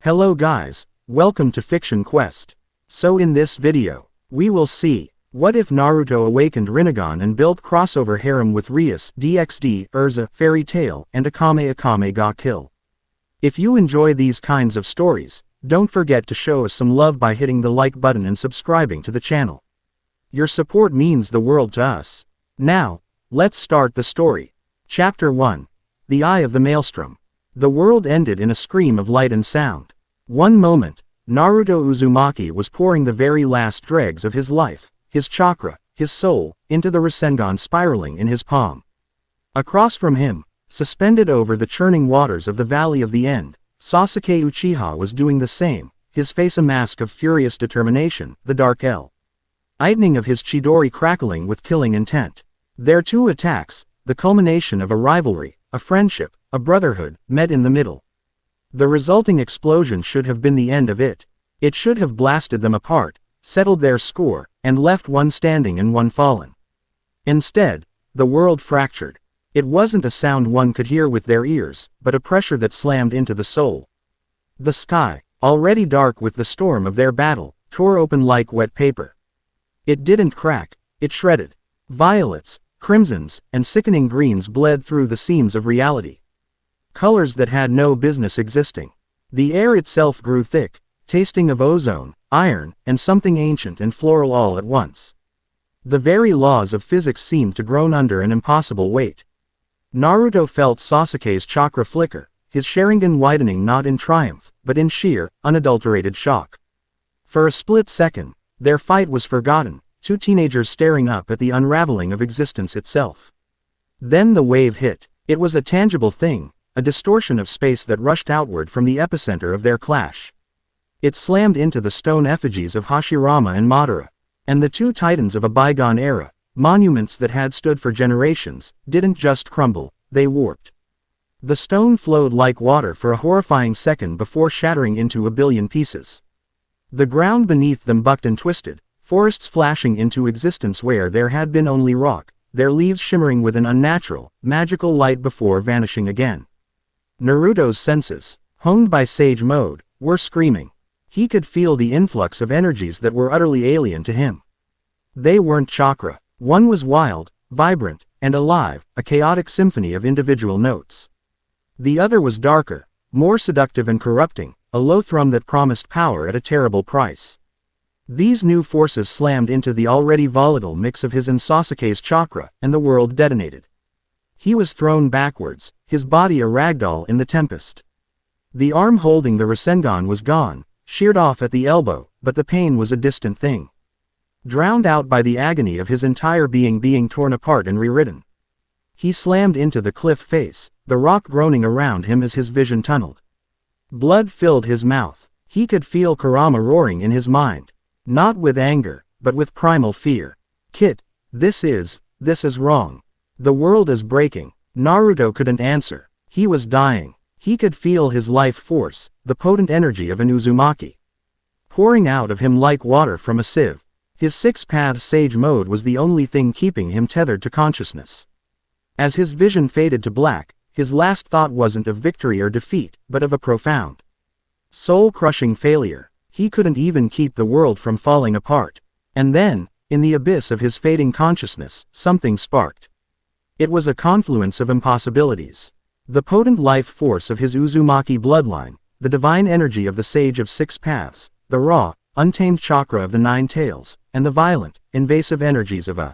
Hello guys, welcome to Fiction Quest. So in this video, we will see, what if Naruto awakened Rinnegan and built crossover harem with Rias, DxD, Erza, Fairy Tail, and Akame Akame ga Kill. If you enjoy these kinds of stories, don't forget to show us some love by hitting the like button and subscribing to the channel. Your support means the world to us. Now, let's start the story. Chapter 1. The Eye of the Maelstrom. The world ended in a scream of light and sound. One moment, Naruto Uzumaki was pouring the very last dregs of his life, his chakra, his soul, into the Rinnegan spiraling in his palm. Across from him, suspended over the churning waters of the Valley of the End, Sasuke Uchiha was doing the same, his face a mask of furious determination, the Dark Lightning of his Chidori crackling with killing intent. Their two attacks, the culmination of a rivalry, a friendship, a brotherhood, met in the middle. The resulting explosion should have been the end of it. It should have blasted them apart, settled their score, and left one standing and one fallen. Instead, the world fractured. It wasn't a sound one could hear with their ears, but a pressure that slammed into the soul. The sky, already dark with the storm of their battle, tore open like wet paper. It didn't crack, it shredded. Violets, crimsons, and sickening greens bled through the seams of reality. Colors that had no business existing. The air itself grew thick, tasting of ozone, iron, and something ancient and floral all at once. The very laws of physics seemed to groan under an impossible weight. Naruto felt Sasuke's chakra flicker, his Sharingan widening not in triumph, but in sheer, unadulterated shock. For a split second, their fight was forgotten, two teenagers staring up at the unraveling of existence itself. Then the wave hit. It was a tangible thing, a distortion of space that rushed outward from the epicenter of their clash. It slammed into the stone effigies of Hashirama and Madara, and the two titans of a bygone era, monuments that had stood for generations, didn't just crumble, they warped. The stone flowed like water for a horrifying second before shattering into a billion pieces. The ground beneath them bucked and twisted, forests flashing into existence where there had been only rock, their leaves shimmering with an unnatural, magical light before vanishing again. Naruto's senses, honed by Sage Mode, were screaming. He could feel the influx of energies that were utterly alien to him. They weren't chakra. One was wild, vibrant, and alive, a chaotic symphony of individual notes. The other was darker, more seductive and corrupting, a low thrum that promised power at a terrible price. These new forces slammed into the already volatile mix of his and Sasuke's chakra, and the world detonated. He was thrown backwards, his body a ragdoll in the tempest. The arm holding the Rinnegan was gone, sheared off at the elbow, but the pain was a distant thing. Drowned out by the agony of his entire being torn apart and rewritten. He slammed into the cliff face, the rock groaning around him as his vision tunneled. Blood filled his mouth. He could feel Kurama roaring in his mind. Not with anger, but with primal fear. Kid, this is wrong. The world is breaking. Naruto couldn't answer. He was dying. He could feel his life force, the potent energy of an Uzumaki, pouring out of him like water from a sieve. His six-path Sage Mode was the only thing keeping him tethered to consciousness. As his vision faded to black, his last thought wasn't of victory or defeat, but of a profound, soul-crushing failure. He couldn't even keep the world from falling apart. And then, in the abyss of his fading consciousness, something sparked. It was a confluence of impossibilities. The potent life force of his Uzumaki bloodline, the divine energy of the Sage of Six Paths, the raw, untamed chakra of the Nine Tails, and the violent, invasive energies of a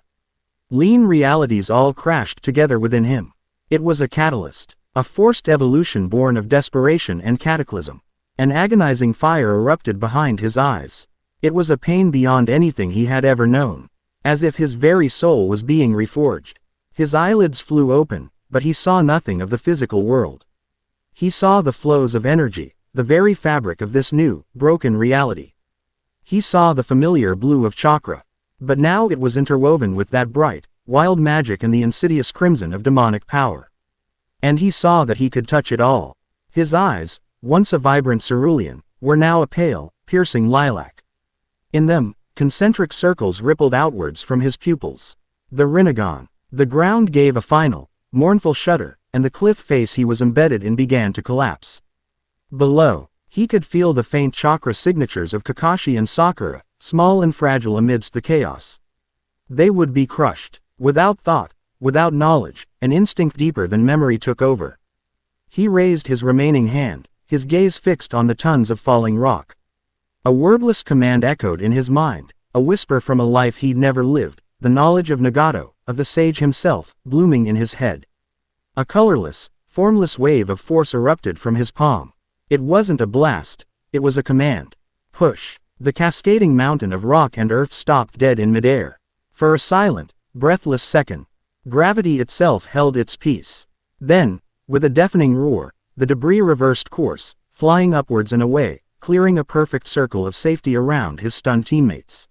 lean realities all crashed together within him. It was a catalyst, a forced evolution born of desperation and cataclysm. An agonizing fire erupted behind his eyes. It was a pain beyond anything he had ever known, as if his very soul was being reforged. His eyelids flew open, but he saw nothing of the physical world. He saw the flows of energy, the very fabric of this new, broken reality. He saw the familiar blue of chakra, but now it was interwoven with that bright, wild magic and the insidious crimson of demonic power. And he saw that he could touch it all. His eyes, once a vibrant cerulean, were now a pale, piercing lilac. In them, concentric circles rippled outwards from his pupils. The Rinnegan. The ground gave a final, mournful shudder, and the cliff face he was embedded in began to collapse. Below, He could feel the faint chakra signatures of Kakashi and Sakura, small and fragile amidst the chaos. They would be crushed. Without thought, without knowledge, an instinct deeper than memory took over. He raised his remaining hand, his gaze fixed on the tons of falling rock. A wordless command echoed in his mind, a whisper from a life he'd never lived, the knowledge of Nagato, of the sage himself, blooming in his head. A colorless, formless wave of force erupted from his palm. It wasn't a blast, it was a command. Push. The cascading mountain of rock and earth stopped dead in midair. For a silent, breathless second, gravity itself held its peace. Then, with a deafening roar, the debris reversed course, flying upwards and away, clearing a perfect circle of safety around his stunned teammates.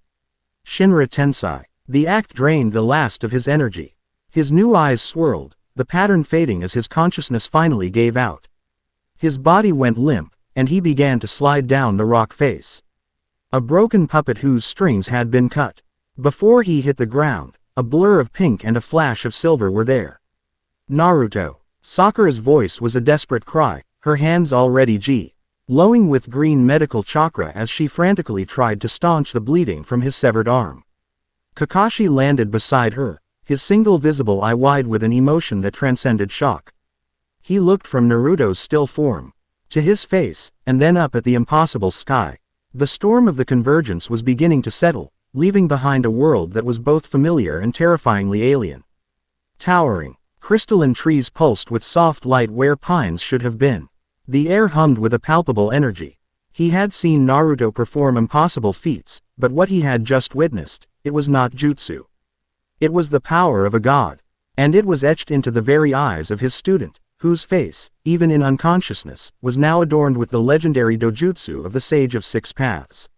Shinra Tensei. The act drained the last of his energy. His new eyes swirled, the pattern fading as his consciousness finally gave out. His body went limp, and he began to slide down the rock face. A broken puppet whose strings had been cut. Before he hit the ground, a blur of pink and a flash of silver were there. Naruto. Sakura's voice was a desperate cry, her hands already glowing with green medical chakra as she frantically tried to staunch the bleeding from his severed arm. Kakashi landed beside her, his single visible eye wide with an emotion that transcended shock. He looked from Naruto's still form to his face, and then up at the impossible sky. The storm of the convergence was beginning to settle, leaving behind a world that was both familiar and terrifyingly alien. Towering, crystalline trees pulsed with soft light where pines should have been. The air hummed with a palpable energy. He had seen Naruto perform impossible feats, but what he had just witnessed, it was not jutsu. It was the power of a god. And it was etched into the very eyes of his student, whose face, even in unconsciousness, was now adorned with the legendary dojutsu of the Sage of Six Paths.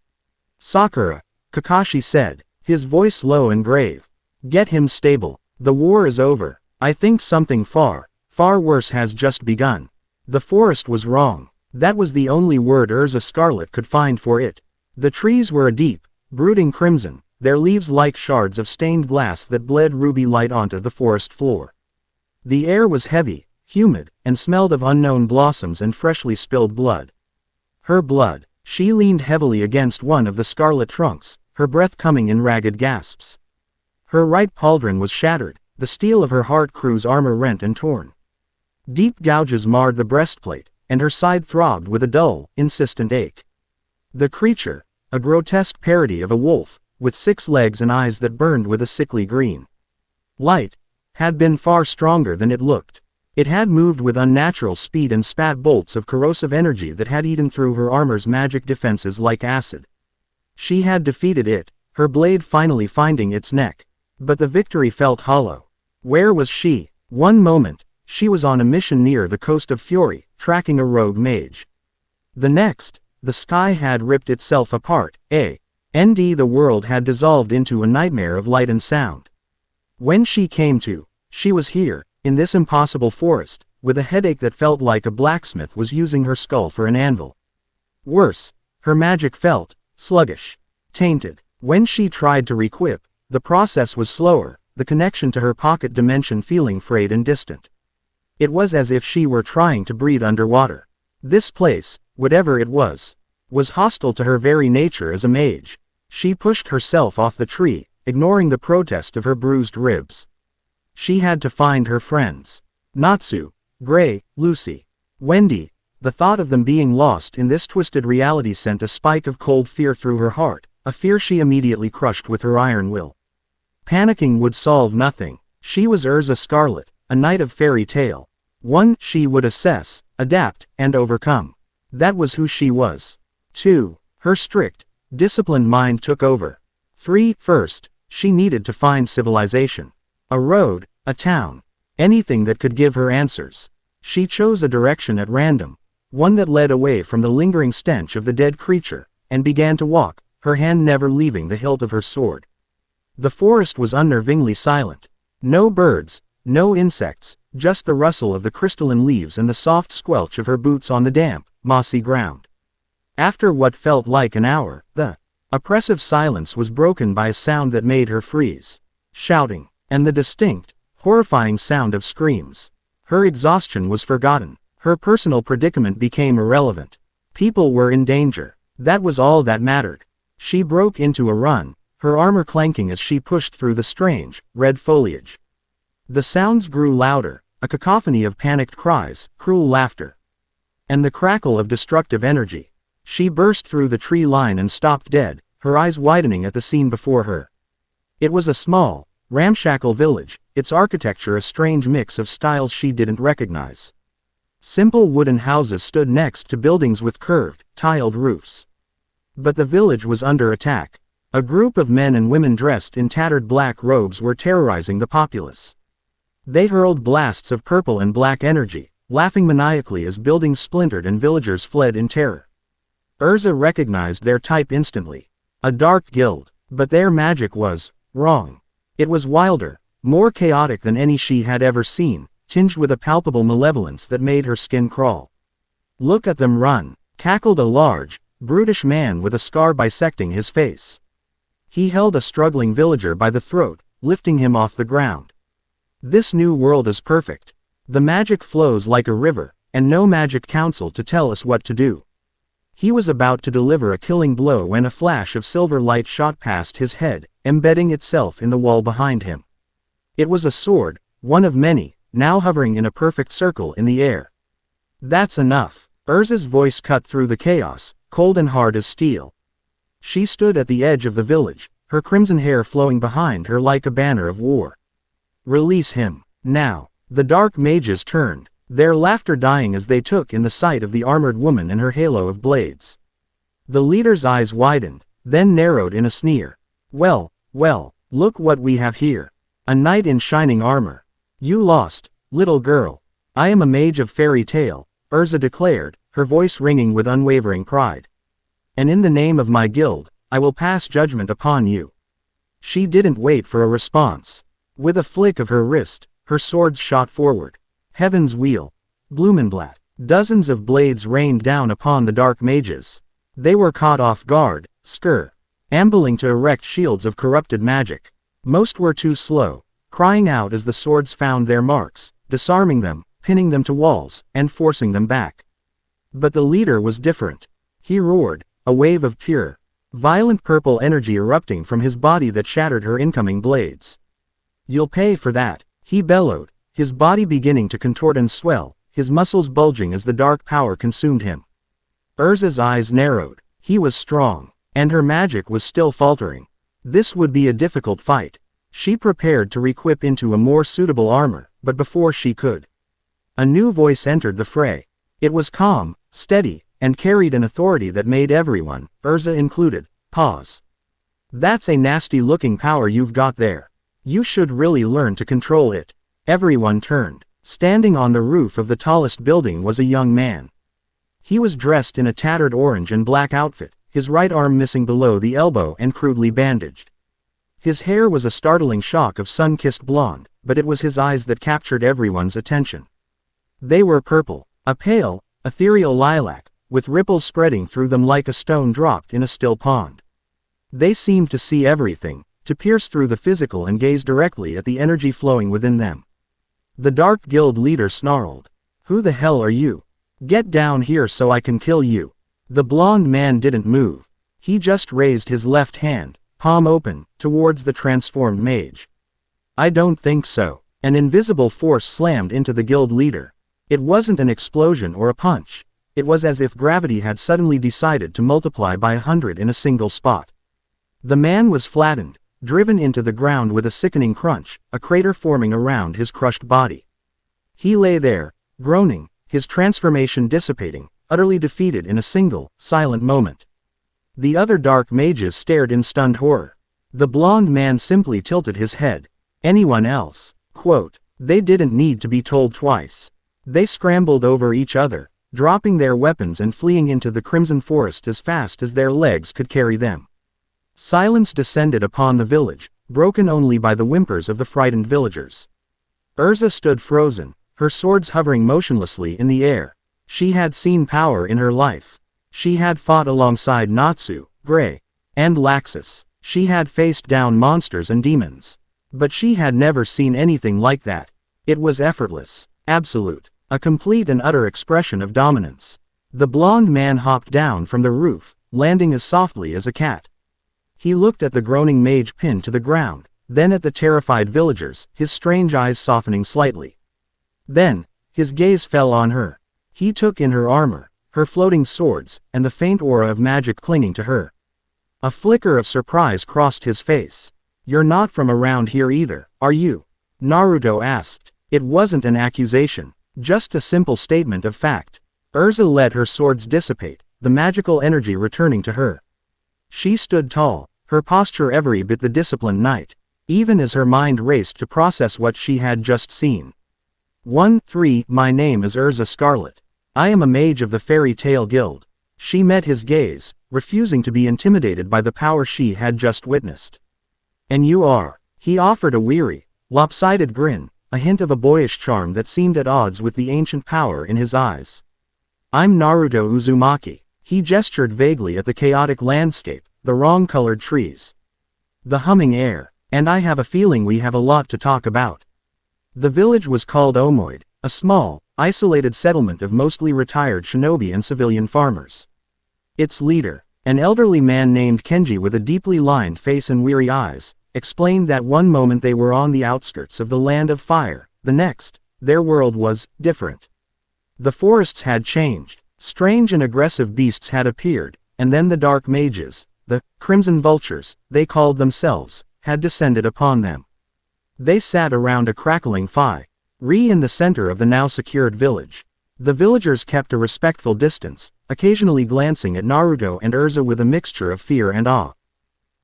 Sakura, Kakashi said, his voice low and grave. Get him stable. The war is over. I think something far, far worse has just begun. The forest was wrong. That was the only word Erza Scarlet could find for it. The trees were a deep, brooding crimson, their leaves like shards of stained glass that bled ruby light onto the forest floor. The air was heavy, humid, and smelled of unknown blossoms and freshly spilled blood. Her blood. She leaned heavily against one of the scarlet trunks, her breath coming in ragged gasps. Her right pauldron was shattered, the steel of her heart crew's armor rent and torn. Deep gouges marred the breastplate, and her side throbbed with a dull, insistent ache. The creature, a grotesque parody of a wolf, with 6 legs and eyes that burned with a sickly green light, had been far stronger than it looked. It had moved with unnatural speed and spat bolts of corrosive energy that had eaten through her armor's magic defenses like acid. She had defeated it, her blade finally finding its neck. But the victory felt hollow. Where was she? One moment, she was on a mission near the coast of Fury, tracking a rogue mage. The next, the sky had ripped itself apart, the world had dissolved into a nightmare of light and sound. When she came to, she was here, in this impossible forest, with a headache that felt like a blacksmith was using her skull for an anvil. Worse, her magic felt sluggish, tainted. When she tried to requip, the process was slower, the connection to her pocket dimension feeling frayed and distant. It was as if she were trying to breathe underwater. This place, whatever it was hostile to her very nature as a mage. She pushed herself off the tree, ignoring the protest of her bruised ribs. She had to find her friends. Natsu, Gray, Lucy, Wendy. The thought of them being lost in this twisted reality sent a spike of cold fear through her heart, a fear she immediately crushed with her iron will. Panicking would solve nothing. She was Erza Scarlet, a knight of fairy tale. One she would assess, adapt, and overcome. That was who she was. 2. Her strict, disciplined mind took over. 3. First, she needed to find civilization. A road, a town, anything that could give her answers. She chose a direction at random, one that led away from the lingering stench of the dead creature, and began to walk, her hand never leaving the hilt of her sword. The forest was unnervingly silent. No birds, no insects, just the rustle of the crystalline leaves and the soft squelch of her boots on the damp, mossy ground. After what felt like an hour, the oppressive silence was broken by a sound that made her freeze. Shouting, and the distinct, horrifying sound of screams. Her exhaustion was forgotten. Her personal predicament became irrelevant. People were in danger. That was all that mattered. She broke into a run, her armor clanking as she pushed through the strange, red foliage. The sounds grew louder, a cacophony of panicked cries, cruel laughter, and the crackle of destructive energy. She burst through the tree line and stopped dead, her eyes widening at the scene before her. It was a small, ramshackle village, its architecture a strange mix of styles she didn't recognize. Simple wooden houses stood next to buildings with curved, tiled roofs. But the village was under attack. A group of men and women dressed in tattered black robes were terrorizing the populace. They hurled blasts of purple and black energy, laughing maniacally as buildings splintered and villagers fled in terror. Erza recognized their type instantly. A dark guild, but their magic was wrong. It was wilder, more chaotic than any she had ever seen, tinged with a palpable malevolence that made her skin crawl. "Look at them run," cackled a large, brutish man with a scar bisecting his face. He held a struggling villager by the throat, lifting him off the ground. "This new world is perfect. The magic flows like a river, and no magic council to tell us what to do." He was about to deliver a killing blow when a flash of silver light shot past his head, embedding itself in the wall behind him. It was a sword, one of many, now hovering in a perfect circle in the air. "That's enough." Erza's voice cut through the chaos, cold and hard as steel. She stood at the edge of the village, her crimson hair flowing behind her like a banner of war. "Release him, now." The dark mages turned, their laughter dying as they took in the sight of the armored woman and her halo of blades. The leader's eyes widened, then narrowed in a sneer. Well, look what we have here. A knight in shining armor. You lost, little girl." "I am a mage of fairy tale," Erza declared, her voice ringing with unwavering pride. "And in the name of my guild, I will pass judgment upon you." She didn't wait for a response. With a flick of her wrist, her swords shot forward. Heaven's wheel. Blumenblatt. Dozens of blades rained down upon the dark mages. They were caught off guard, ambling to erect shields of corrupted magic. Most were too slow, crying out as the swords found their marks, disarming them, pinning them to walls, and forcing them back. But the leader was different. He roared, a wave of pure, violent purple energy erupting from his body that shattered her incoming blades. "You'll pay for that," he bellowed, his body beginning to contort and swell, his muscles bulging as the dark power consumed him. Erza's eyes narrowed. He was strong, and her magic was still faltering. This would be a difficult fight. She prepared to re-equip into a more suitable armor, but before she could, a new voice entered the fray. It was calm, steady, and carried an authority that made everyone, Erza included, pause. "That's a nasty-looking power you've got there. You should really learn to control it." Everyone turned. Standing on the roof of the tallest building was a young man. He was dressed in a tattered orange and black outfit, his right arm missing below the elbow and crudely bandaged. His hair was a startling shock of sun-kissed blonde, but it was his eyes that captured everyone's attention. They were purple, a pale, ethereal lilac, with ripples spreading through them like a stone dropped in a still pond. They seemed to see everything, to pierce through the physical and gaze directly at the energy flowing within them. The Dark Guild leader snarled. "Who the hell are you? Get down here so I can kill you." The blonde man didn't move. He just raised his left hand, palm open, towards the transformed mage. "I don't think so." An invisible force slammed into the guild leader. It wasn't an explosion or a punch. It was as if gravity had suddenly decided to multiply by 100 in a single spot. The man was flattened, driven into the ground with a sickening crunch, a crater forming around his crushed body. He lay there, groaning, his transformation dissipating, utterly defeated in a single, silent moment. The other dark mages stared in stunned horror. The blonde man simply tilted his head. Anyone else, they didn't need to be told twice. They scrambled over each other, dropping their weapons and fleeing into the crimson forest as fast as their legs could carry them. Silence descended upon the village, broken only by the whimpers of the frightened villagers. Erza stood frozen, her swords hovering motionlessly in the air. She had seen power in her life. She had fought alongside Natsu, Grey, and Laxus. She had faced down monsters and demons. But she had never seen anything like that. It was effortless, absolute, a complete and utter expression of dominance. The blond man hopped down from the roof, landing as softly as a cat. He looked at the groaning mage pinned to the ground, then at the terrified villagers, his strange eyes softening slightly. Then, his gaze fell on her. He took in her armor, her floating swords, and the faint aura of magic clinging to her. A flicker of surprise crossed his face. "You're not from around here either, are you?" Naruto asked. It wasn't an accusation, just a simple statement of fact. Erza let her swords dissipate, the magical energy returning to her. She stood tall, her posture every bit the disciplined knight, even as her mind raced to process what she had just seen. 1-3 My name is Erza Scarlet. I am a mage of the Fairy Tale Guild. She met his gaze, refusing to be intimidated by the power she had just witnessed. And you are? He offered a weary, lopsided grin, a hint of a boyish charm that seemed at odds with the ancient power in his eyes. I'm Naruto Uzumaki. He gestured vaguely at the chaotic landscape, the wrong-colored trees, the humming air, and I have a feeling we have a lot to talk about. The village was called Omoid, a small, isolated settlement of mostly retired shinobi and civilian farmers. Its leader, an elderly man named Kenji with a deeply lined face and weary eyes, explained that one moment they were on the outskirts of the land of fire, the next, their world was different. The forests had changed, strange and aggressive beasts had appeared, and then the dark mages, the crimson vultures, they called themselves, had descended upon them. They sat around a crackling fire in the center of the now secured village. The villagers kept a respectful distance, occasionally glancing at Naruto and Erza with a mixture of fear and awe.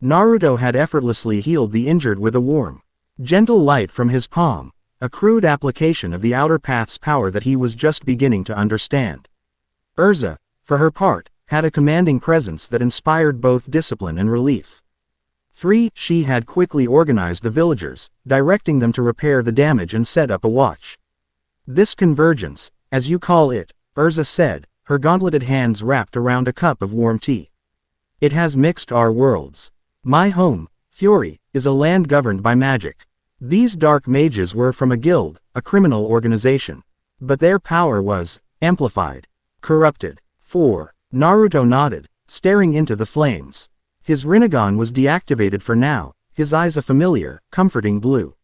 Naruto had effortlessly healed the injured with a warm, gentle light from his palm, a crude application of the outer path's power that he was just beginning to understand. Erza, for her part, had a commanding presence that inspired both discipline and relief. 3. She had quickly organized the villagers, directing them to repair the damage and set up a watch. This convergence, as you call it, Erza said, her gauntleted hands wrapped around a cup of warm tea. It has mixed our worlds. My home, Fury, is a land governed by magic. These dark mages were from a guild, a criminal organization. But their power was amplified, corrupted. 4. Naruto nodded, staring into the flames. His Rinnegan was deactivated for now, his eyes a familiar, comforting blue.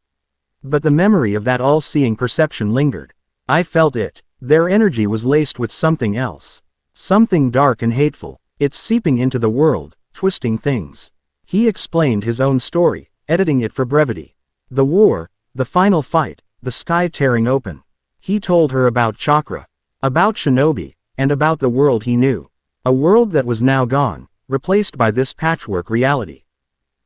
But the memory of that all-seeing perception lingered. I felt it. Their energy was laced with something else. Something dark and hateful. It's seeping into the world, twisting things. He explained his own story, editing it for brevity. The war, the final fight, the sky tearing open. He told her about chakra, about shinobi, and about the world he knew. A world that was now gone, replaced by this patchwork reality.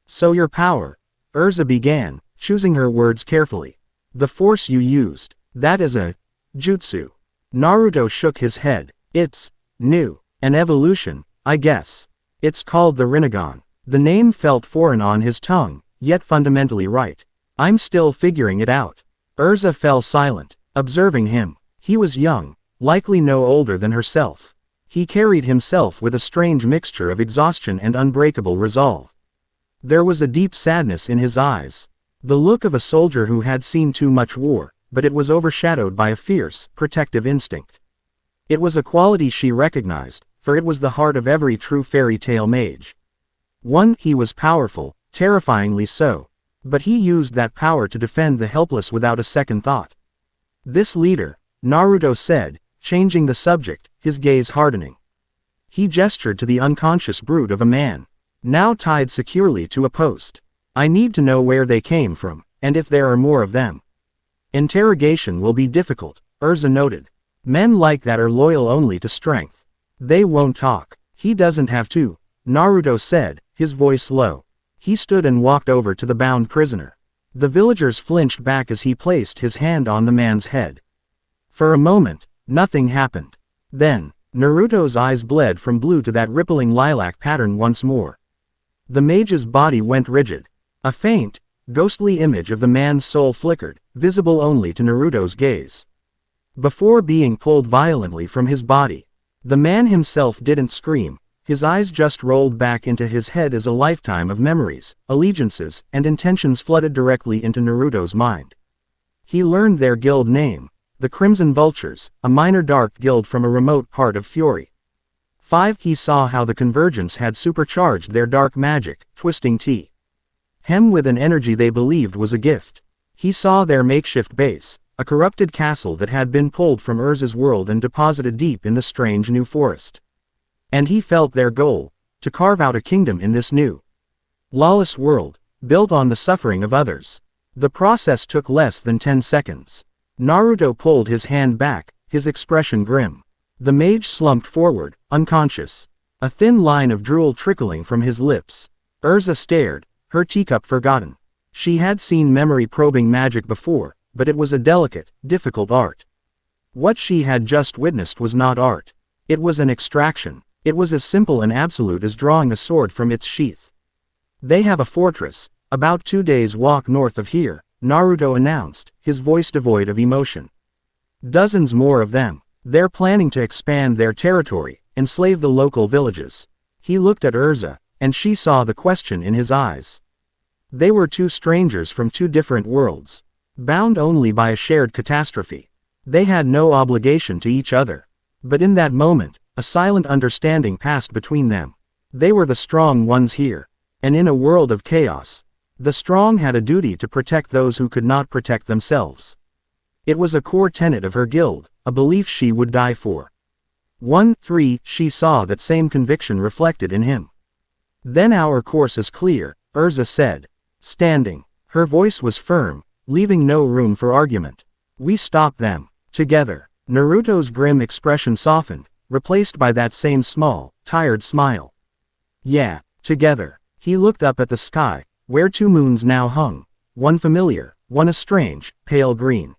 So your power, Erza began, choosing her words carefully. The force you used, that is a jutsu. Naruto shook his head. It's new, an evolution, I guess. It's called the Rinnegan. The name felt foreign on his tongue, yet fundamentally right. I'm still figuring it out. Erza fell silent, observing him. He was young, likely no older than herself. He carried himself with a strange mixture of exhaustion and unbreakable resolve. There was a deep sadness in his eyes. The look of a soldier who had seen too much war, but it was overshadowed by a fierce, protective instinct. It was a quality she recognized, for it was the heart of every true fairy tale mage. 1. He was powerful, terrifyingly so. But he used that power to defend the helpless without a second thought. This leader, Naruto said, changing the subject, his gaze hardening. He gestured to the unconscious brute of a man, now tied securely to a post. I need to know where they came from, and if there are more of them. Interrogation will be difficult, Erza noted. Men like that are loyal only to strength. They won't talk. He doesn't have to, Naruto said, his voice low. He stood and walked over to the bound prisoner. The villagers flinched back as he placed his hand on the man's head. For a moment, nothing happened. Then, Naruto's eyes bled from blue to that rippling lilac pattern once more. The mage's body went rigid. A faint, ghostly image of the man's soul flickered, visible only to Naruto's gaze. Before being pulled violently from his body, the man himself didn't scream. His eyes just rolled back into his head as a lifetime of memories, allegiances, and intentions flooded directly into Naruto's mind. He learned their guild name, the Crimson Vultures, a minor dark guild from a remote part of Fury. 5. He saw how the Convergence had supercharged their dark magic, twisting Hem with an energy they believed was a gift. He saw their makeshift base, a corrupted castle that had been pulled from Erza's world and deposited deep in the strange new forest. And he felt their goal, to carve out a kingdom in this new, lawless world, built on the suffering of others. The process took less than 10 seconds. Naruto pulled his hand back, his expression grim. The mage slumped forward, unconscious. A thin line of drool trickling from his lips. Erza stared, her teacup forgotten. She had seen memory-probing magic before, but it was a delicate, difficult art. What she had just witnessed was not art. It was an extraction. It was as simple and absolute as drawing a sword from its sheath. They have a fortress, about 2 days' walk north of here, Naruto announced, his voice devoid of emotion. Dozens more of them. They're planning to expand their territory, enslave the local villages. He looked at Erza, and she saw the question in his eyes. They were two strangers from two different worlds, bound only by a shared catastrophe. They had no obligation to each other. But in that moment, a silent understanding passed between them. They were the strong ones here. And in a world of chaos, the strong had a duty to protect those who could not protect themselves. It was a core tenet of her guild, a belief she would die for. 3. She saw that same conviction reflected in him. Then our course is clear, Erza said, standing. Her voice was firm, leaving no room for argument. We stop them. Together. Naruto's grim expression softened, replaced by that same small, tired smile. Yeah, together. He looked up at the sky, where 2 moons now hung, one familiar, one a strange, pale green.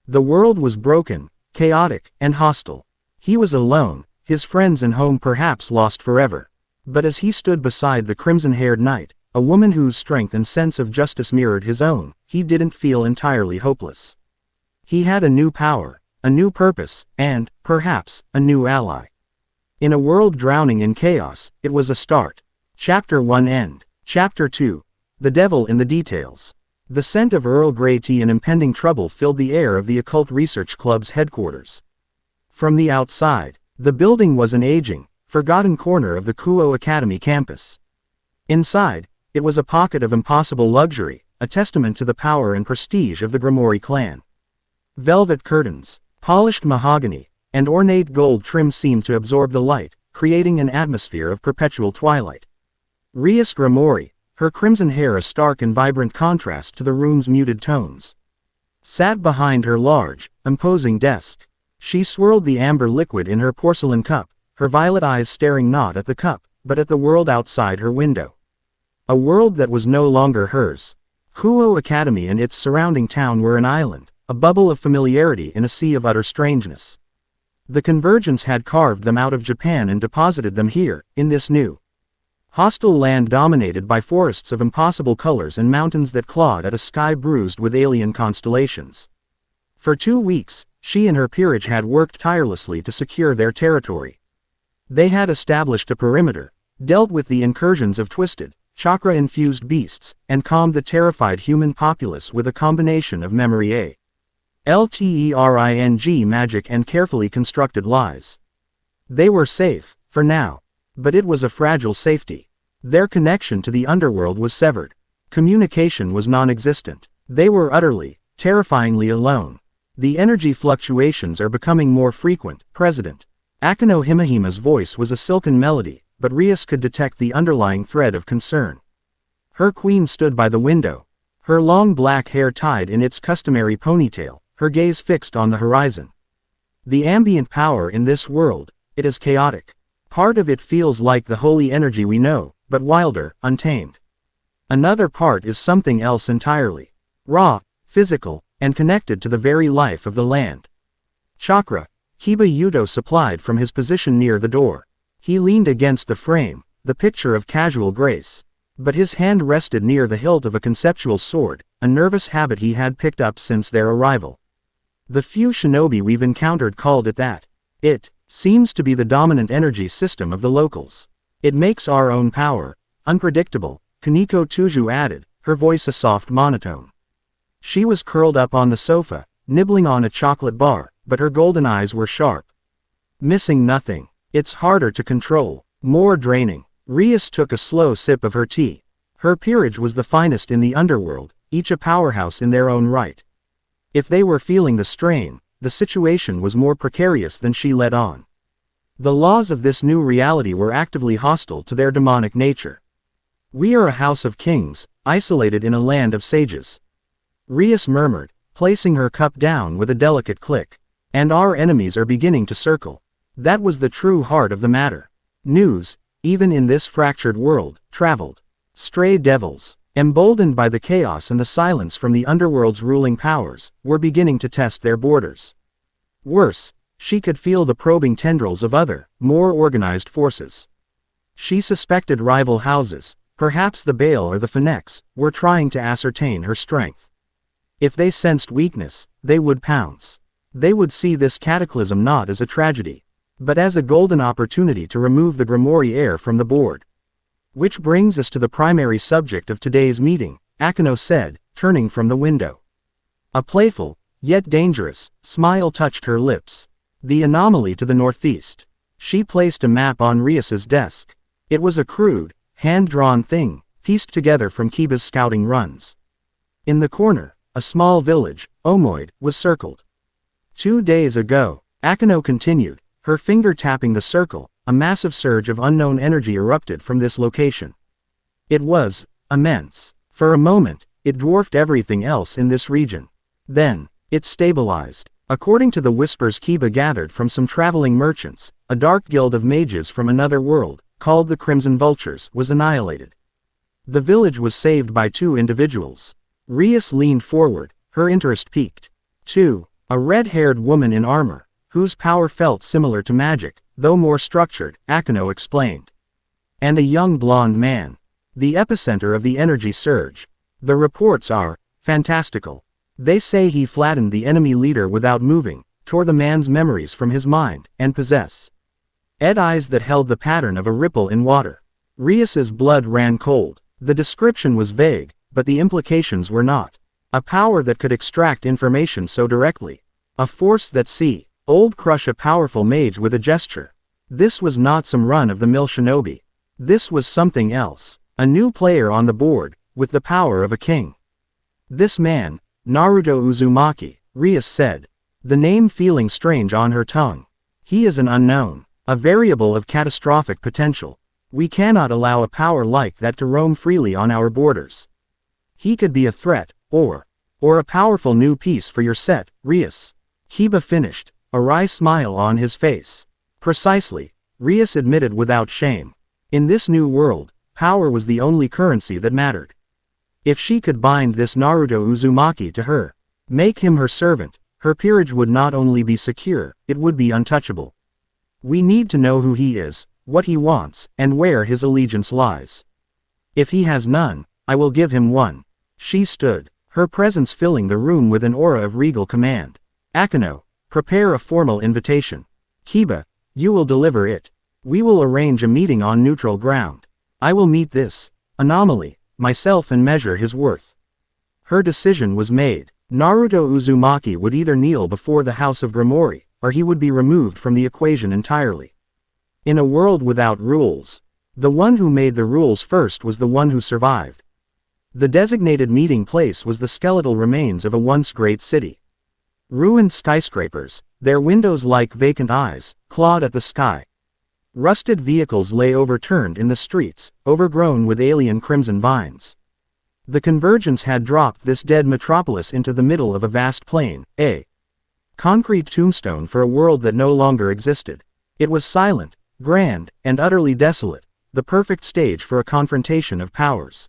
The world was broken, chaotic, and hostile. He was alone, his friends and home perhaps lost forever. But as he stood beside the crimson-haired knight, a woman whose strength and sense of justice mirrored his own, he didn't feel entirely hopeless. He had a new power, a new purpose, and, perhaps, a new ally. In a world drowning in chaos, it was a start. Chapter 1 End. Chapter 2. The Devil in the Details. The scent of Earl Grey tea and impending trouble filled the air of the Occult Research Club's headquarters. From the outside, the building was an aging, forgotten corner of the Kuo Academy campus. Inside, it was a pocket of impossible luxury, a testament to the power and prestige of the Grimoire clan. Velvet curtains, polished mahogany, and ornate gold trim seemed to absorb the light, creating an atmosphere of perpetual twilight. Rias Grimoire, her crimson hair a stark and vibrant contrast to the room's muted tones, sat behind her large, imposing desk. She swirled the amber liquid in her porcelain cup, her violet eyes staring not at the cup, but at the world outside her window. A world that was no longer hers. Kuo Academy and its surrounding town were an island, a bubble of familiarity in a sea of utter strangeness. The Convergence had carved them out of Japan and deposited them here, in this new, hostile land dominated by forests of impossible colors and mountains that clawed at a sky bruised with alien constellations. For 2 weeks, she and her peerage had worked tirelessly to secure their territory. They had established a perimeter, dealt with the incursions of twisted, chakra-infused beasts, and calmed the terrified human populace with a combination of memory LTERING magic and carefully constructed lies. They were safe, for now. But it was a fragile safety. Their connection to the underworld was severed. Communication was non-existent. They were utterly, terrifyingly alone. The energy fluctuations are becoming more frequent, President. Akano Himehima's voice was a silken melody, but Rias could detect the underlying thread of concern. Her queen stood by the window, her long black hair tied in its customary ponytail, her gaze fixed on the horizon. The ambient power in this world, it is chaotic. Part of it feels like the holy energy we know, but wilder, untamed. Another part is something else entirely. Raw, physical, and connected to the very life of the land. Chakra, Kiba Yuto supplied from his position near the door. He leaned against the frame, the picture of casual grace. But his hand rested near the hilt of a conceptual sword, a nervous habit he had picked up since their arrival. The few shinobi we've encountered called it that. It seems to be the dominant energy system of the locals. It makes our own power unpredictable, Kaneko Tuju added, her voice a soft monotone. She was curled up on the sofa, nibbling on a chocolate bar, but her golden eyes were sharp. Missing nothing. It's harder to control, more draining. Rias took a slow sip of her tea. Her peerage was the finest in the underworld, each a powerhouse in their own right. If they were feeling the strain, the situation was more precarious than she let on. The laws of this new reality were actively hostile to their demonic nature. We are a house of kings, isolated in a land of sages. Rias murmured, placing her cup down with a delicate click. And our enemies are beginning to circle. That was the true heart of the matter. News, even in this fractured world, traveled. Stray devils, emboldened by the chaos and the silence from the underworld's ruling powers, were beginning to test their borders. Worse, she could feel the probing tendrils of other, more organized forces. She suspected rival houses, perhaps the Baal or the Phoenix, were trying to ascertain her strength. If they sensed weakness, they would pounce. They would see this cataclysm not as a tragedy, but as a golden opportunity to remove the Grimoire heir from the board. Which brings us to the primary subject of today's meeting, Akane said, turning from the window. A playful, yet dangerous, smile touched her lips. The anomaly to the northeast. She placed a map on Rias's desk. It was a crude, hand-drawn thing, pieced together from Kiba's scouting runs. In the corner, a small village, Omoid, was circled. 2 days ago, Akane continued, her finger tapping the circle, a massive surge of unknown energy erupted from this location. It was immense. For a moment, it dwarfed everything else in this region. Then, it stabilized. According to the whispers Kiba gathered from some traveling merchants, a dark guild of mages from another world, called the Crimson Vultures, was annihilated. The village was saved by 2 individuals. Rias leaned forward, her interest piqued. 2. A red-haired woman in armor, whose power felt similar to magic, though more structured, Akane explained. And a young blonde man. The epicenter of the energy surge. The reports are fantastical. They say he flattened the enemy leader without moving, tore the man's memories from his mind, and possessed eyes that held the pattern of a ripple in water. Rias's blood ran cold. The description was vague, but the implications were not. A power that could extract information so directly. A force that old crush a powerful mage with a gesture. This was not some run-of-the-mill shinobi. This was something else. A new player on the board, with the power of a king. This man, Naruto Uzumaki, Rias said, the name feeling strange on her tongue. He is an unknown, a variable of catastrophic potential. We cannot allow a power like that to roam freely on our borders. He could be a threat, or a powerful new piece for your set, Rias. Kiba finished, a wry smile on his face. Precisely, Rias admitted without shame. In this new world, power was the only currency that mattered. If she could bind this Naruto Uzumaki to her, make him her servant, her peerage would not only be secure, it would be untouchable. We need to know who he is, what he wants, and where his allegiance lies. If he has none, I will give him one. She stood, her presence filling the room with an aura of regal command. Akane, prepare a formal invitation. Kiba, you will deliver it. We will arrange a meeting on neutral ground. I will meet this anomaly myself and measure his worth. Her decision was made. Naruto Uzumaki would either kneel before the House of Grimoire, or he would be removed from the equation entirely. In a world without rules, the one who made the rules first was the one who survived. The designated meeting place was the skeletal remains of a once great city. Ruined skyscrapers, their windows like vacant eyes, clawed at the sky. Rusted vehicles lay overturned in the streets, overgrown with alien crimson vines. The convergence had dropped this dead metropolis into the middle of a vast plain, a concrete tombstone for a world that no longer existed. It was silent, grand, and utterly desolate, the perfect stage for a confrontation of powers.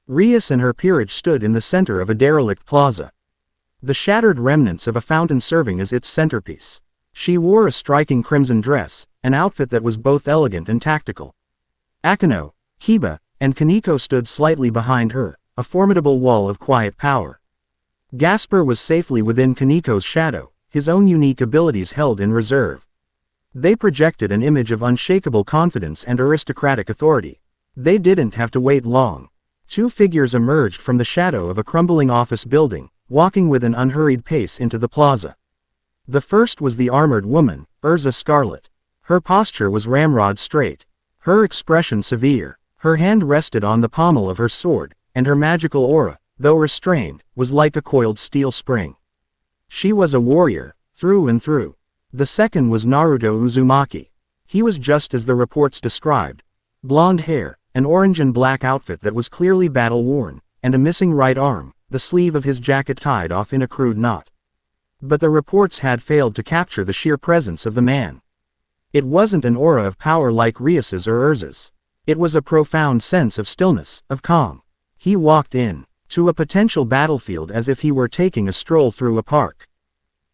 Rias and her peerage stood in the center of a derelict plaza. The shattered remnants of a fountain serving as its centerpiece. She wore a striking crimson dress, an outfit that was both elegant and tactical. Akane, Kiba, and Kaneko stood slightly behind her, a formidable wall of quiet power. Gasper was safely within Kaneko's shadow, his own unique abilities held in reserve. They projected an image of unshakable confidence and aristocratic authority. They didn't have to wait long. 2 figures emerged from the shadow of a crumbling office building, walking with an unhurried pace into the plaza. The first was the armored woman, Erza Scarlet. Her posture was ramrod straight, her expression severe. Her hand rested on the pommel of her sword, and her magical aura, though restrained, was like a coiled steel spring. She was a warrior, through and through. The second was Naruto Uzumaki. He was just as the reports described. Blonde hair, an orange and black outfit that was clearly battle-worn, and a missing right arm, the sleeve of his jacket tied off in a crude knot. But the reports had failed to capture the sheer presence of the man. It wasn't an aura of power like Rias's or Erza's. It was a profound sense of stillness, of calm. He walked in to a potential battlefield as if he were taking a stroll through a park.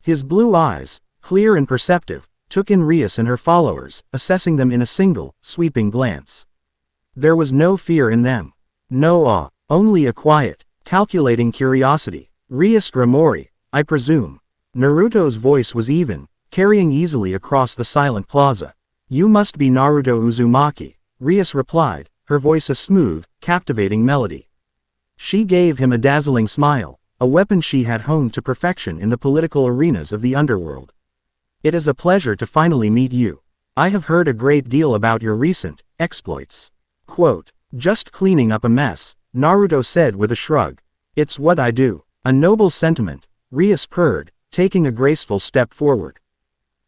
His blue eyes, clear and perceptive, took in Rias and her followers, assessing them in a single, sweeping glance. There was no fear in them. No awe, only a quiet, calculating curiosity. Rias Gramori, I presume. Naruto's voice was even, carrying easily across the silent plaza. You must be Naruto Uzumaki, Rias replied, her voice a smooth, captivating melody. She gave him a dazzling smile, a weapon she had honed to perfection in the political arenas of the underworld. It is a pleasure to finally meet you. I have heard a great deal about your recent exploits. Quote, just cleaning up a mess, Naruto said with a shrug. It's what I do. A noble sentiment, Rias purred, taking a graceful step forward.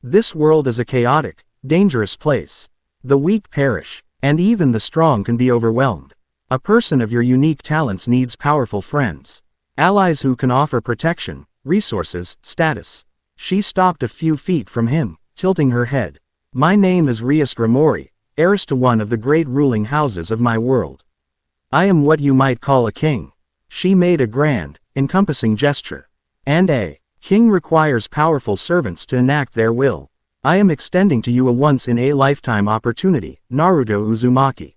This world is a chaotic, dangerous place. The weak perish, and even the strong can be overwhelmed. A person of your unique talents needs powerful friends. Allies who can offer protection, resources, status. She stopped a few feet from him, tilting her head. My name is Rias Gramori, heiress to one of the great ruling houses of my world. I am what you might call a king. She made a grand, encompassing gesture. And a king requires powerful servants to enact their will. I am extending to you a once-in-a-lifetime opportunity, Naruto Uzumaki.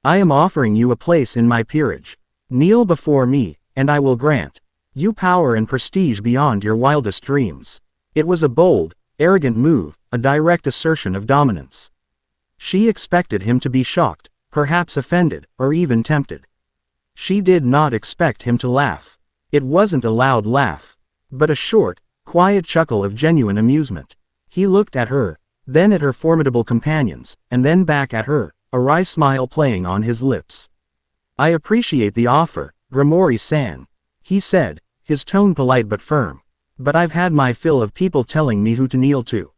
I am offering you a place in my peerage. Kneel before me, and I will grant you power and prestige beyond your wildest dreams. It was a bold, arrogant move, a direct assertion of dominance. She expected him to be shocked, perhaps offended, or even tempted. She did not expect him to laugh. It wasn't a loud laugh, but a short, quiet chuckle of genuine amusement. He looked at her, then at her formidable companions, and then back at her, a wry smile playing on his lips. I appreciate the offer, Gramori-san, he said, his tone polite but firm. But I've had my fill of people telling me who to kneel to.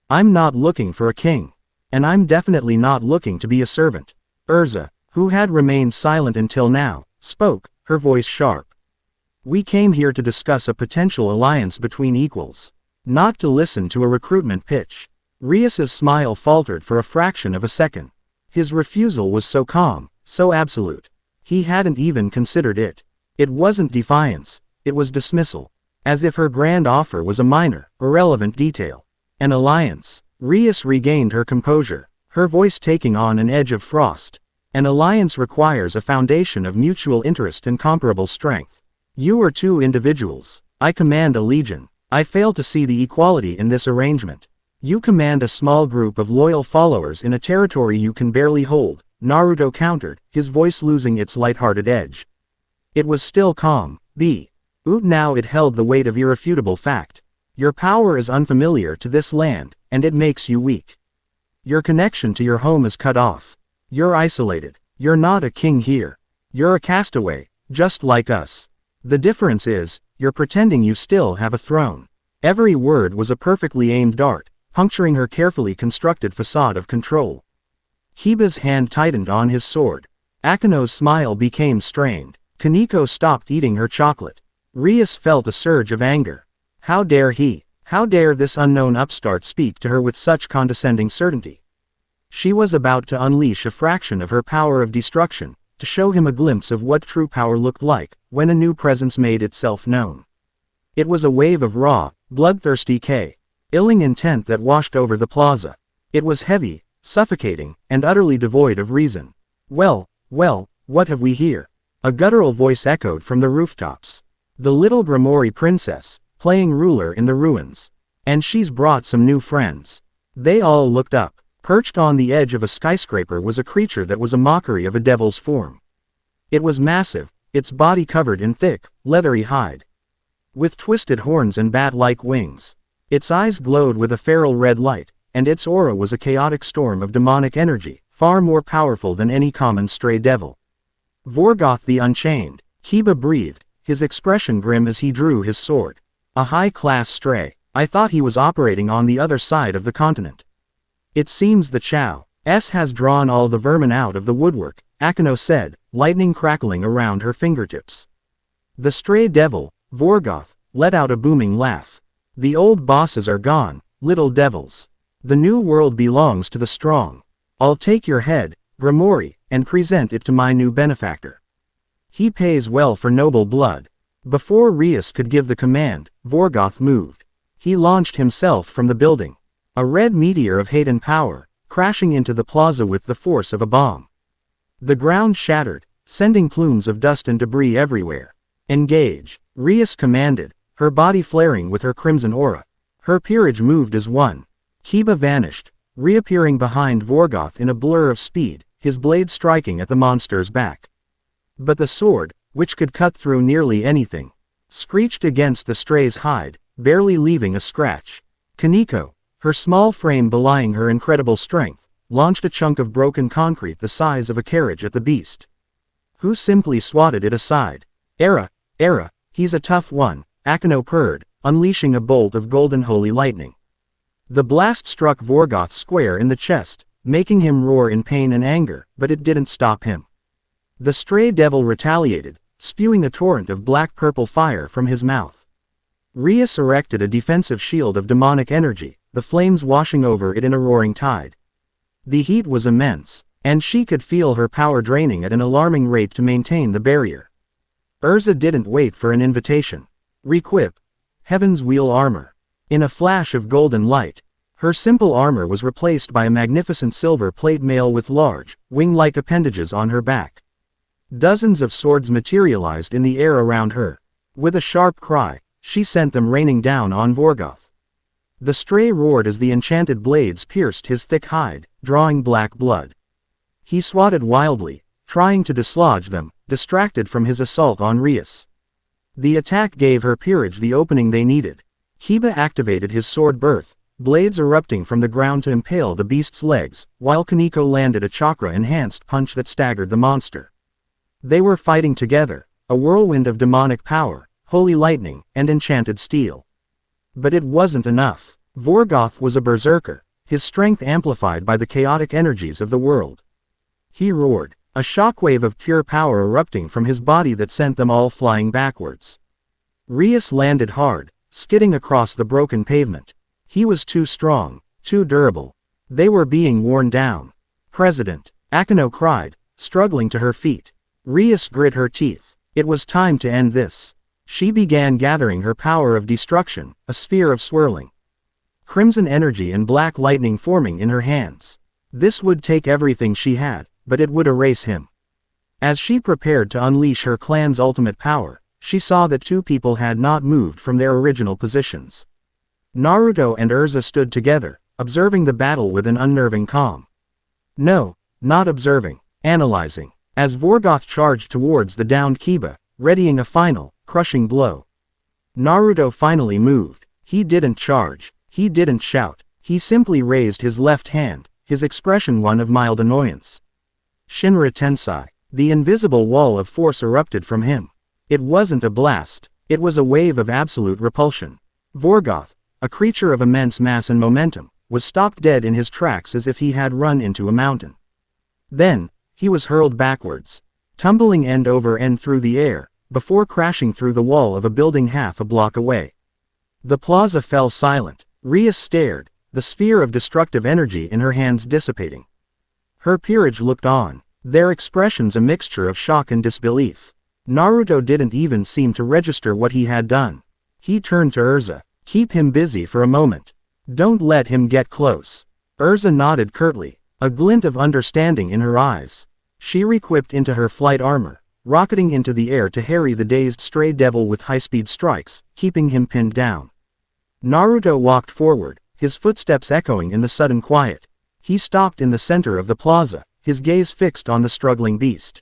I'm not looking for a king. And I'm definitely not looking to be a servant. Erza, who had remained silent until now, spoke, her voice sharp. We came here to discuss a potential alliance between equals. Not to listen to a recruitment pitch. Rias's smile faltered for a fraction of a second. His refusal was so calm, so absolute. He hadn't even considered it. It wasn't defiance, it was dismissal. As if her grand offer was a minor, irrelevant detail. An alliance. Rias regained her composure, her voice taking on an edge of frost. An alliance requires a foundation of mutual interest and comparable strength. You are two individuals. I command a legion. I fail to see the equality in this arrangement. You command a small group of loyal followers in a territory you can barely hold, Naruto countered, his voice losing its light-hearted edge. It was still calm, now it held the weight of irrefutable fact. Your power is unfamiliar to this land, and it makes you weak. Your connection to your home is cut off. You're isolated. You're not a king here. You're a castaway, just like us. The difference is, you're pretending you still have a throne. Every word was a perfectly aimed dart, puncturing her carefully constructed facade of control. Hiba's hand tightened on his sword. Akano's smile became strained. Kaneko stopped eating her chocolate. Rias felt a surge of anger. How dare he? How dare this unknown upstart speak to her with such condescending certainty? She was about to unleash a fraction of her power of destruction, to show him a glimpse of what true power looked like, when a new presence made itself known. It was a wave of raw, bloodthirsty illing intent that washed over the plaza. It was heavy, suffocating, and utterly devoid of reason. Well, what have we here? A guttural voice echoed from the rooftops. The little Gramori princess, playing ruler in the ruins. And she's brought some new friends. They all looked up. Perched on the edge of a skyscraper was a creature that was a mockery of a devil's form. It was massive, its body covered in thick, leathery hide. with twisted horns and bat-like wings. Its eyes glowed with a feral red light, and its aura was a chaotic storm of demonic energy, far more powerful than any common stray devil. Vorgoth the Unchained. Kiba breathed, his expression grim as he drew his sword. A high-class stray. I thought he was operating on the other side of the continent. It seems the Chao S has drawn all the vermin out of the woodwork, Akano said, lightning crackling around her fingertips. The stray devil, Vorgoth, let out a booming laugh. The old bosses are gone, little devils. The new world belongs to the strong. I'll take your head, Grimoire, and present it to my new benefactor. He pays well for noble blood. Before Rias could give the command, Vorgoth moved. He launched himself from the building. A red meteor of hate and power, crashing into the plaza with the force of a bomb. The ground shattered, sending plumes of dust and debris everywhere. Engage, Rias commanded, her body flaring with her crimson aura. Her peerage moved as one. Kiba vanished, reappearing behind Vorgoth in a blur of speed, his blade striking at the monster's back. But the sword, which could cut through nearly anything, screeched against the stray's hide, barely leaving a scratch. Kaneko, her small frame belying her incredible strength, launched a chunk of broken concrete the size of a carriage at the beast, who simply swatted it aside. Erza, he's a tough one, Akano purred, unleashing a bolt of golden holy lightning. The blast struck Vorgoth square in the chest, making him roar in pain and anger, but it didn't stop him. The stray devil retaliated, spewing a torrent of black-purple fire from his mouth. Rias erected a defensive shield of demonic energy, the flames washing over it in a roaring tide. The heat was immense, and she could feel her power draining at an alarming rate to maintain the barrier. Erza didn't wait for an invitation. Requip. Heaven's Wheel armor. In a flash of golden light, her simple armor was replaced by a magnificent silver plate mail with large, wing-like appendages on her back. Dozens of swords materialized in the air around her. With a sharp cry, she sent them raining down on Vorgoth. The stray roared as the enchanted blades pierced his thick hide, drawing black blood. He swatted wildly, trying to dislodge them, distracted from his assault on Rias. The attack gave her peerage the opening they needed. Kiba activated his sword birth, blades erupting from the ground to impale the beast's legs, while Kaneko landed a chakra-enhanced punch that staggered the monster. They were fighting together, a whirlwind of demonic power, holy lightning, and enchanted steel. But it wasn't enough. Vorgoth was a berserker, his strength amplified by the chaotic energies of the world. He roared, a shockwave of pure power erupting from his body that sent them all flying backwards. Rias landed hard, skidding across the broken pavement. He was too strong, too durable. They were being worn down. President, Akano cried, struggling to her feet. Rias grit her teeth. It was time to end this. She began gathering her power of destruction, a sphere of swirling crimson energy and black lightning forming in her hands. This would take everything she had, but it would erase him. As she prepared to unleash her clan's ultimate power, she saw that two people had not moved from their original positions. Naruto and Erza stood together, observing the battle with an unnerving calm. No, not observing, analyzing, as Vorgoth charged towards the downed Kiba, readying a final, crushing blow. Naruto finally moved. He didn't charge, he didn't shout, he simply raised his left hand, his expression one of mild annoyance. Shinra Tensei, the invisible wall of force erupted from him. It wasn't a blast, it was a wave of absolute repulsion. Vorgoth, a creature of immense mass and momentum, was stopped dead in his tracks as if he had run into a mountain. Then, he was hurled backwards, tumbling end over end through the air, before crashing through the wall of a building half a block away. The plaza fell silent. Rias stared, the sphere of destructive energy in her hands dissipating. Her peerage looked on, their expressions a mixture of shock and disbelief. Naruto didn't even seem to register what he had done. He turned to Erza. Keep him busy for a moment. Don't let him get close. Erza nodded curtly, a glint of understanding in her eyes. She requipped into her flight armor, rocketing into the air to harry the dazed stray devil with high-speed strikes, keeping him pinned down. Naruto walked forward, his footsteps echoing in the sudden quiet. He stopped in the center of the plaza, his gaze fixed on the struggling beast.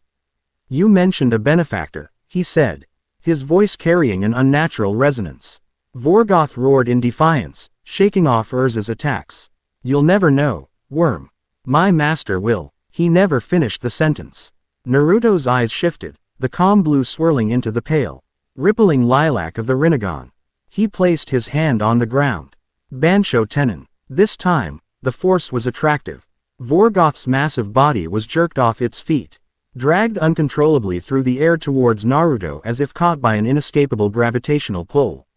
You mentioned a benefactor, he said. his voice carrying an unnatural resonance. Vorgoth roared in defiance, shaking off Erza's attacks. "You'll never know, worm. My master will." He never finished the sentence. Naruto's eyes shifted, the calm blue swirling into the pale, rippling lilac of the Rinnegan. He placed his hand on the ground. Bansho Tenon. This time, the force was attractive. Vorgoth's massive body was jerked off its feet, dragged uncontrollably through the air towards Naruto as if caught by an inescapable gravitational pull.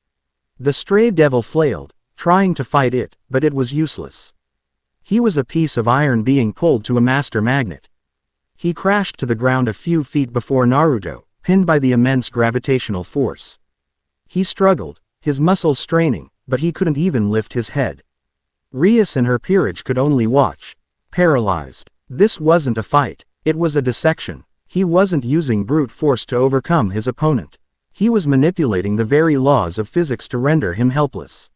The stray devil flailed, trying to fight it, but it was useless. He was a piece of iron being pulled to a master magnet. He crashed to the ground a few feet before Naruto, pinned by the immense gravitational force. He struggled, his muscles straining, but he couldn't even lift his head. Rias and her peerage could only watch, paralyzed. This wasn't a fight, it was a dissection. He wasn't using brute force to overcome his opponent. He was manipulating the very laws of physics to render him helpless.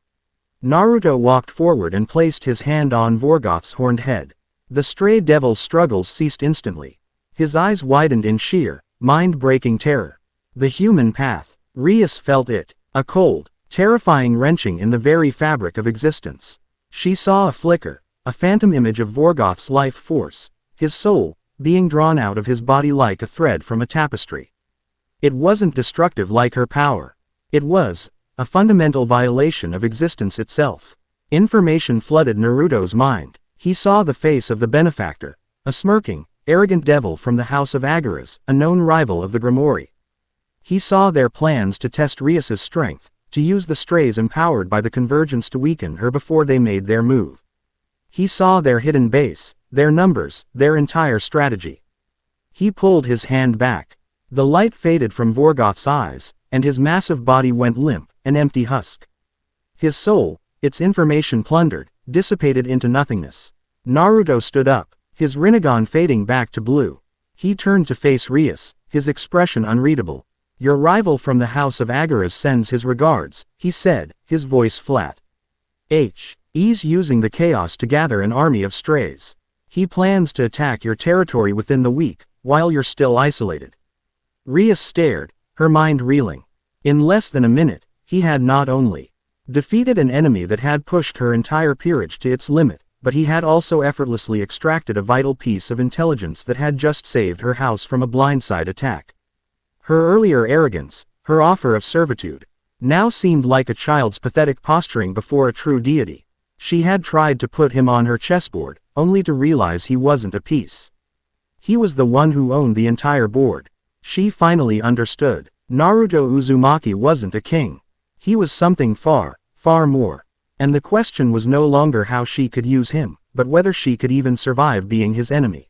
Naruto walked forward and placed his hand on Vorgoth's horned head. The stray devil's struggles ceased instantly. His eyes widened in sheer, mind-breaking terror. The human path. Rias felt it, a cold, terrifying wrenching in the very fabric of existence. She saw a flicker, a phantom image of Vorgoth's life force, his soul, being drawn out of his body like a thread from a tapestry. It wasn't destructive like her power. It was a fundamental violation of existence itself. Information flooded Naruto's mind. He saw the face of the benefactor, a smirking, arrogant devil from the house of Agaras, a known rival of the Grimoire. He saw their plans to test Rias's strength, to use the strays empowered by the convergence to weaken her before they made their move. He saw their hidden base, their numbers, their entire strategy. He pulled his hand back. The light faded from Vorgoth's eyes, and his massive body went limp, an empty husk. His soul, its information plundered, dissipated into nothingness. Naruto stood up, his Rinnegan fading back to blue. He turned to face Rias, his expression unreadable. "Your rival from the house of Agaras sends his regards," he said, his voice flat. He's using the chaos to gather an army of strays. He plans to attack your territory within the week, while you're still isolated. Rias stared, her mind reeling. In less than a minute, he had not only defeated an enemy that had pushed her entire peerage to its limit, but he had also effortlessly extracted a vital piece of intelligence that had just saved her house from a blindside attack. Her earlier arrogance, her offer of servitude, now seemed like a child's pathetic posturing before a true deity. She had tried to put him on her chessboard, only to realize he wasn't a piece. He was the one who owned the entire board. She finally understood. Naruto Uzumaki wasn't a king. He was something far, far more. And the question was no longer how she could use him, but whether she could even survive being his enemy.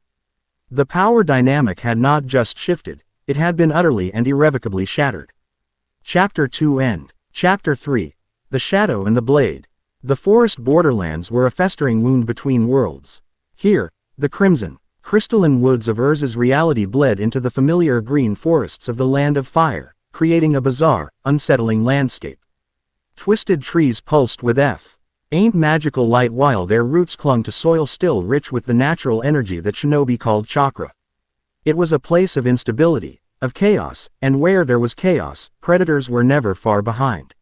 The power dynamic had not just shifted, it had been utterly and irrevocably shattered. Chapter 2 End. Chapter 3. The Shadow and the Blade. The forest borderlands were a festering wound between worlds. Here, the crimson, crystalline woods of Erza's reality bled into the familiar green forests of the Land of Fire, creating a bizarre, unsettling landscape. Twisted trees pulsed with faint magical light while their roots clung to soil still rich with the natural energy that shinobi called chakra. It was a place of instability, of chaos, and where there was chaos, predators were never far behind.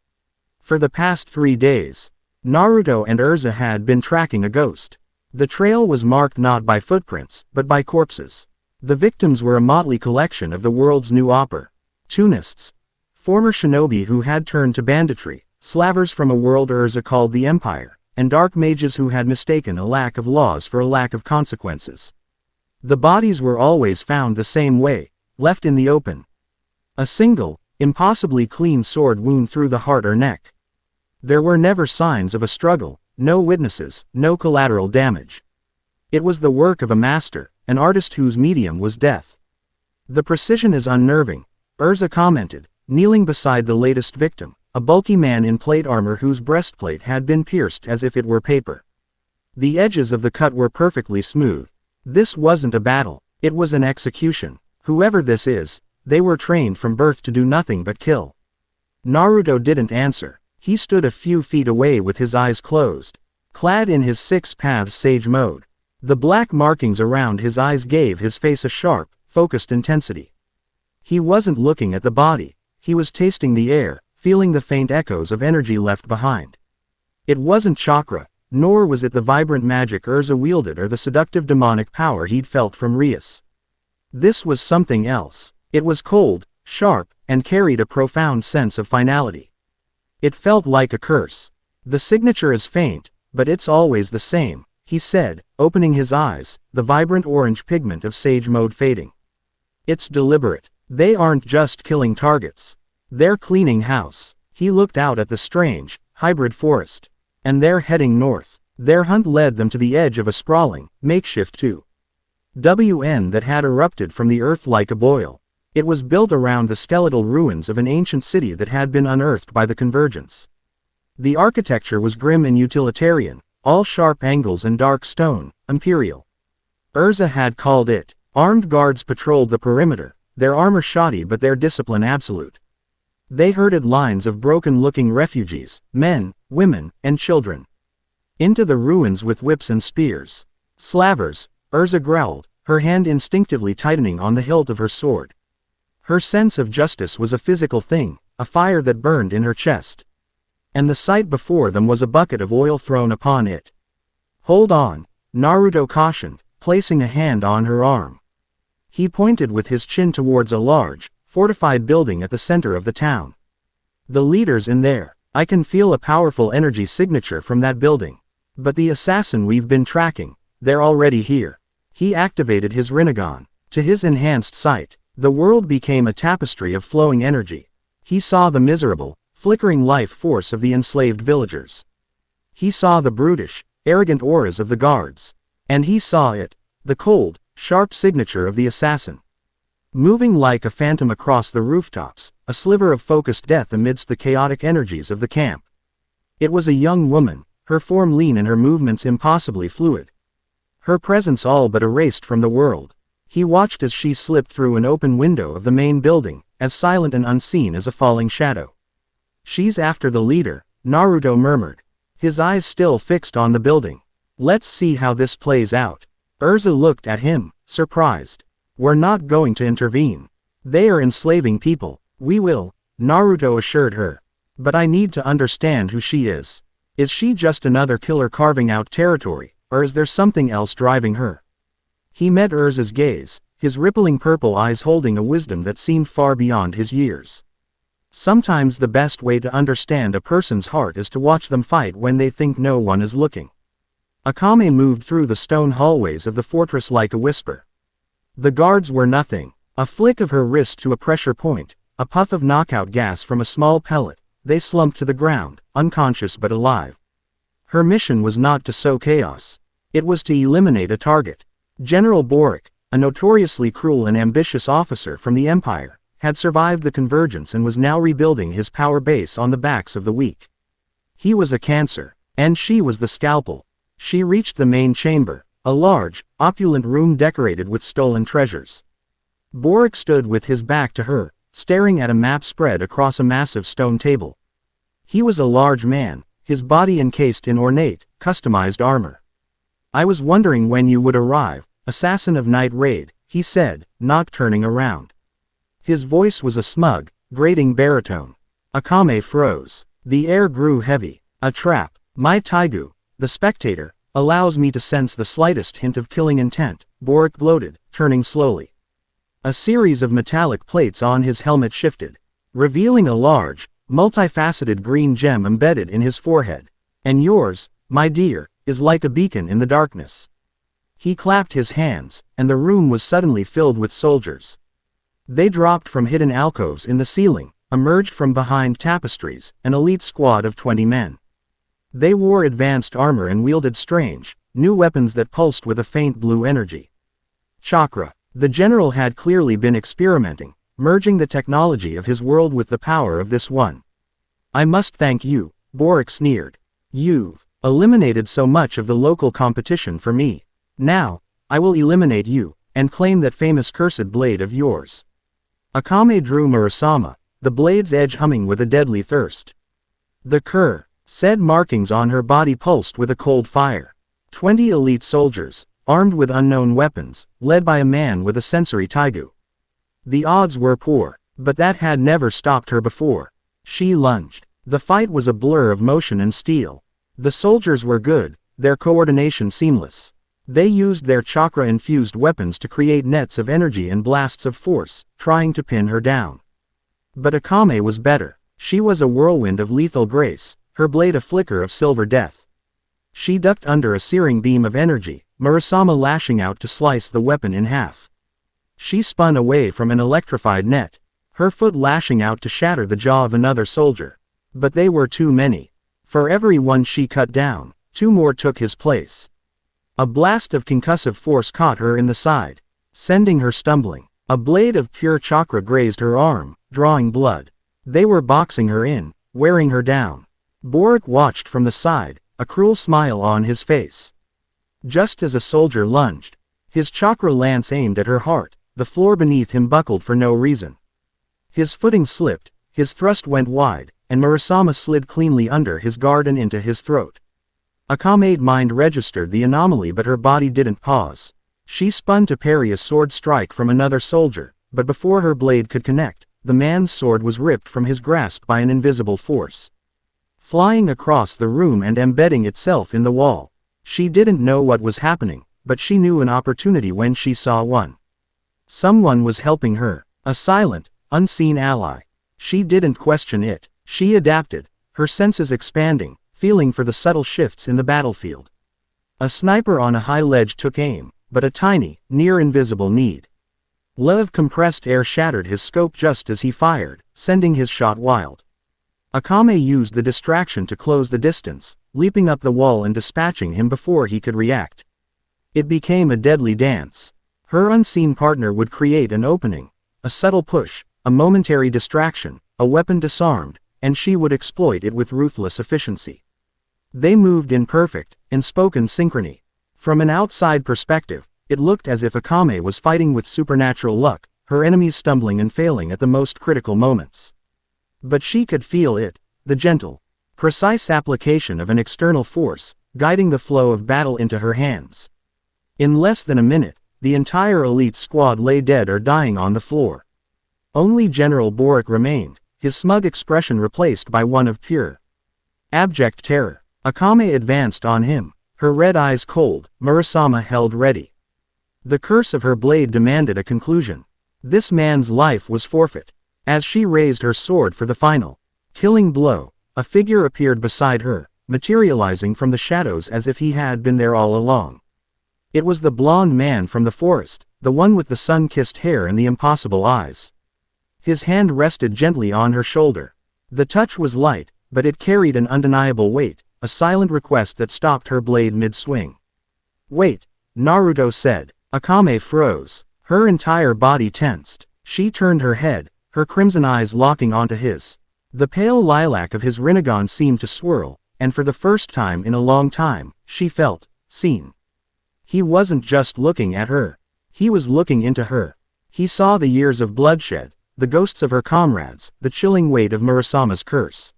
For the past 3 days, Naruto and Erza had been tracking a ghost. The trail was marked not by footprints, but by corpses. The victims were a motley collection of the world's new opportunists, former shinobi who had turned to banditry, slavers from a world Erza called the Empire, and dark mages who had mistaken a lack of laws for a lack of consequences. The bodies were always found the same way, left in the open. A single, impossibly clean sword wound through the heart or neck. There were never signs of a struggle, no witnesses, no collateral damage. It was the work of a master, an artist whose medium was death. "The precision is unnerving," Erza commented, kneeling beside the latest victim, a bulky man in plate armor whose breastplate had been pierced as if it were paper. The edges of the cut were perfectly smooth. This wasn't a battle, it was an execution. Whoever this is, they were trained from birth to do nothing but kill. Naruto didn't answer. He stood a few feet away with his eyes closed, clad in his 6 paths sage mode. The black markings around his eyes gave his face a sharp, focused intensity. He wasn't looking at the body, He was tasting the air, feeling the faint echoes of energy left behind. It wasn't chakra, nor was it the vibrant magic Erza wielded or the seductive demonic power he'd felt from Rias. This was something else. It was cold, sharp, and carried a profound sense of finality. It felt like a curse. The signature is faint, but it's always the same, he said, opening his eyes, the vibrant orange pigment of sage mode fading. It's deliberate. They aren't just killing targets. They're cleaning house. He looked out at the strange, hybrid forest. And they're heading north. Their hunt led them to the edge of a sprawling, makeshift 2WN that had erupted from the earth like a boil. It was built around the skeletal ruins of an ancient city that had been unearthed by the convergence. The architecture was grim and utilitarian, all sharp angles and dark stone, imperial. Erza had called it. Armed guards patrolled the perimeter, their armor shoddy but their discipline absolute. They herded lines of broken-looking refugees, men, women, and children, into the ruins with whips and spears. Slavers, Erza growled, her hand instinctively tightening on the hilt of her sword. Her sense of justice was a physical thing, a fire that burned in her chest. And the sight before them was a bucket of oil thrown upon it. Hold on, Naruto cautioned, placing a hand on her arm. He pointed with his chin towards a large, fortified building at the center of the town. The leader's in there. I can feel a powerful energy signature from that building. But the assassin we've been tracking, they're already here. He activated his Rinnegan. To his enhanced sight, the world became a tapestry of flowing energy. He saw the miserable, flickering life force of the enslaved villagers. He saw the brutish, arrogant auras of the guards. And he saw it, the cold, sharp signature of the assassin. Moving like a phantom across the rooftops, a sliver of focused death amidst the chaotic energies of the camp. It was a young woman, her form lean and her movements impossibly fluid. Her presence all but erased from the world. He watched as she slipped through an open window of the main building, as silent and unseen as a falling shadow. She's after the leader, Naruto murmured, his eyes still fixed on the building. Let's see how this plays out. Erza looked at him, surprised. We're not going to intervene. They are enslaving people. We will, Naruto assured her. But I need to understand who she is. Is she just another killer carving out territory, or is there something else driving her? He met Erza's gaze, his rippling purple eyes holding a wisdom that seemed far beyond his years. Sometimes the best way to understand a person's heart is to watch them fight when they think no one is looking. Akame moved through the stone hallways of the fortress like a whisper. The guards were nothing. A flick of her wrist to a pressure point, a puff of knockout gas from a small pellet, they slumped to the ground, unconscious but alive. Her mission was not to sow chaos. It was to eliminate a target. General Boric, a notoriously cruel and ambitious officer from the Empire, had survived the convergence and was now rebuilding his power base on the backs of the weak. He was a cancer, and she was the scalpel. She reached the main chamber, a large, opulent room decorated with stolen treasures. Boric stood with his back to her, staring at a map spread across a massive stone table. He was a large man, his body encased in ornate, customized armor. I was wondering when you would arrive, assassin of Night Raid, he said, not turning around. His voice was a smug, grating baritone. Akame froze. The air grew heavy. A trap. My Taigu, the spectator, allows me to sense the slightest hint of killing intent, Boric gloated, turning slowly. A series of metallic plates on his helmet shifted, revealing a large, multifaceted green gem embedded in his forehead. And yours, my dear, is like a beacon in the darkness. He clapped his hands, and the room was suddenly filled with soldiers. They dropped from hidden alcoves in the ceiling, emerged from behind tapestries, an elite squad of 20 men. They wore advanced armor and wielded strange, new weapons that pulsed with a faint blue energy. Chakra. The general had clearly been experimenting, merging the technology of his world with the power of this one. I must thank you, Boric sneered. You've eliminated so much of the local competition for me. Now, I will eliminate you, and claim that famous cursed blade of yours. Akame drew Murasama, the blade's edge humming with a deadly thirst. The said markings on her body pulsed with a cold fire. 20 elite soldiers, armed with unknown weapons, led by a man with a sensory taigu. The odds were poor. But that had never stopped her before. She lunged. The fight was a blur of motion and steel. The soldiers were good, their coordination seamless. They used their chakra-infused weapons to create nets of energy and blasts of force, trying to pin her down. But Akame was better. She was a whirlwind of lethal grace, her blade a flicker of silver death. She ducked under a searing beam of energy, Murasama lashing out to slice the weapon in half. She spun away from an electrified net, her foot lashing out to shatter the jaw of another soldier. But they were too many. For every one she cut down, 2 more took his place. A blast of concussive force caught her in the side, sending her stumbling. A blade of pure chakra grazed her arm, drawing blood. They were boxing her in, wearing her down. Boric watched from the side, a cruel smile on his face. Just as a soldier lunged, his chakra lance aimed at her heart, the floor beneath him buckled for no reason. His footing slipped, his thrust went wide, and Murasama slid cleanly under his guard and into his throat. Akame's mind registered the anomaly, but her body didn't pause. She spun to parry a sword strike from another soldier, but before her blade could connect, the man's sword was ripped from his grasp by an invisible force, flying across the room and embedding itself in the wall. She didn't know what was happening, but she knew an opportunity when she saw one. Someone was helping her, a silent, unseen ally. She didn't question it. She adapted, her senses expanding, feeling for the subtle shifts in the battlefield. A sniper on a high ledge took aim, but a tiny, near-invisible need. Lev compressed air shattered his scope just as he fired, sending his shot wild. Akame used the distraction to close the distance, leaping up the wall and dispatching him before he could react. It became a deadly dance. Her unseen partner would create an opening, a subtle push, a momentary distraction, a weapon disarmed, and she would exploit it with ruthless efficiency. They moved in perfect, unspoken synchrony. From an outside perspective, it looked as if Akame was fighting with supernatural luck, her enemies stumbling and failing at the most critical moments. But she could feel it, the gentle, precise application of an external force, guiding the flow of battle into her hands. In less than a minute, the entire elite squad lay dead or dying on the floor. Only General Boric remained, his smug expression replaced by one of pure, abject terror. Akame advanced on him, her red eyes cold, Murasama held ready. The curse of her blade demanded a conclusion. This man's life was forfeit. As she raised her sword for the final, killing blow, a figure appeared beside her, materializing from the shadows as if he had been there all along. It was the blonde man from the forest, the one with the sun-kissed hair and the impossible eyes. His hand rested gently on her shoulder. The touch was light, but it carried an undeniable weight, a silent request that stopped her blade mid-swing. "Wait," Naruto said. Akame froze. Her entire body tensed. She turned her head, her crimson eyes locking onto his. The pale lilac of his Rinnegan seemed to swirl, and for the first time in a long time, she felt seen. He wasn't just looking at her. He was looking into her. He saw the years of bloodshed, the ghosts of her comrades, the chilling weight of Murasama's curse.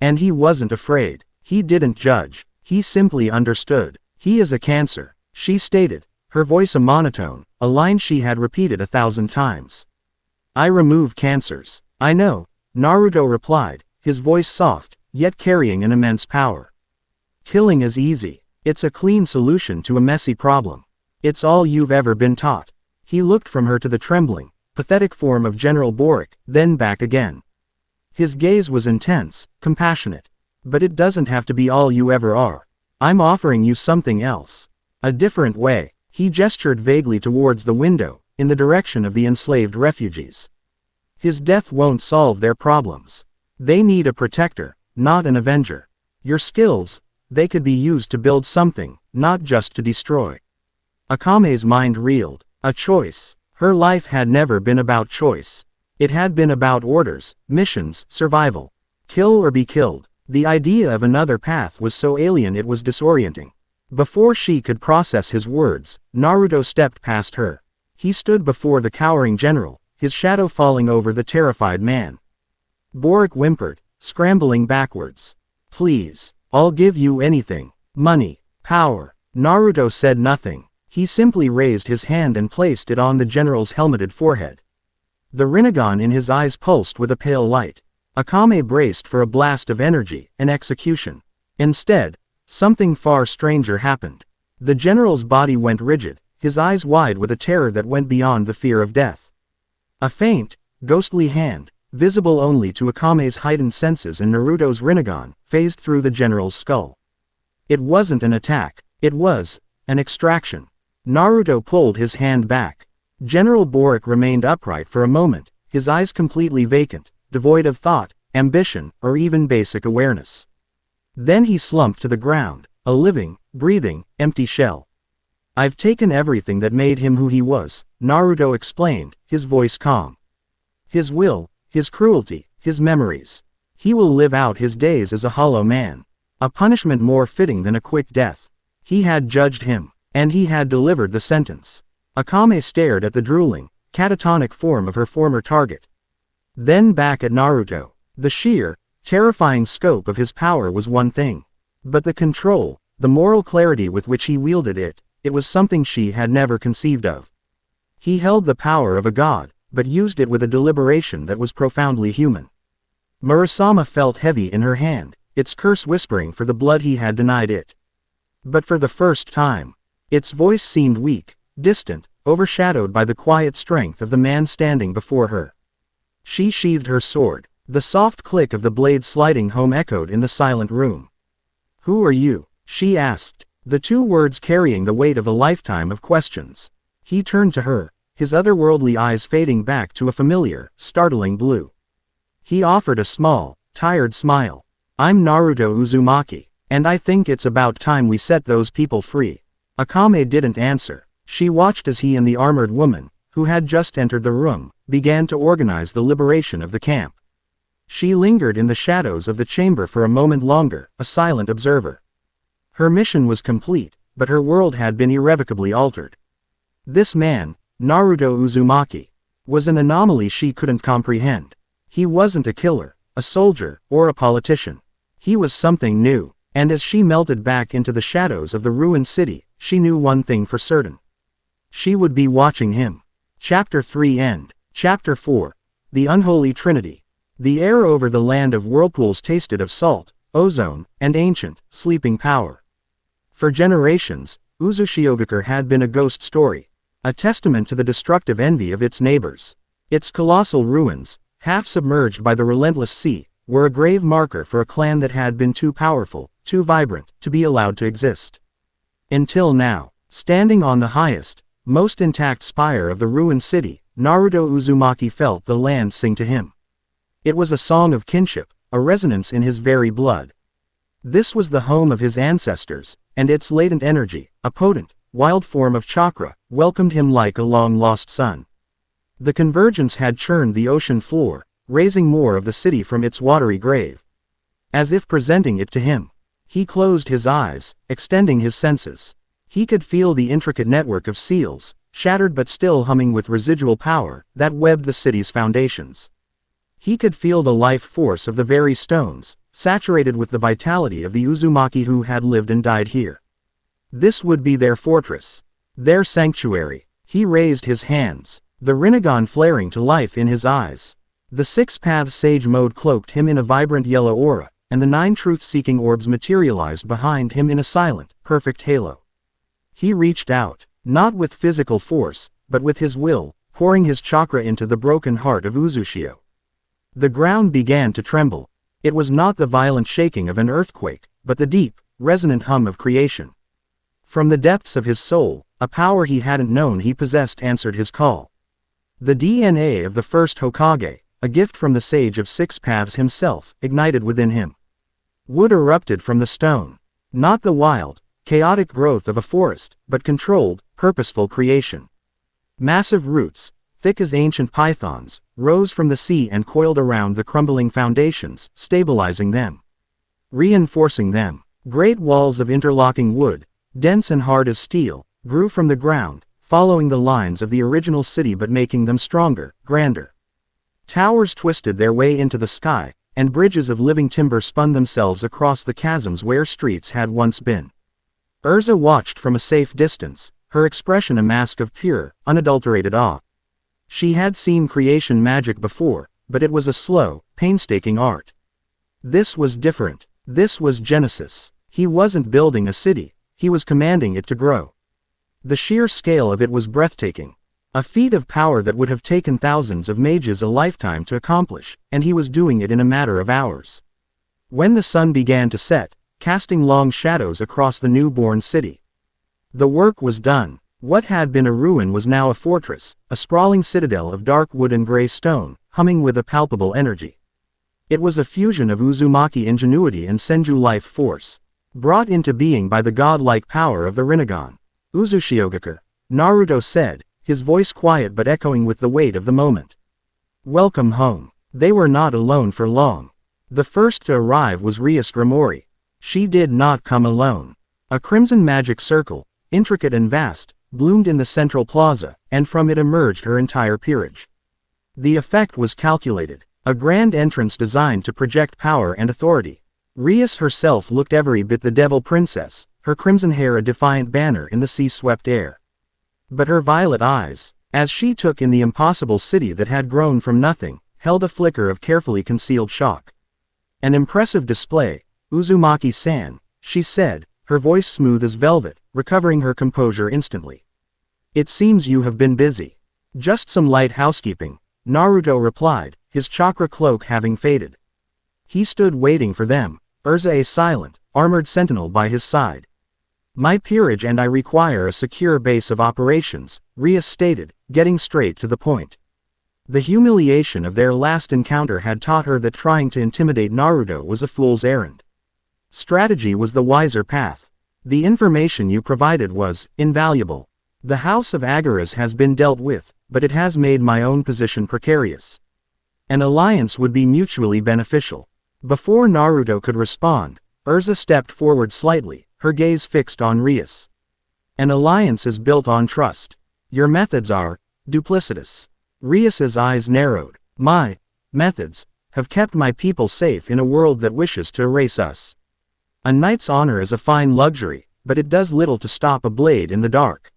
And he wasn't afraid. He didn't judge. He simply understood. "He is a cancer," she stated, her voice a monotone, a line she had repeated 1,000 times. "I remove cancers." "I know," Naruto replied, his voice soft, yet carrying an immense power. "Killing is easy. It's a clean solution to a messy problem. It's all you've ever been taught." He looked from her to the trembling, pathetic form of General Boric, then back again. His gaze was intense, compassionate. "But it doesn't have to be all you ever are. I'm offering you something else. A different way." He gestured vaguely towards the window, in the direction of the enslaved refugees. "His death won't solve their problems. They need a protector, not an avenger. Your skills, they could be used to build something, not just to destroy." Akame's mind reeled. A choice. Her life had never been about choice. It had been about orders, missions, survival. Kill or be killed. The idea of another path was so alien it was disorienting. Before she could process his words, Naruto stepped past her. He stood before the cowering general, his shadow falling over the terrified man. Boric whimpered, scrambling backwards. "Please, I'll give you anything. Money, power." Naruto said nothing. He simply raised his hand and placed it on the general's helmeted forehead. The Rinnegan in his eyes pulsed with a pale light. Akame braced for a blast of energy, an execution. Instead, something far stranger happened. The general's body went rigid, his eyes wide with a terror that went beyond the fear of death. A faint, ghostly hand, visible only to Akame's heightened senses and Naruto's Rinnegan, phased through the general's skull. It wasn't an attack, it was an extraction. Naruto pulled his hand back. General Boric remained upright for a moment, his eyes completely vacant, devoid of thought, ambition, or even basic awareness. Then he slumped to the ground, a living, breathing, empty shell. "I've taken everything that made him who he was," Naruto explained, his voice calm. "His will, his cruelty, his memories. He will live out his days as a hollow man. A punishment more fitting than a quick death. He had judged him, and he had delivered the sentence." Akame stared at the drooling, catatonic form of her former target. Then back at Naruto. The sheer, terrifying scope of his power was one thing. But the control, the moral clarity with which he wielded it, it was something she had never conceived of. He held the power of a god, but used it with a deliberation that was profoundly human. Murasama felt heavy in her hand, its curse whispering for the blood he had denied it. But for the first time, its voice seemed weak, distant, overshadowed by the quiet strength of the man standing before her. She sheathed her sword. The soft click of the blade sliding home echoed in the silent room. "Who are you?" she asked, the two words carrying the weight of a lifetime of questions. He turned to her, his otherworldly eyes fading back to a familiar, startling blue. He offered a small, tired smile. "I'm Naruto Uzumaki, and I think it's about time we set those people free." Akame didn't answer. She watched as he and the armored woman, who had just entered the room, began to organize the liberation of the camp. She lingered in the shadows of the chamber for a moment longer, a silent observer. Her mission was complete, but her world had been irrevocably altered. This man, Naruto Uzumaki, was an anomaly she couldn't comprehend. He wasn't a killer, a soldier, or a politician. He was something new, and as she melted back into the shadows of the ruined city, she knew one thing for certain. She would be watching him. Chapter 3 End. Chapter 4. The Unholy Trinity. The air over the land of whirlpools tasted of salt, ozone, and ancient, sleeping power. For generations, Uzushiogakure had been a ghost story, a testament to the destructive envy of its neighbors. Its colossal ruins, half submerged by the relentless sea, were a grave marker for a clan that had been too powerful, too vibrant, to be allowed to exist. Until now, standing on the highest, most intact spire of the ruined city, Naruto Uzumaki felt the land sing to him. It was a song of kinship, a resonance in his very blood. This was the home of his ancestors, and its latent energy, a potent, wild form of chakra, welcomed him like a long-lost son. The convergence had churned the ocean floor, raising more of the city from its watery grave. As if presenting it to him, he closed his eyes, extending his senses. He could feel the intricate network of seals, shattered but still humming with residual power, that webbed the city's foundations. He could feel the life force of the very stones, saturated with the vitality of the Uzumaki who had lived and died here. This would be their fortress, their sanctuary. He raised his hands, the Rinnegan flaring to life in his eyes. The six-path sage mode cloaked him in a vibrant yellow aura, and the 9 truth-seeking orbs materialized behind him in a silent, perfect halo. He reached out, not with physical force, but with his will, pouring his chakra into the broken heart of Uzushio. The ground began to tremble. It was not the violent shaking of an earthquake, but the deep, resonant hum of creation. From the depths of his soul, a power he hadn't known he possessed answered his call. The DNA of the first Hokage, a gift from the Sage of Six Paths himself, ignited within him. Wood erupted from the stone. Not the wild, chaotic growth of a forest, but controlled, purposeful creation. Massive roots, thick as ancient pythons, rose from the sea and coiled around the crumbling foundations, stabilizing them. Reinforcing them. Great walls of interlocking wood, dense and hard as steel, grew from the ground, following the lines of the original city but making them stronger, grander. Towers twisted their way into the sky, and bridges of living timber spun themselves across the chasms where streets had once been. Erza watched from a safe distance, her expression a mask of pure, unadulterated awe. She had seen creation magic before, but it was a slow, painstaking art. This was different. This was Genesis. He wasn't building a city, he was commanding it to grow. The sheer scale of it was breathtaking. A feat of power that would have taken thousands of mages a lifetime to accomplish, and he was doing it in a matter of hours. When the sun began to set, casting long shadows across the newborn city, the work was done. What had been a ruin was now a fortress, a sprawling citadel of dark wood and gray stone, humming with a palpable energy. It was a fusion of Uzumaki ingenuity and Senju life force, brought into being by the godlike power of the Rinnegan. Uzushiogakure, Naruto said, his voice quiet but echoing with the weight of the moment. Welcome home. They were not alone for long. The first to arrive was Rias Grimori. She did not come alone. A crimson magic circle, intricate and vast, bloomed in the central plaza, and from it emerged her entire peerage. The effect was calculated, a grand entrance designed to project power and authority. Rias herself looked every bit the devil princess, her crimson hair a defiant banner in the sea-swept air. But her violet eyes, as she took in the impossible city that had grown from nothing, held a flicker of carefully concealed shock. An impressive display, Uzumaki-san, she said, her voice smooth as velvet, recovering her composure instantly. It seems you have been busy. Just some light housekeeping, Naruto replied, his chakra cloak having faded. He stood waiting for them, Erza a silent, armored sentinel by his side. My peerage and I require a secure base of operations, Rias stated, getting straight to the point. The humiliation of their last encounter had taught her that trying to intimidate Naruto was a fool's errand. Strategy was the wiser path. The information you provided was invaluable. The House of Agaras has been dealt with, but it has made my own position precarious. An alliance would be mutually beneficial. Before Naruto could respond, Erza stepped forward slightly, her gaze fixed on Rias. An alliance is built on trust. Your methods are duplicitous. Rias's eyes narrowed. My methods have kept my people safe in a world that wishes to erase us. A knight's honor is a fine luxury, but it does little to stop a blade in the dark.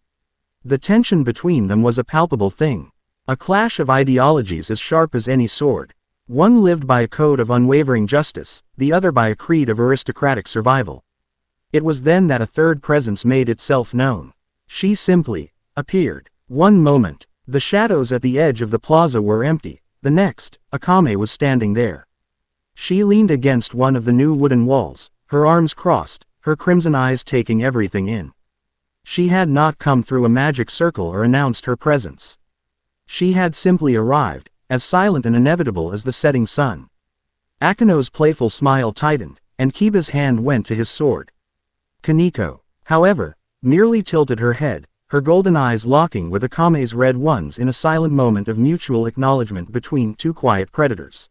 The tension between them was a palpable thing. A clash of ideologies as sharp as any sword. One lived by a code of unwavering justice, the other by a creed of aristocratic survival. It was then that a third presence made itself known. She simply appeared. One moment, the shadows at the edge of the plaza were empty, the next, Akame was standing there. She leaned against one of the new wooden walls, her arms crossed, her crimson eyes taking everything in. She had not come through a magic circle or announced her presence. She had simply arrived, as silent and inevitable as the setting sun. Akano's playful smile tightened, and Kiba's hand went to his sword. Kaneko, however, merely tilted her head, her golden eyes locking with Akame's red ones in a silent moment of mutual acknowledgement between two quiet predators.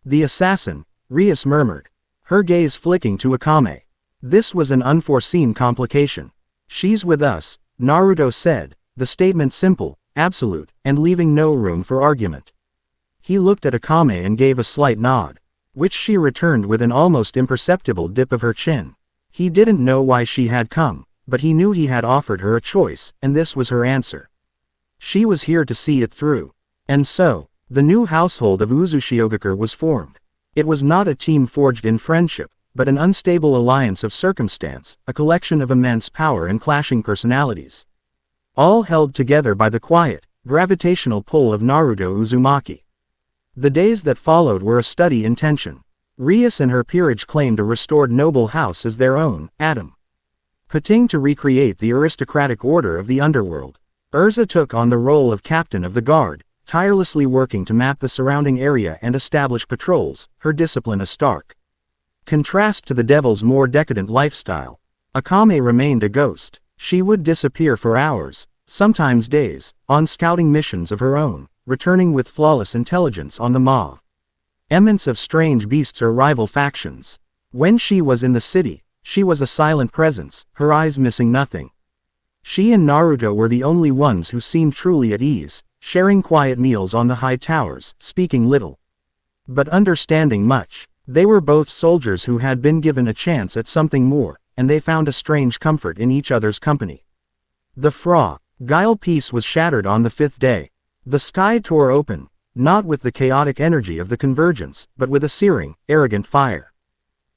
The assassin, Rias murmured, her gaze flicking to Akame. This was an unforeseen complication. She's with us, Naruto said, the statement simple, absolute, and leaving no room for argument. He looked at Akame and gave a slight nod, which she returned with an almost imperceptible dip of her chin. He didn't know why she had come, but he knew he had offered her a choice, and this was her answer. She was here to see it through. And so, the new household of Uzushiogakure was formed. It was not a team forged in friendship, but an unstable alliance of circumstance, a collection of immense power and clashing personalities. All held together by the quiet, gravitational pull of Naruto Uzumaki. The days that followed were a study in tension. Rias and her peerage claimed a restored noble house as their own, Adam. Pitting to recreate the aristocratic order of the underworld. Erza took on the role of captain of the guard, tirelessly working to map the surrounding area and establish patrols, her discipline a stark contrast to the devil's more decadent lifestyle. Akame remained a ghost. She would disappear for hours, sometimes days, on scouting missions of her own, returning with flawless intelligence on the mauve ements of strange beasts or rival factions. When she was in the city, she was a silent presence, her eyes missing nothing. She and Naruto were the only ones who seemed truly at ease, sharing quiet meals on the high towers, speaking little, but understanding much. They were both soldiers who had been given a chance at something more, and they found a strange comfort in each other's company. The guile peace was shattered on the fifth day. The sky tore open, not with the chaotic energy of the convergence, but with a searing, arrogant fire.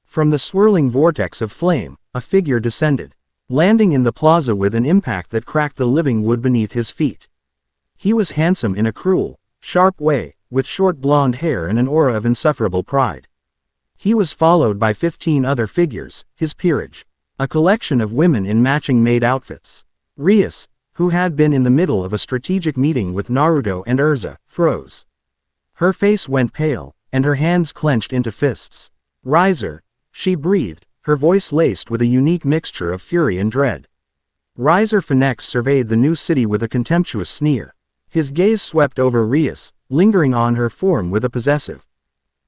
From the swirling vortex of flame, a figure descended, landing in the plaza with an impact that cracked the living wood beneath his feet. He was handsome in a cruel, sharp way, with short blonde hair and an aura of insufferable pride. He was followed by 15 other figures, his peerage, a collection of women in matching maid outfits. Rias, who had been in the middle of a strategic meeting with Naruto and Erza, froze. Her face went pale, and her hands clenched into fists. "Riser," she breathed, her voice laced with a unique mixture of fury and dread. Riser Phoenix surveyed the new city with a contemptuous sneer. His gaze swept over Rias, lingering on her form with a possessive,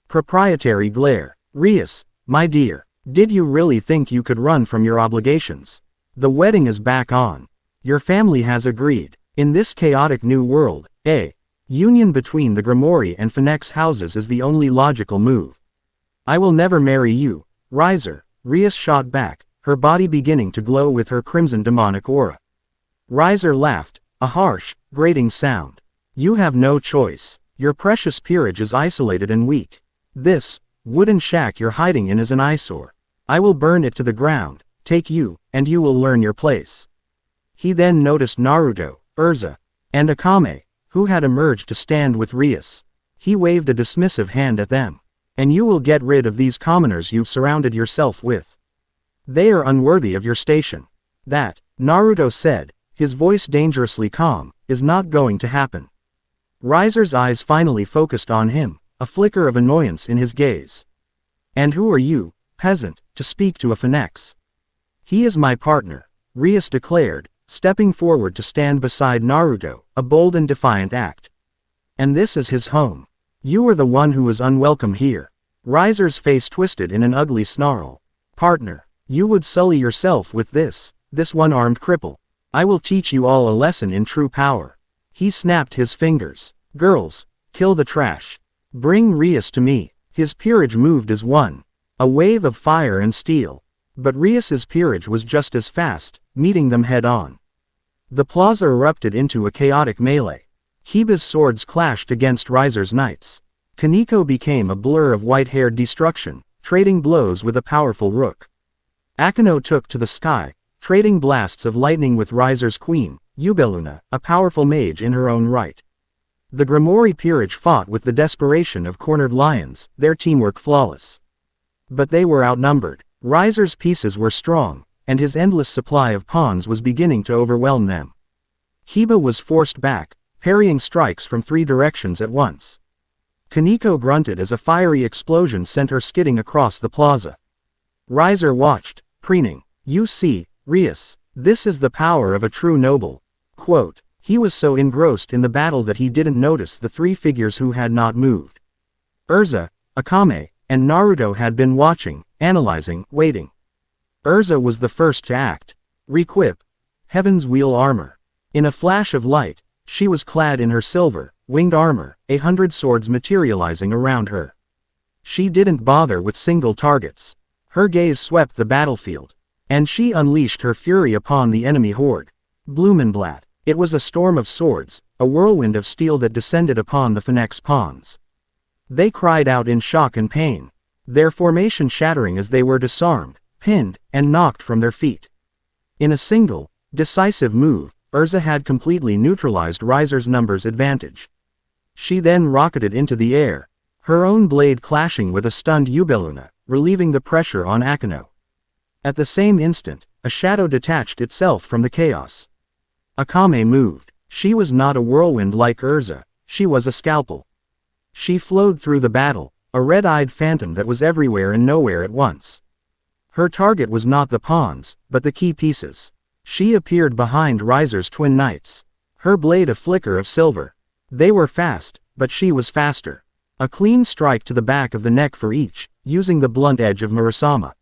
proprietary glare. "Rias, my dear, did you really think you could run from your obligations? The wedding is back on. Your family has agreed. In this chaotic new world, a union between the Grimoire and Phoenix houses is the only logical move. I will never marry you, Riser," Rias shot back, her body beginning to glow with her crimson demonic aura. Riser laughed, a harsh, grating sound. "You have no choice. Your precious peerage is isolated and weak. This wooden shack you're hiding in is an eyesore. I will burn it to the ground, take you, and you will learn your place." He then noticed Naruto, Erza, and Akame, who had emerged to stand with Rias. He waved a dismissive hand at them. "And you will get rid of these commoners you've surrounded yourself with. They are unworthy of your station. That," Naruto said, his voice dangerously calm, "is not going to happen." Riser's eyes finally focused on him, a flicker of annoyance in his gaze. "And who are you, peasant, to speak to a Phoenix?" "He is my partner," Rias declared, stepping forward to stand beside Naruto, a bold and defiant act. "And this is his home. You are the one who is unwelcome here." Riser's face twisted in an ugly snarl. "Partner, you would sully yourself with this one-armed cripple. I will teach you all a lesson in true power." He snapped his fingers. "Girls, kill the trash. Bring Rias to me." His peerage moved as one, a wave of fire and steel. But Rias's peerage was just as fast, meeting them head-on. The plaza erupted into a chaotic melee. Kiba's swords clashed against Riser's knights. Kaneko became a blur of white-haired destruction, trading blows with a powerful rook. Akano took to the sky, trading blasts of lightning with Riser's queen, Yubeluna, a powerful mage in her own right. The Grimoire peerage fought with the desperation of cornered lions, their teamwork flawless. But they were outnumbered. Riser's pieces were strong, and his endless supply of pawns was beginning to overwhelm them. Kiba was forced back, parrying strikes from 3 directions at once. Kaneko grunted as a fiery explosion sent her skidding across the plaza. Riser watched, preening. "You see, Rias, this is the power of a true noble." Quote, he was so engrossed in the battle that he didn't notice the 3 figures who had not moved. Erza, Akame, and Naruto had been watching, analyzing, waiting. Erza was the first to act. Requip. Heaven's Wheel armor. In a flash of light, she was clad in her silver, winged armor, 100 swords materializing around her. She didn't bother with single targets. Her gaze swept the battlefield. And she unleashed her fury upon the enemy horde. Blumenblatt. It was a storm of swords, a whirlwind of steel that descended upon the Phoenix pawns. They cried out in shock and pain, their formation shattering as they were disarmed, pinned, and knocked from their feet. In a single, decisive move, Erza had completely neutralized Riser's numbers advantage. She then rocketed into the air, her own blade clashing with a stunned Yubeluna, relieving the pressure on Akano. At the same instant, a shadow detached itself from the chaos. Akame moved. She was not a whirlwind like Erza, she was a scalpel. She flowed through the battle, a red-eyed phantom that was everywhere and nowhere at once. Her target was not the pawns, but the key pieces. She appeared behind Riser's twin knights, her blade a flicker of silver. They were fast, but she was faster. A clean strike to the back of the neck for each, using the blunt edge of Murasama.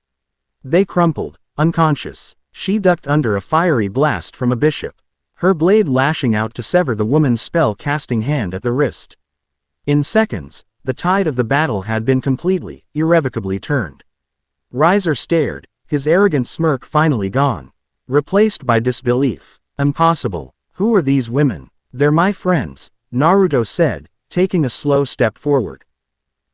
They crumpled, unconscious. She ducked under a fiery blast from a bishop, her blade lashing out to sever the woman's spell-casting hand at the wrist. In seconds, the tide of the battle had been completely, irrevocably turned. Riser stared, his arrogant smirk finally gone, replaced by disbelief. Impossible. Who are these women? They're my friends, Naruto said, taking a slow step forward.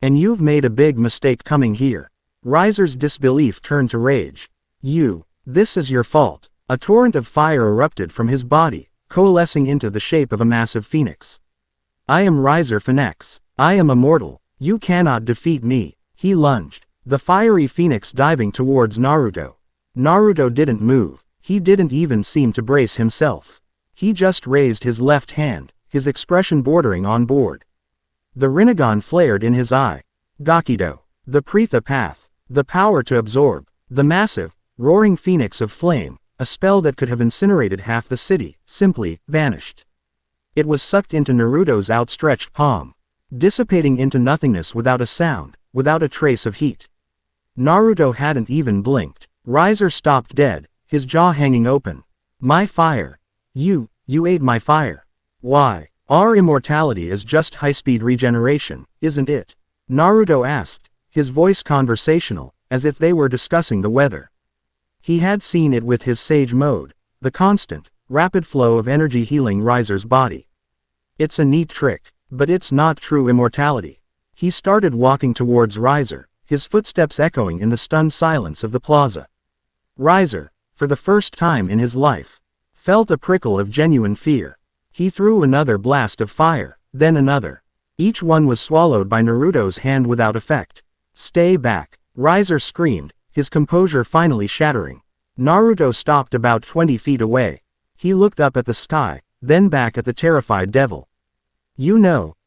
And you've made a big mistake coming here. Riser's disbelief turned to rage. This is your fault. A torrent of fire erupted from his body, coalescing into the shape of a massive phoenix. I am Riser Phoenix. I am immortal. You cannot defeat me. He lunged, the fiery phoenix diving towards Naruto. Naruto didn't move. He didn't even seem to brace himself. He just raised his left hand, his expression bordering on bored. The Rinnegan flared in his eye. Gakido. The Pritha path. The power to absorb. The massive, roaring phoenix of flame, a spell that could have incinerated half the city, simply vanished. It was sucked into Naruto's outstretched palm, dissipating into nothingness without a sound, without a trace of heat. Naruto hadn't even blinked. Riser stopped dead, his jaw hanging open. My fire. You ate my fire. Why? Our immortality is just high-speed regeneration, isn't it? Naruto asked, his voice conversational, as if they were discussing the weather. He had seen it with his Sage mode, the constant, rapid flow of energy healing Riser's body. It's a neat trick, but it's not true immortality. He started walking towards Riser, his footsteps echoing in the stunned silence of the plaza. Riser, for the first time in his life, felt a prickle of genuine fear. He threw another blast of fire, then another. Each one was swallowed by Naruto's hand without effect. Stay back, Riser screamed, his composure finally shattering. Naruto stopped about 20 feet away. He looked up at the sky, then back at the terrified devil.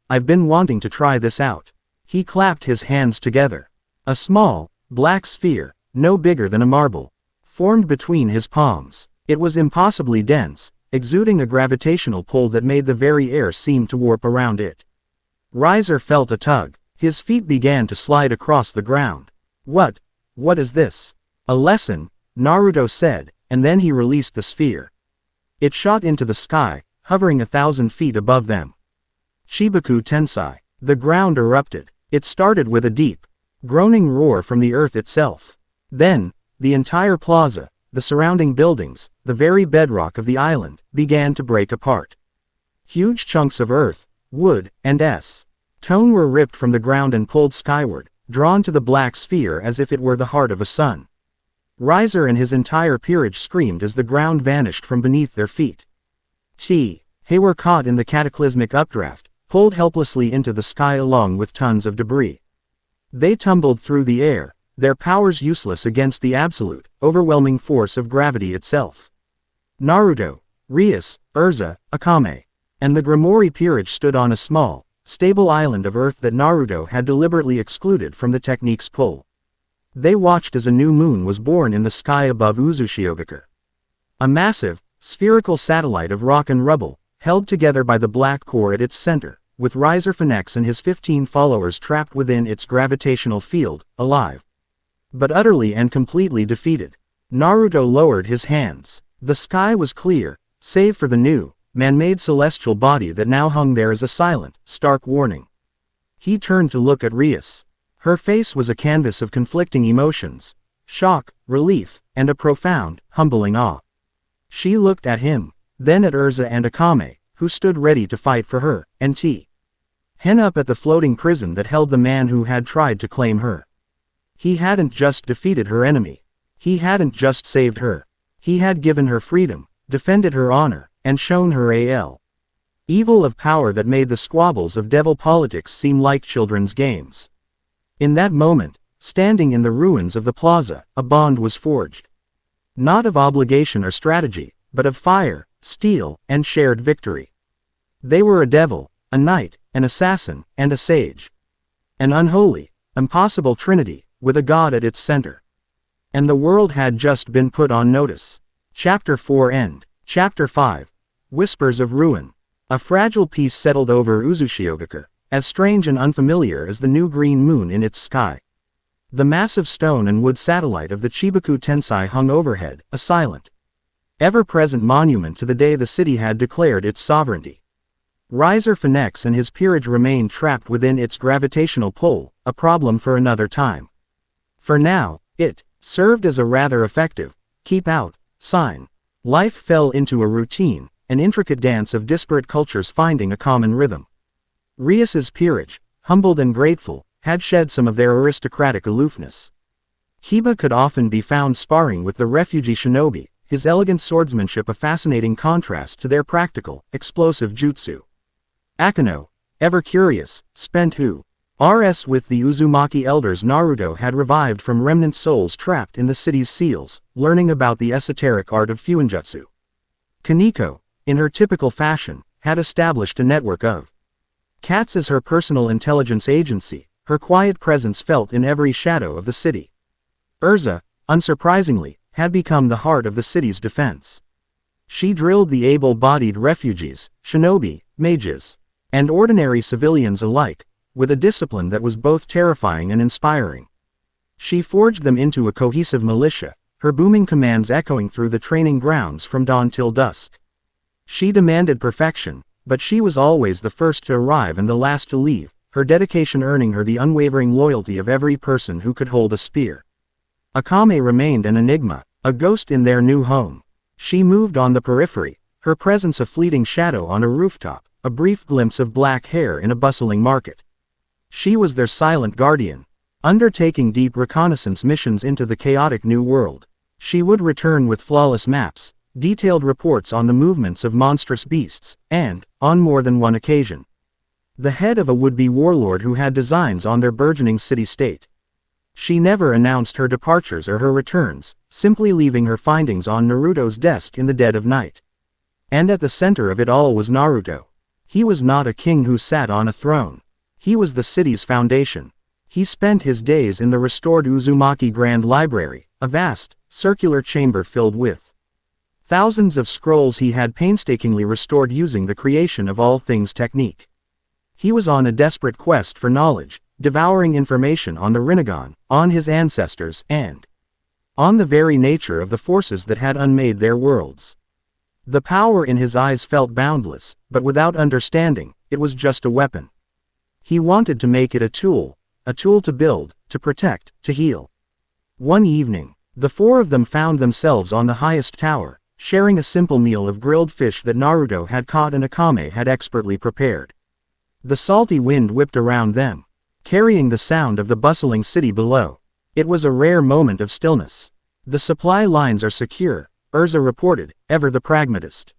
I've been wanting to try this out. He clapped his hands together. A small, black sphere, no bigger than a marble, formed between his palms. It was impossibly dense, exuding a gravitational pull that made the very air seem to warp around it. Riser felt a tug. His feet began to slide across the ground. What is this? A lesson, Naruto said, and then he released the sphere. It shot into the sky, hovering 1,000 feet above them. Chibaku Tensei. The ground erupted. It started with a deep, groaning roar from the earth itself. Then, the entire plaza, the surrounding buildings, the very bedrock of the island, began to break apart. Huge chunks of earth, wood, and stone were ripped from the ground and pulled skyward, drawn to the black sphere as if it were the heart of a sun. Riser and his entire peerage screamed as the ground vanished from beneath their feet. They were caught in the cataclysmic updraft, pulled helplessly into the sky along with tons of debris. They tumbled through the air, their powers useless against the absolute, overwhelming force of gravity itself. Naruto, Rias, Erza, Akame, and the Grimoire peerage stood on a small, stable island of earth that Naruto had deliberately excluded from the technique's pull. They watched as a new moon was born in the sky above Uzushiogakure. A massive, spherical satellite of rock and rubble, held together by the black core at its center, with Riser Phoenix and his 15 followers trapped within its gravitational field, alive. But utterly and completely defeated. Naruto lowered his hands. The sky was clear, save for the new, man-made celestial body that now hung there as a silent, stark warning. He turned to look at Rias. Her face was a canvas of conflicting emotions, shock, relief, and a profound, humbling awe. She looked at him, then at Erza and Akame, who stood ready to fight for her, and Hen up at the floating prison that held the man who had tried to claim her. He hadn't just defeated her enemy. He hadn't just saved her. He had given her freedom, defended her honor, and shown her evil of power that made the squabbles of devil politics seem like children's games. In that moment, standing in the ruins of the plaza, a bond was forged. Not of obligation or strategy, but of fire, steel, and shared victory. They were a devil, a knight, an assassin, and a sage. An unholy, impossible trinity, with a god at its center. And the world had just been put on notice. Chapter 4 End. Chapter 5. Whispers of Ruin. A fragile peace settled over Uzushiogakure, as strange and unfamiliar as the new green moon in its sky. The massive stone and wood satellite of the Chibaku Tensei hung overhead, a silent, ever-present monument to the day the city had declared its sovereignty. Riser Phoenix and his peerage remained trapped within its gravitational pull, a problem for another time. For now, it served as a rather effective, keep out, sign. Life fell into a routine, an intricate dance of disparate cultures finding a common rhythm. Rias's peerage, humbled and grateful, had shed some of their aristocratic aloofness. Kiba could often be found sparring with the refugee shinobi, his elegant swordsmanship a fascinating contrast to their practical, explosive jutsu. Akano, ever curious, spent Rs with the Uzumaki elders. Naruto had revived from remnant souls trapped in the city's seals, learning about the esoteric art of fuinjutsu. Kaneko, in her typical fashion, had established a network of cats as her personal intelligence agency, her quiet presence felt in every shadow of the city. Erza, unsurprisingly, had become the heart of the city's defense. She drilled the able-bodied refugees, shinobi, mages, and ordinary civilians alike, with a discipline that was both terrifying and inspiring. She forged them into a cohesive militia, her booming commands echoing through the training grounds from dawn till dusk. She demanded perfection, but she was always the first to arrive and the last to leave, her dedication earning her the unwavering loyalty of every person who could hold a spear. Akame remained an enigma, a ghost in their new home. She moved on the periphery, her presence a fleeting shadow on a rooftop, a brief glimpse of black hair in a bustling market. She was their silent guardian, undertaking deep reconnaissance missions into the chaotic new world. She would return with flawless maps, detailed reports on the movements of monstrous beasts, and, on more than one occasion, the head of a would-be warlord who had designs on their burgeoning city-state. She never announced her departures or her returns, simply leaving her findings on Naruto's desk in the dead of night. And at the center of it all was Naruto. He was not a king who sat on a throne. He was the city's foundation. He spent his days in the restored Uzumaki Grand Library, a vast, circular chamber filled with thousands of scrolls he had painstakingly restored using the creation of all things technique. He was on a desperate quest for knowledge, devouring information on the Rinnegan, on his ancestors, and on the very nature of the forces that had unmade their worlds. The power in his eyes felt boundless, but without understanding, it was just a weapon. He wanted to make it a tool to build, to protect, to heal. One evening, the four of them found themselves on the highest tower, sharing a simple meal of grilled fish that Naruto had caught and Akame had expertly prepared. The salty wind whipped around them, carrying the sound of the bustling city below. It was a rare moment of stillness. The supply lines are secure, Erza reported, ever the pragmatist.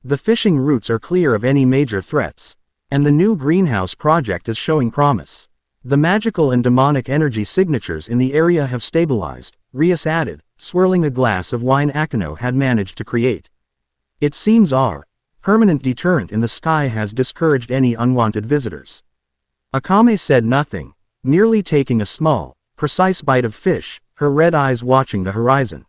The fishing routes are clear of any major threats, and the new greenhouse project is showing promise. The magical and demonic energy signatures in the area have stabilized, Rias added, swirling a glass of wine Akano had managed to create. It seems our permanent deterrent in the sky has discouraged any unwanted visitors. Akame said nothing, merely taking a small, precise bite of fish, her red eyes watching the horizon.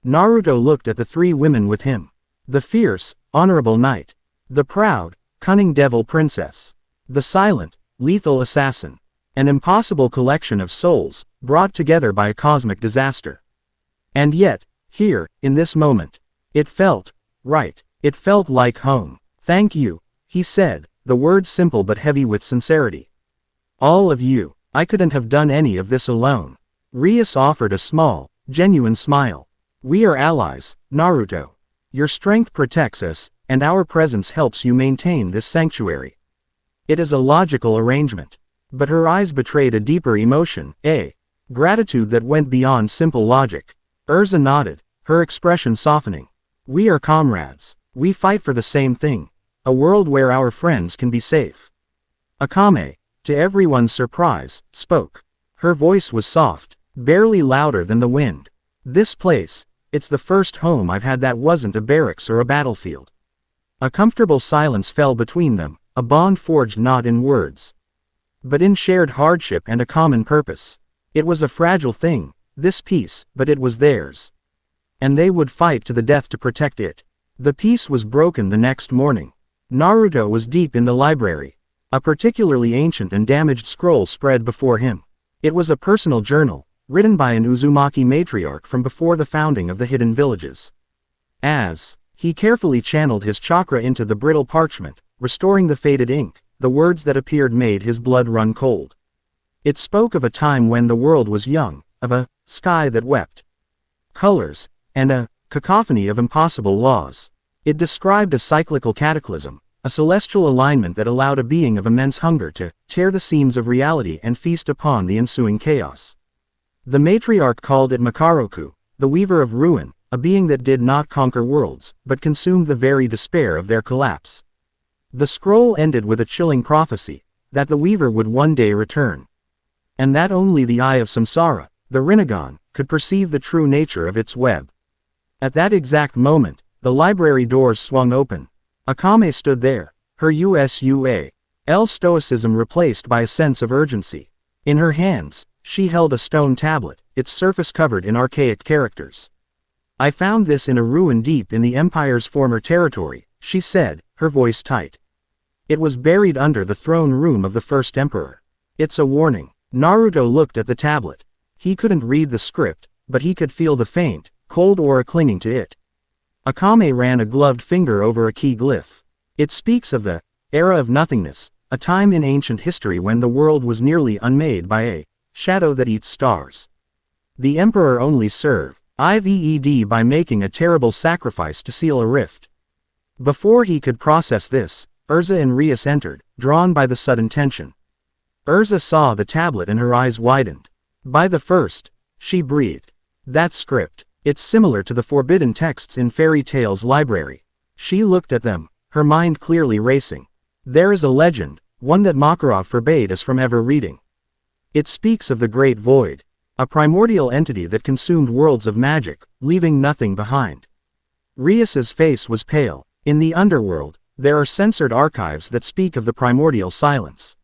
Naruto looked at the three women with him. The fierce, honorable knight. The proud, cunning devil princess. The silent, lethal assassin. An impossible collection of souls, brought together by a cosmic disaster. And yet, here, in this moment, it felt right. It felt like home. Thank you, he said, the words simple but heavy with sincerity. All of you, I couldn't have done any of this alone. Rias offered a small, genuine smile. We are allies, Naruto. Your strength protects us, and our presence helps you maintain this sanctuary. It is a logical arrangement. But her eyes betrayed a deeper emotion, a gratitude that went beyond simple logic. Erza nodded, her expression softening. We are comrades. We fight for the same thing. A world where our friends can be safe. Akame, to everyone's surprise, spoke. Her voice was soft, barely louder than the wind. This place, it's the first home I've had that wasn't a barracks or a battlefield. A comfortable silence fell between them, a bond forged not in words, but in shared hardship and a common purpose. It was a fragile thing, this peace, but it was theirs. And they would fight to the death to protect it. The peace was broken the next morning. Naruto was deep in the library. A particularly ancient and damaged scroll spread before him. It was a personal journal, written by an Uzumaki matriarch from before the founding of the hidden villages. As he carefully channeled his chakra into the brittle parchment, restoring the faded ink, the words that appeared made his blood run cold. It spoke of a time when the world was young, of a sky that wept colors, and a cacophony of impossible laws. It described a cyclical cataclysm, a celestial alignment that allowed a being of immense hunger to tear the seams of reality and feast upon the ensuing chaos. The matriarch called it Makaroku, the weaver of ruin, a being that did not conquer worlds, but consumed the very despair of their collapse. The scroll ended with a chilling prophecy, that the weaver would one day return. And that only the eye of Samsara, the Rinnegan, could perceive the true nature of its web. At that exact moment, the library doors swung open. Akame stood there, her usual stoicism replaced by a sense of urgency. In her hands, she held a stone tablet, its surface covered in archaic characters. "I found this in a ruin deep in the Empire's former territory," she said, her voice tight. "It was buried under the throne room of the first emperor. It's a warning." Naruto looked at the tablet. He couldn't read the script, but he could feel the faint, cold aura clinging to it. Akame ran a gloved finger over a key glyph. "It speaks of the era of nothingness, a time in ancient history when the world was nearly unmade by a shadow that eats stars. The emperor only served Ived by making a terrible sacrifice to seal a rift." Before he could process this, Erza and Rias entered, drawn by the sudden tension. Erza saw the tablet and her eyes widened. "By the first," she breathed. "That script. It's similar to the forbidden texts in Fairy Tale's library." She looked at them, her mind clearly racing. "There is a legend, one that Makarov forbade us from ever reading. It speaks of the Great Void, a primordial entity that consumed worlds of magic, leaving nothing behind." Rias's face was pale. "In the underworld, there are censored archives that speak of the primordial silence.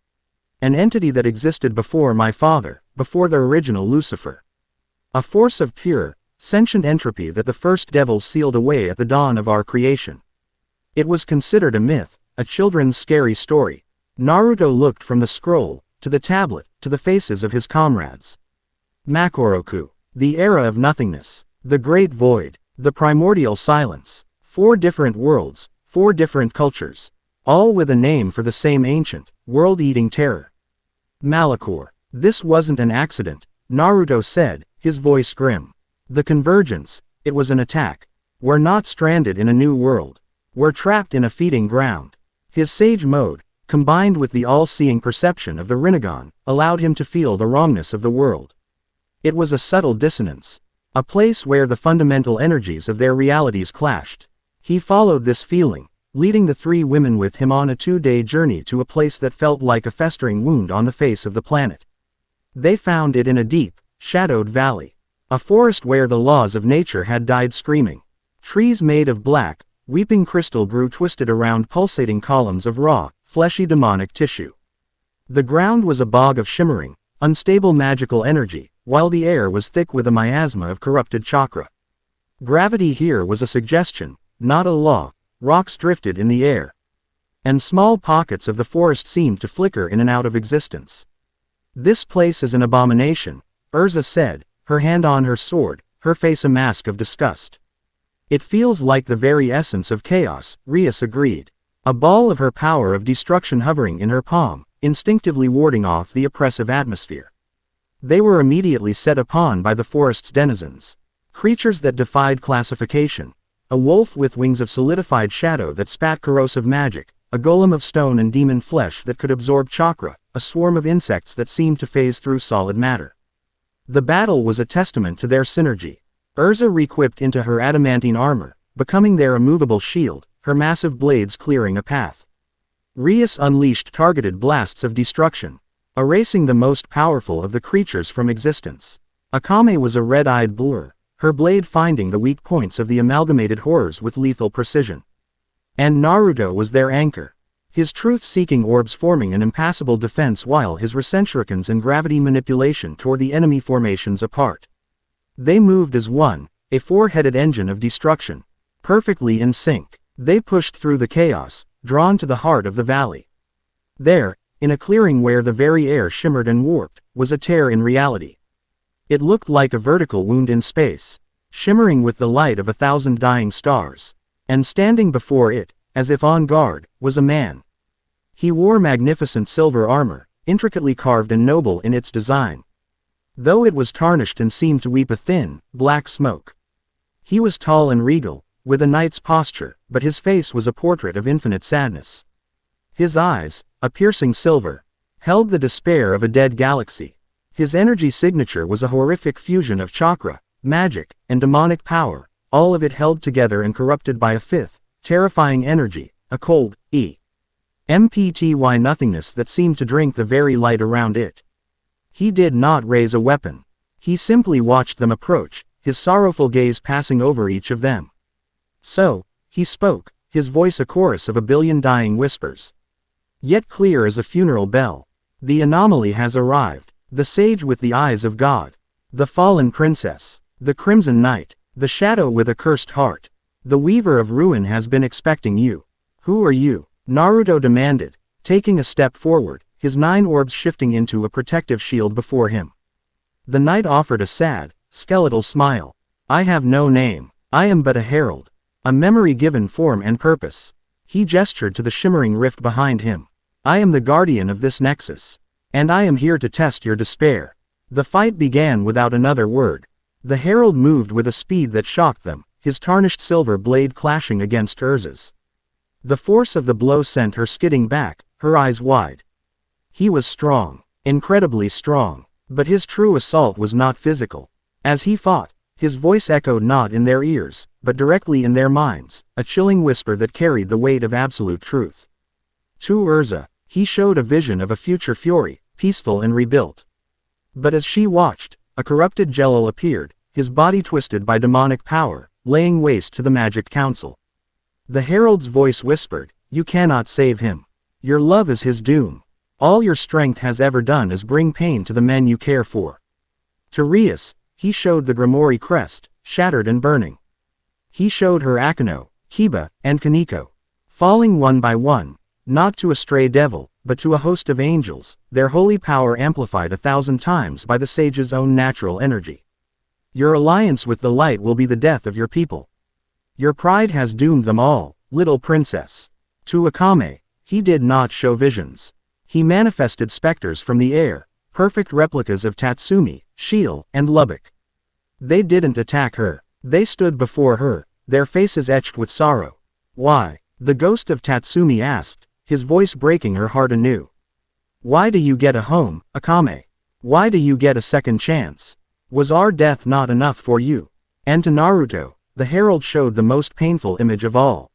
An entity that existed before my father, before the original Lucifer. A force of pure, sentient entropy that the first devils sealed away at the dawn of our creation. It was considered a myth, a children's scary story." Naruto looked from the scroll, to the tablet, to the faces of his comrades. Makoroku, the era of nothingness, the great void, the primordial silence. 4 different worlds, 4 different cultures, all with a name for the same ancient, world-eating terror. "Malachor, this wasn't an accident," Naruto said, his voice grim. "The convergence, it was an attack. We're not stranded in a new world. We're trapped in a feeding ground." His sage mode, combined with the all-seeing perception of the Rinnegan, allowed him to feel the wrongness of the world. It was a subtle dissonance, a place where the fundamental energies of their realities clashed. He followed this feeling, leading the 3 women with him on a 2-day journey to a place that felt like a festering wound on the face of the planet. They found it in a deep, shadowed valley. A forest where the laws of nature had died screaming. Trees made of black, weeping crystal grew twisted around pulsating columns of raw, fleshy demonic tissue. The ground was a bog of shimmering, unstable magical energy, while the air was thick with a miasma of corrupted chakra. Gravity here was a suggestion, not a law. Rocks drifted in the air, and small pockets of the forest seemed to flicker in and out of existence. "This place is an abomination," Erza said, her hand on her sword, her face a mask of disgust. "It feels like the very essence of chaos," Rias agreed. A ball of her power of destruction hovering in her palm, instinctively warding off the oppressive atmosphere. They were immediately set upon by the forest's denizens. Creatures that defied classification. A wolf with wings of solidified shadow that spat corrosive magic, a golem of stone and demon flesh that could absorb chakra, a swarm of insects that seemed to phase through solid matter. The battle was a testament to their synergy. Erza re-equipped into her adamantine armor, becoming their immovable shield, her massive blades clearing a path. Rias unleashed targeted blasts of destruction, erasing the most powerful of the creatures from existence. Akame was a red-eyed blur, her blade finding the weak points of the amalgamated horrors with lethal precision. And Naruto was their anchor, his truth-seeking orbs forming an impassable defense while his recentricans and gravity manipulation tore the enemy formations apart. They moved as one, a 4-headed engine of destruction. Perfectly in sync, they pushed through the chaos, drawn to the heart of the valley. There, in a clearing where the very air shimmered and warped, was a tear in reality. It looked like a vertical wound in space, shimmering with the light of 1,000 dying stars. And standing before it, as if on guard, was a man. He wore magnificent silver armor, intricately carved and noble in its design, though it was tarnished and seemed to weep a thin, black smoke. He was tall and regal, with a knight's posture, but his face was a portrait of infinite sadness. His eyes, a piercing silver, held the despair of a dead galaxy. His energy signature was a horrific fusion of chakra, magic, and demonic power, all of it held together and corrupted by a fifth, terrifying energy, a cold, empty nothingness that seemed to drink the very light around it. He did not raise a weapon. He simply watched them approach, his sorrowful gaze passing over each of them. So, he spoke, his voice a chorus of a billion dying whispers. Yet clear as a funeral bell. The anomaly has arrived. The sage with the eyes of God. The fallen princess. The crimson knight. The shadow with a cursed heart. The weaver of ruin has been expecting you. Who are you? Naruto demanded, taking a step forward, his 9 orbs shifting into a protective shield before him. The knight offered a sad, skeletal smile. I have no name. I am but a herald. A memory given form and purpose. He gestured to the shimmering rift behind him. I am the guardian of this nexus. And I am here to test your despair. The fight began without another word. The herald moved with a speed that shocked them, his tarnished silver blade clashing against Erza's. The force of the blow sent her skidding back, her eyes wide. He was strong, incredibly strong, but his true assault was not physical. As he fought, his voice echoed not in their ears, but directly in their minds, a chilling whisper that carried the weight of absolute truth. To Erza, he showed a vision of a future fury, peaceful and rebuilt. But as she watched, a corrupted Jelil appeared, his body twisted by demonic power, laying waste to the magic council. The herald's voice whispered, you cannot save him. Your love is his doom. All your strength has ever done is bring pain to the men you care for. To Rias, he showed the Grimoire crest, shattered and burning. He showed her Akano, Kiba, and Kaneko, falling one by one, not to a stray devil, but to a host of angels, their holy power amplified 1,000 times by the sage's own natural energy. Your alliance with the light will be the death of your people. Your pride has doomed them all, little princess. To Akame, he did not show visions. He manifested specters from the air, perfect replicas of Tatsumi, Shiel, and Lubbock. They didn't attack her. They stood before her, their faces etched with sorrow. Why? The ghost of Tatsumi asked, his voice breaking her heart anew. Why do you get a home, Akame? Why do you get a second chance? Was our death not enough for you? And to Naruto, the herald showed the most painful image of all.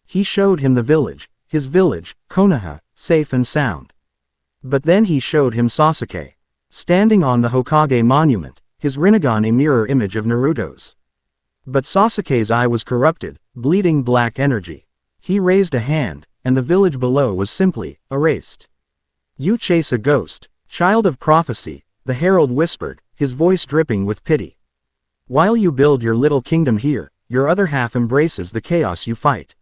He showed him the village, his village, Konoha, safe and sound. But then he showed him Sasuke, standing on the Hokage monument, his Rinnegan a mirror image of Naruto's. But Sasuke's eye was corrupted, bleeding black energy. He raised a hand, and the village below was simply erased. You chase a ghost, child of prophecy, the herald whispered, his voice dripping with pity. While you build your little kingdom here, your other half embraces the chaos you fight.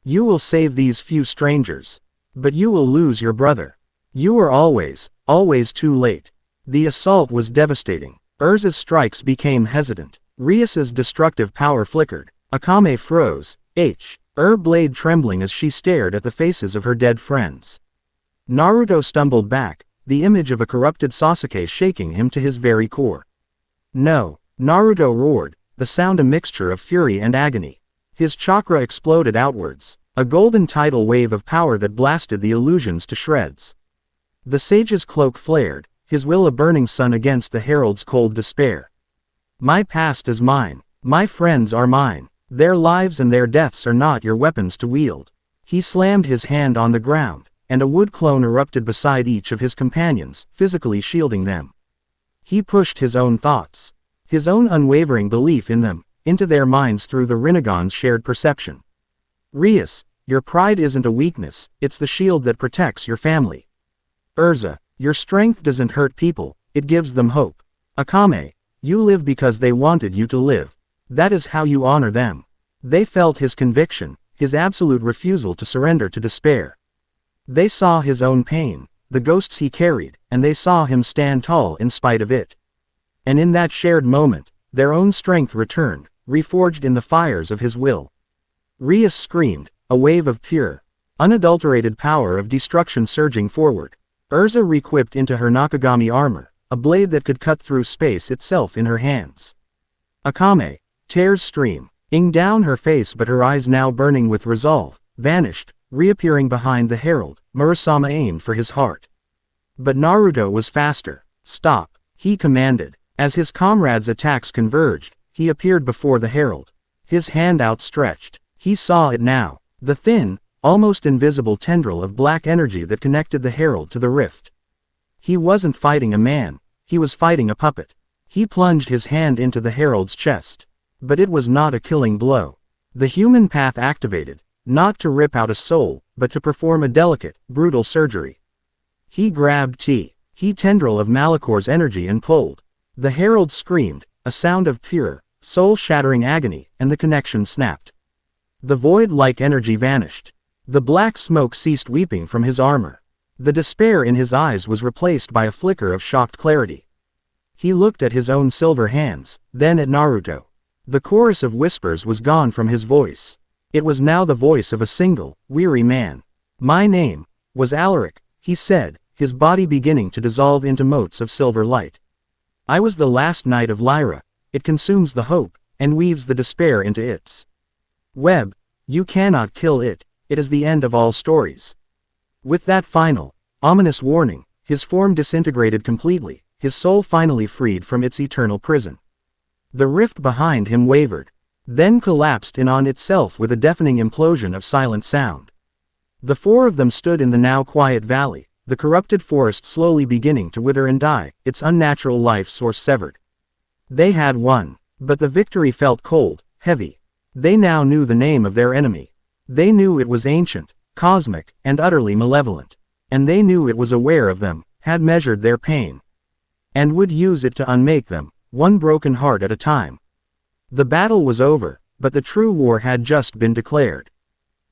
You will save these few strangers. But you will lose your brother. You are always, always too late. The assault was devastating. Erza's strikes became hesitant. Rias's destructive power flickered. Akame froze, her blade trembling as she stared at the faces of her dead friends. Naruto stumbled back, the image of a corrupted Sasuke shaking him to his very core. No, Naruto roared, the sound a mixture of fury and agony. His chakra exploded outwards, a golden tidal wave of power that blasted the illusions to shreds. The sage's cloak flared, his will a burning sun against the herald's cold despair. My past is mine, my friends are mine, their lives and their deaths are not your weapons to wield. He slammed his hand on the ground, and a wood clone erupted beside each of his companions, physically shielding them. He pushed his own thoughts, his own unwavering belief in them, into their minds through the Rinnegan's shared perception. Rias, your pride isn't a weakness, it's the shield that protects your family. Erza, your strength doesn't hurt people, it gives them hope. Akame, you live because they wanted you to live. That is how you honor them. They felt his conviction, his absolute refusal to surrender to despair. They saw his own pain, the ghosts he carried, and they saw him stand tall in spite of it. And in that shared moment, their own strength returned, reforged in the fires of his will. Rias screamed, a wave of pure, unadulterated power of destruction surging forward. Erza re-equipped into her Nakagami armor, a blade that could cut through space itself in her hands. Akame, tears stream, ing down her face, but her eyes, now burning with resolve, vanished, reappearing behind the herald. Murasama aimed for his heart. But Naruto was faster. Stop, he commanded. As his comrades' attacks converged, he appeared before the herald. His hand outstretched. He saw it now. The thin, almost invisible tendril of black energy that connected the herald to the rift. He wasn't fighting a man, he was fighting a puppet. He plunged his hand into the herald's chest. But it was not a killing blow. The human path activated, not to rip out a soul, but to perform a delicate, brutal surgery. He grabbed he tendril of Malicor's energy and pulled. The herald screamed, a sound of pure, soul-shattering agony, and the connection snapped. The void-like energy vanished. The black smoke ceased weeping from his armor. The despair in his eyes was replaced by a flicker of shocked clarity. He looked at his own silver hands, then at Naruto. The chorus of whispers was gone from his voice. It was now the voice of a single, weary man. "My name was Alaric," he said, his body beginning to dissolve into motes of silver light. "I was the last knight of Lyra. It consumes the hope, and weaves the despair into its web. You cannot kill it, it is the end of all stories." With that final, ominous warning, his form disintegrated completely, his soul finally freed from its eternal prison. The rift behind him wavered, then collapsed in on itself with a deafening implosion of silent sound. The four of them stood in the now quiet valley, the corrupted forest slowly beginning to wither and die, its unnatural life source severed. They had won, but the victory felt cold, heavy. They now knew the name of their enemy. They knew it was ancient, cosmic, and utterly malevolent. And they knew it was aware of them, had measured their pain, and would use it to unmake them, one broken heart at a time. The battle was over, but the true war had just been declared.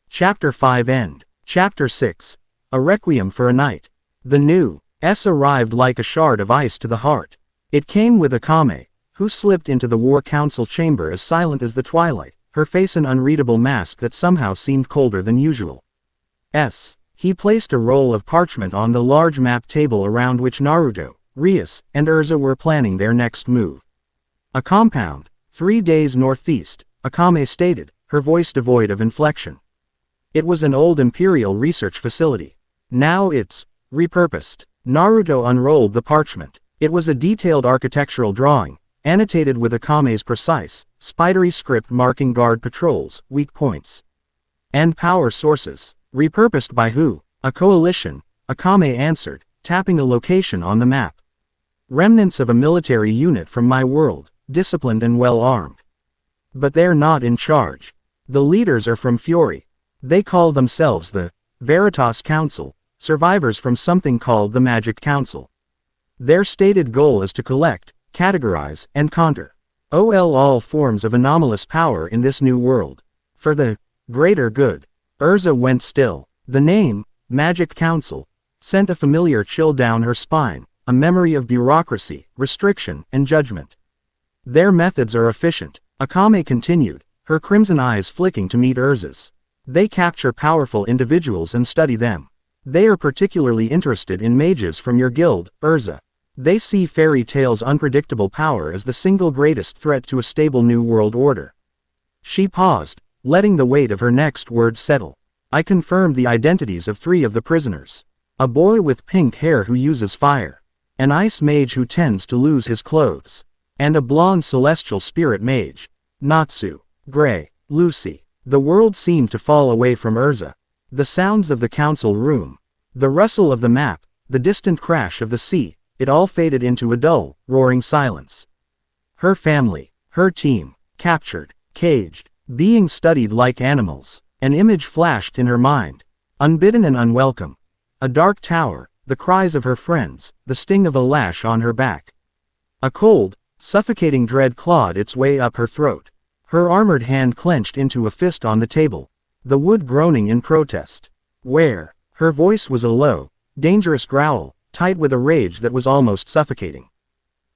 Chapter 5 End. Chapter 6. A Requiem for a Night. The new S arrived like a shard of ice to the heart. It came with Akame, who slipped into the war council chamber as silent as the twilight, her face an unreadable mask that somehow seemed colder than usual. He placed a roll of parchment on the large map table around which Naruto, Rias, and Erza were planning their next move. "A compound, 3 days northeast," Akame stated, her voice devoid of inflection. It was an old Imperial research facility. Now it's repurposed. Naruto unrolled the parchment. It was a detailed architectural drawing, annotated with Akame's precise, spidery script marking guard patrols, weak points, and power sources. "Repurposed by who?" "A coalition," Akame answered, tapping a location on the map. "Remnants of a military unit from my world, disciplined and well-armed. But they're not in charge. The leaders are from Fury. They call themselves the Veritas Council, survivors from something called the Magic Council. Their stated goal is to collect, categorize, and counter all forms of anomalous power in this new world, for the greater good." Erza went still. The name, Magic Council, sent a familiar chill down her spine, a memory of bureaucracy, restriction, and judgment. "Their methods are efficient," Akame continued, her crimson eyes flicking to meet Erza's. "They capture powerful individuals and study them. They are particularly interested in mages from your guild, Erza. They see Fairy Tail's unpredictable power as the single greatest threat to a stable new world order." She paused, letting the weight of her next words settle. "I confirmed the identities of 3 of the prisoners. A boy with pink hair who uses fire. An ice mage who tends to lose his clothes. And a blonde celestial spirit mage. Natsu. Gray. Lucy." The world seemed to fall away from Erza. The sounds of the council room, the rustle of the map, the distant crash of the sea, it all faded into a dull, roaring silence. Her family, her team, captured, caged, being studied like animals. An image flashed in her mind. Unbidden and unwelcome. A dark tower, the cries of her friends, the sting of a lash on her back. A cold, suffocating dread clawed its way up her throat. Her armored hand clenched into a fist on the table, the wood groaning in protest. "Where?" Her voice was a low, dangerous growl, tight with a rage that was almost suffocating.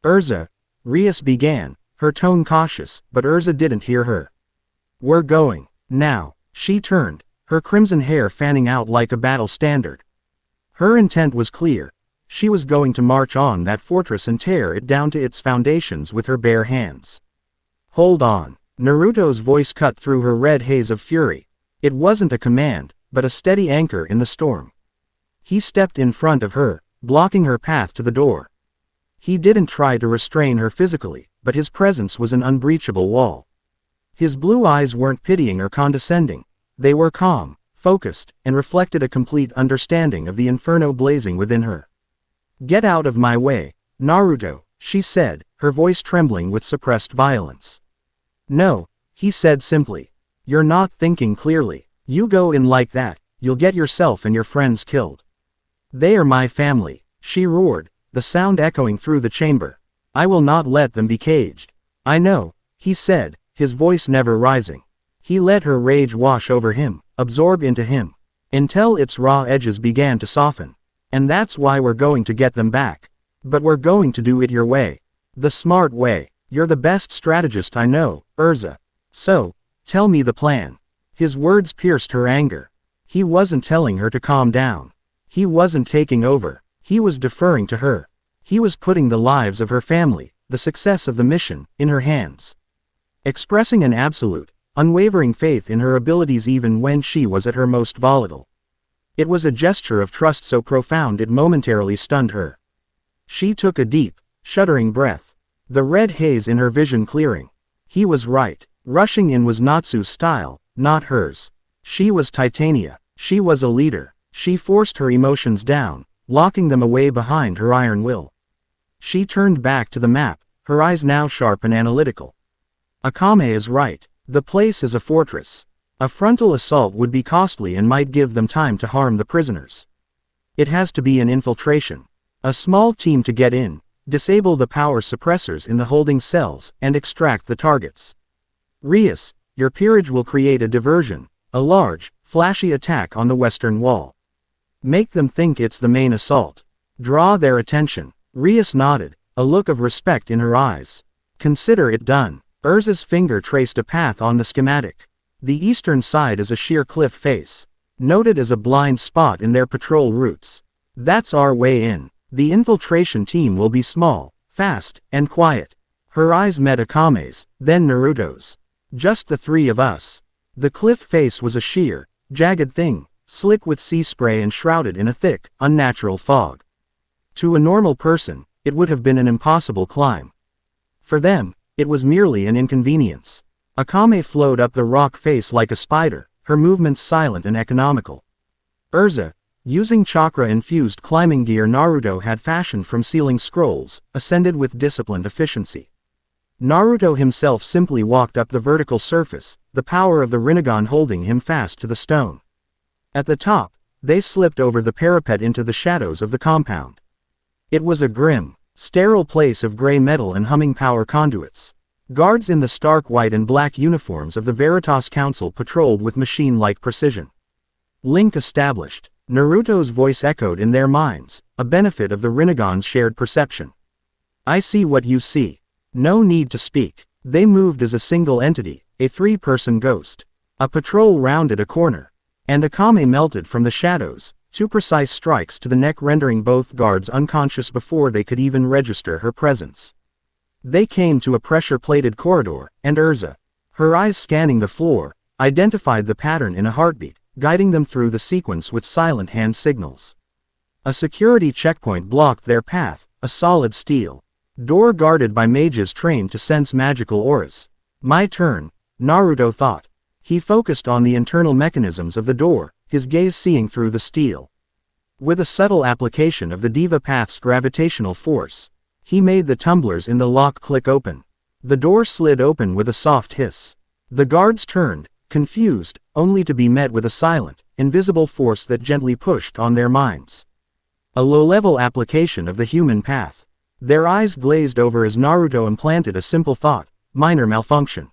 "Erza," Rias began, her tone cautious, but Erza didn't hear her. "We're going now." She turned, her crimson hair fanning out like a battle standard. Her intent was clear. She was going to march on that fortress and tear it down to its foundations with her bare hands. "Hold on." Naruto's voice cut through her red haze of fury. It wasn't a command, but a steady anchor in the storm. He stepped in front of her, blocking her path to the door. He didn't try to restrain her physically, but his presence was an unbreachable wall. His blue eyes weren't pitying or condescending. They were calm, focused, and reflected a complete understanding of the inferno blazing within her. "Get out of my way, Naruto," she said, her voice trembling with suppressed violence. "No," he said simply. "You're not thinking clearly. You go in like that, you'll get yourself and your friends killed." "They are my family," she roared, the sound echoing through the chamber. "I will not let them be caged." "I know," he said, his voice never rising. He let her rage wash over him, absorb into him, until its raw edges began to soften. "And that's why we're going to get them back. But we're going to do it your way. The smart way. You're the best strategist I know, Erza. So, tell me the plan." His words pierced her anger. He wasn't telling her to calm down. He wasn't taking over. He was deferring to her. He was putting the lives of her family, the success of the mission, in her hands. Expressing an absolute, unwavering faith in her abilities even when she was at her most volatile. It was a gesture of trust so profound it momentarily stunned her. She took a deep, shuddering breath. The red haze in her vision clearing. He was right. Rushing in was Natsu's style, not hers. She was Titania. She was a leader. She forced her emotions down, locking them away behind her iron will. She turned back to the map, her eyes now sharp and analytical. Akame is right. The place is a fortress. A frontal assault would be costly and might give them time to harm the prisoners. It has to be an infiltration. A small team to get in, disable the power suppressors in the holding cells, and extract the targets. Rias, your peerage will create a diversion, a large, flashy attack on the western wall. Make them think it's the main assault. Draw their attention. Rias nodded, a look of respect in her eyes. Consider it done. Erza's finger traced a path on the schematic. The eastern side is a sheer cliff face, noted as a blind spot in their patrol routes. That's our way in. The infiltration team will be small, fast, and quiet. Her eyes met Akame's, then Naruto's. Just the three of us. The cliff face was a sheer, jagged thing, slick with sea spray and shrouded in a thick, unnatural fog. To a normal person, it would have been an impossible climb. For them, it was merely an inconvenience. Akame flowed up the rock face like a spider, her movements silent and economical. Erza, using chakra-infused climbing gear Naruto had fashioned from sealing scrolls, ascended with disciplined efficiency. Naruto himself simply walked up the vertical surface, the power of the Rinnegan holding him fast to the stone. At the top, they slipped over the parapet into the shadows of the compound. It was a grim, sterile place of gray metal and humming power conduits. Guards in the stark white and black uniforms of the Veritas Council patrolled with machine-like precision. Link established. Naruto's voice echoed in their minds, a benefit of the Rinnegan's shared perception. "I see what you see. No need to speak." They moved as a single entity, a three-person ghost. A patrol rounded a corner. And Akame melted from the shadows, two precise strikes to the neck rendering both guards unconscious before they could even register her presence. They came to a pressure-plated corridor, and Erza, her eyes scanning the floor, identified the pattern in a heartbeat, guiding them through the sequence with silent hand signals. A security checkpoint blocked their path, a solid steel door guarded by mages trained to sense magical auras. My turn, Naruto thought. He focused on the internal mechanisms of the door, his gaze seeing through the steel. With a subtle application of the Diva Path's gravitational force, he made the tumblers in the lock click open. The door slid open with a soft hiss. The guards turned, confused, only to be met with a silent, invisible force that gently pushed on their minds. A low-level application of the human path. Their eyes glazed over as Naruto implanted a simple thought: minor malfunction.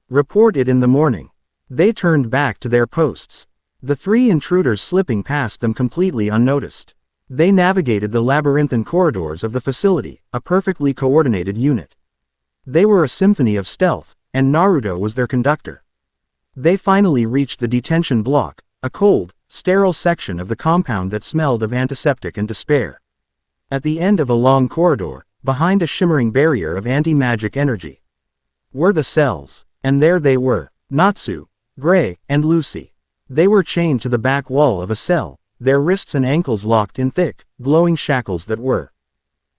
Report it in the morning. They turned back to their posts. The three intruders slipping past them completely unnoticed. They navigated the labyrinthine corridors of the facility, a perfectly coordinated unit. They were a symphony of stealth, and Naruto was their conductor. They finally reached the detention block, a cold, sterile section of the compound that smelled of antiseptic and despair. At the end of a long corridor, behind a shimmering barrier of anti-magic energy, were the cells. And there they were, Natsu, Gray, and Lucy. They were chained to the back wall of a cell, their wrists and ankles locked in thick, glowing shackles that were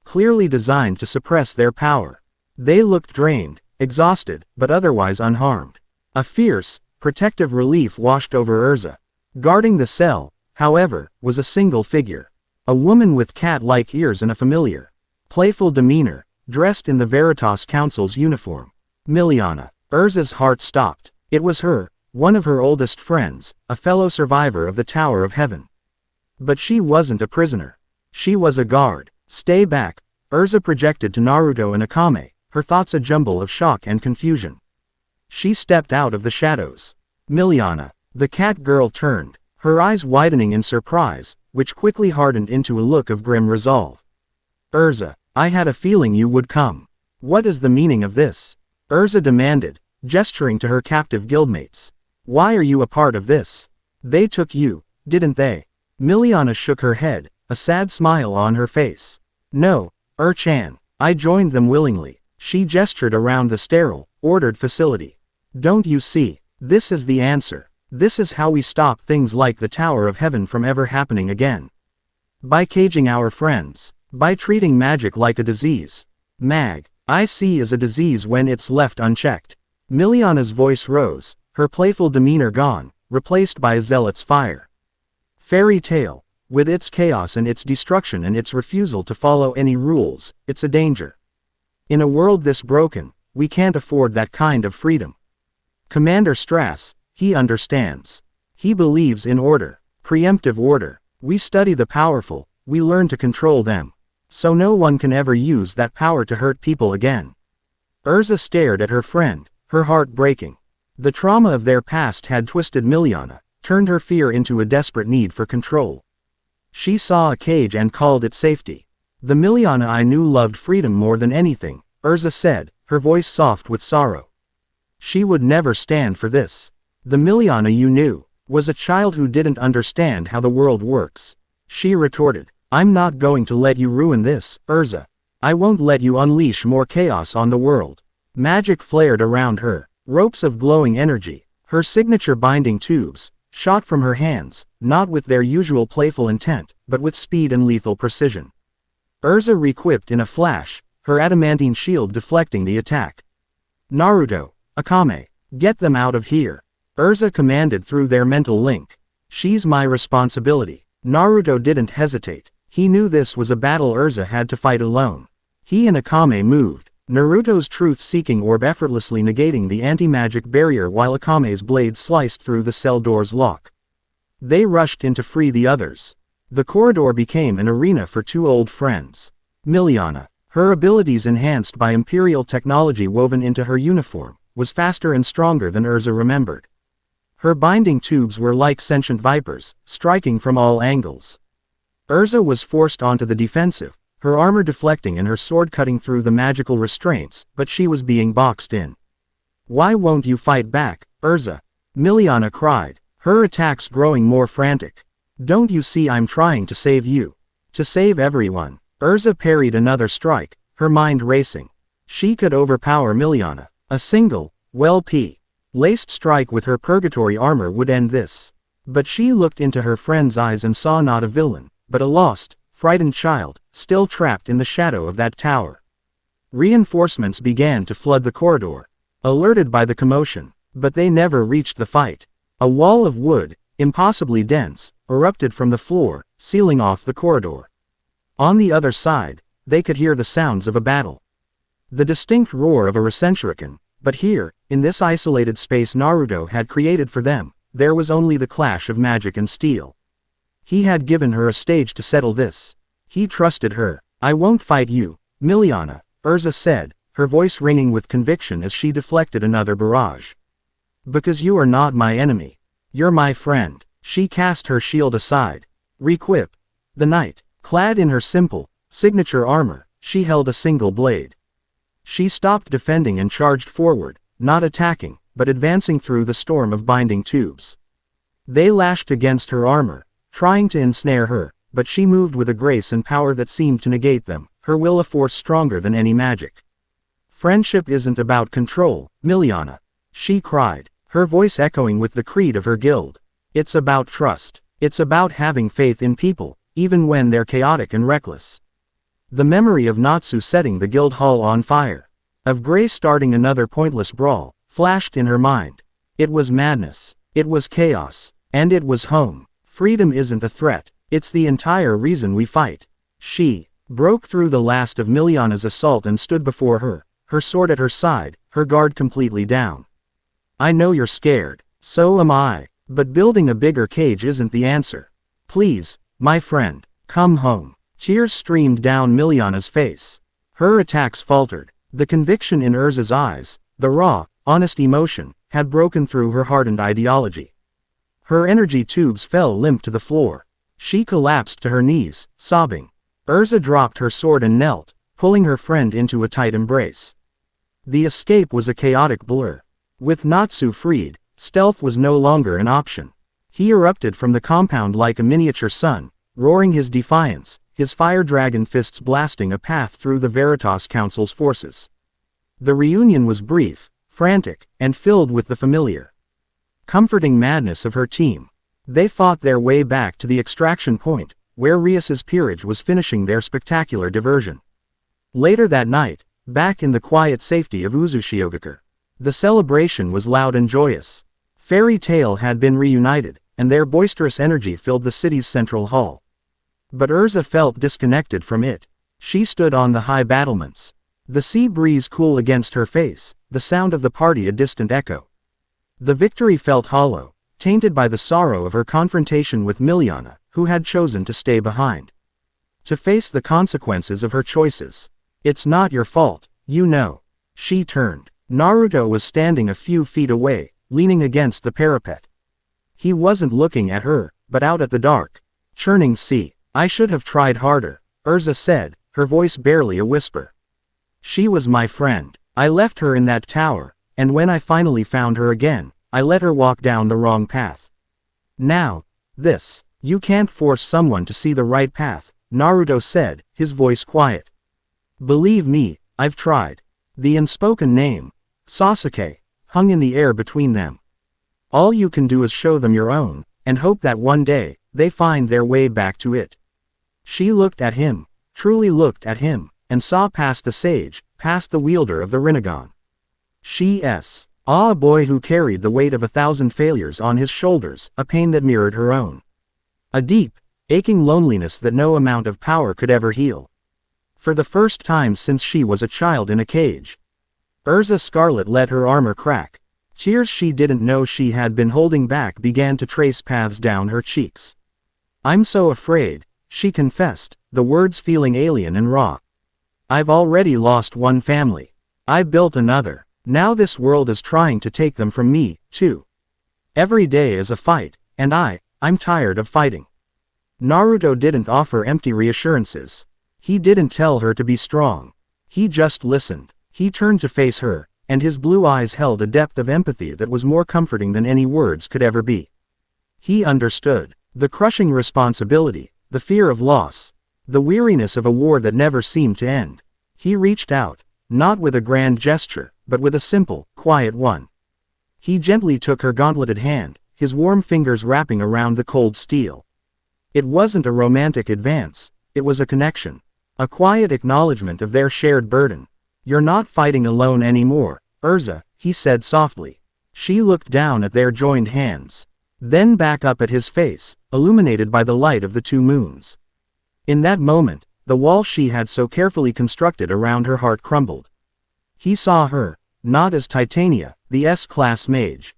clearly designed to suppress their power. They looked drained, exhausted, but otherwise unharmed. A fierce, protective relief washed over Erza. Guarding the cell, however, was a single figure. A woman with cat-like ears and a familiar, playful demeanor, dressed in the Veritas Council's uniform. Miliana. Erza's heart stopped. It was her, one of her oldest friends, a fellow survivor of the Tower of Heaven. But she wasn't a prisoner. She was a guard. Stay back, Erza projected to Naruto and Akame, her thoughts a jumble of shock and confusion. She stepped out of the shadows. Miliana. The cat girl turned, her eyes widening in surprise, which quickly hardened into a look of grim resolve. Erza, I had a feeling you would come. What is the meaning of this? Erza demanded, gesturing to her captive guildmates. Why are you a part of this? They took you, didn't they? Miliana shook her head, a sad smile on her face. No, Chan, I joined them willingly. She gestured around the sterile, ordered facility. Don't you see? This is the answer. This is how we stop things like the Tower of Heaven from ever happening again. By caging our friends. By treating magic like a disease. I see is a disease when it's left unchecked. Miliana's voice rose, her playful demeanor gone, replaced by a zealot's fire. Fairy tale. With its chaos and its destruction and its refusal to follow any rules, it's a danger. In a world this broken, we can't afford that kind of freedom. Commander Strass, he understands. He believes in order, preemptive order. We study the powerful, we learn to control them. So no one can ever use that power to hurt people again. Erza stared at her friend, her heart breaking. The trauma of their past had twisted Miliana, turned her fear into a desperate need for control. She saw a cage and called it safety. The Miliana I knew loved freedom more than anything, Erza said, her voice soft with sorrow. She would never stand for this. The Miliana you knew was a child who didn't understand how the world works. She retorted, I'm not going to let you ruin this, Erza. I won't let you unleash more chaos on the world. Magic flared around her, ropes of glowing energy, her signature binding tubes, shot from her hands, not with their usual playful intent, but with speed and lethal precision. Erza requipped in a flash, her adamantine shield deflecting the attack. Naruto, Akame, get them out of here. Erza commanded through their mental link. She's my responsibility. Naruto didn't hesitate. He knew this was a battle Erza had to fight alone. He and Akame moved, Naruto's truth-seeking orb effortlessly negating the anti-magic barrier while Akame's blade sliced through the cell door's lock. They rushed in to free the others. The corridor became an arena for two old friends. Miliana, her abilities enhanced by Imperial technology woven into her uniform, was faster and stronger than Erza remembered. Her binding tubes were like sentient vipers, striking from all angles. Erza was forced onto the defensive, her armor deflecting and her sword cutting through the magical restraints, but she was being boxed in. Why won't you fight back, Erza? Miliana cried, her attacks growing more frantic. Don't you see I'm trying to save you? To save everyone. Erza parried another strike, her mind racing. She could overpower Miliana. A single, laced strike with her purgatory armor would end this. But she looked into her friend's eyes and saw not a villain, but a lost, frightened child, still trapped in the shadow of that tower. Reinforcements began to flood the corridor, alerted by the commotion, but they never reached the fight. A wall of wood, impossibly dense, erupted from the floor, sealing off the corridor. On the other side, they could hear the sounds of a battle. The distinct roar of a Risenshuriken, but here, in this isolated space Naruto had created for them, there was only the clash of magic and steel. He had given her a stage to settle this. He trusted her. I won't fight you, Miliana, Erza said, her voice ringing with conviction as she deflected another barrage. Because you are not my enemy. You're my friend. She cast her shield aside. Requip. The knight, clad in her simple, signature armor, she held a single blade. She stopped defending and charged forward, not attacking, but advancing through the storm of binding tubes. They lashed against her armor, trying to ensnare her, but she moved with a grace and power that seemed to negate them, her will a force stronger than any magic. Friendship isn't about control, Miliana. she cried, her voice echoing with the creed of her guild. It's about trust. It's about having faith in people, even when they're chaotic and reckless. The memory of Natsu setting the guild hall on fire, of Gray starting another pointless brawl, flashed in her mind. It was madness. It was chaos. And it was home. Freedom isn't a threat. It's the entire reason we fight. She broke through the last of Miliana's assault and stood before her, her sword at her side, her guard completely down. I know you're scared. So am I. But building a bigger cage isn't the answer. Please, my friend, come home. Tears streamed down Miliana's face. Her attacks faltered. The conviction in Erza's eyes, the raw, honest emotion, had broken through her hardened ideology. Her energy tubes fell limp to the floor. She collapsed to her knees, sobbing. Erza dropped her sword and knelt, pulling her friend into a tight embrace. The escape was a chaotic blur. With Natsu freed, stealth was no longer an option. He erupted from the compound like a miniature sun, roaring his defiance, his fire dragon fists blasting a path through the Veritas Council's forces. The reunion was brief, frantic, and filled with the familiar, comforting madness of her team. They fought their way back to the extraction point, where Rias's peerage was finishing their spectacular diversion. Later that night, back in the quiet safety of Uzushiogakure, the celebration was loud and joyous. Fairy Tail had been reunited, and their boisterous energy filled the city's central hall. But Erza felt disconnected from it. She stood on the high battlements, the sea breeze cool against her face, the sound of the party a distant echo. The victory felt hollow, tainted by the sorrow of her confrontation with Miliana, who had chosen to stay behind, to face the consequences of her choices. It's not your fault, you know. She turned. Naruto was standing a few feet away, leaning against the parapet. He wasn't looking at her, but out at the dark, churning sea. I should have tried harder, Erza said, her voice barely a whisper. She was my friend. I left her in that tower, and when I finally found her again, I let her walk down the wrong path. Now, this. You can't force someone to see the right path, Naruto said, his voice quiet. Believe me, I've tried. The unspoken name, Sasuke, hung in the air between them. All you can do is show them your own, and hope that one day, they find their way back to it. She looked at him, truly looked at him, and saw past the sage, past the wielder of the Rinnegan. She saw a boy who carried the weight of 1,000 failures on his shoulders, a pain that mirrored her own. A deep, aching loneliness that no amount of power could ever heal. For the first time since she was a child in a cage, Erza Scarlet let her armor crack. Tears she didn't know she had been holding back began to trace paths down her cheeks. I'm so afraid, she confessed, the words feeling alien and raw. I've already lost one family. I built another. Now this world is trying to take them from me, too. Every day is a fight, and I'm tired of fighting. Naruto didn't offer empty reassurances. He didn't tell her to be strong. He just listened. He turned to face her, and his blue eyes held a depth of empathy that was more comforting than any words could ever be. He understood the crushing responsibility, the fear of loss, the weariness of a war that never seemed to end. He reached out, not with a grand gesture, but with a simple, quiet one. He gently took her gauntleted hand, his warm fingers wrapping around the cold steel. It wasn't a romantic advance, it was a connection. A quiet acknowledgement of their shared burden. You're not fighting alone anymore, Erza, he said softly. She looked down at their joined hands, then back up at his face, illuminated by the light of the two moons. In that moment, the wall she had so carefully constructed around her heart crumbled. He saw her, not as Titania, the S-class mage,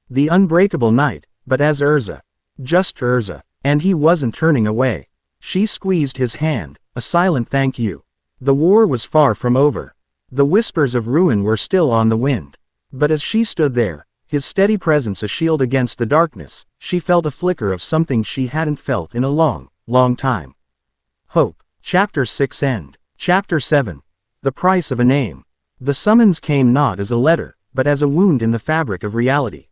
the unbreakable knight, but as Erza. Just Erza, and he wasn't turning away. She squeezed his hand, a silent thank you. The war was far from over. The whispers of ruin were still on the wind. But as she stood there, his steady presence a shield against the darkness, she felt a flicker of something she hadn't felt in a long, long time. Hope. Chapter 6 End. Chapter 7. The Price of a Name. The summons came not as a letter, but as a wound in the fabric of reality.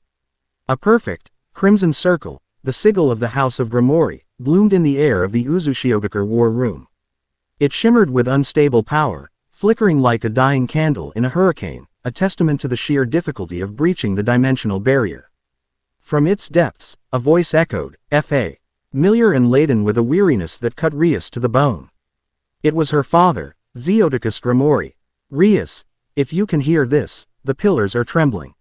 A perfect, crimson circle, the sigil of the House of Grimoire, bloomed in the air of the Uzushiogakure war room. It shimmered with unstable power, flickering like a dying candle in a hurricane, a testament to the sheer difficulty of breaching the dimensional barrier. From its depths, a voice echoed, familiar and laden with a weariness that cut Rias to the bone. It was her father, Zeoticus Grimoire. Rias, if you can hear this, the pillars are trembling.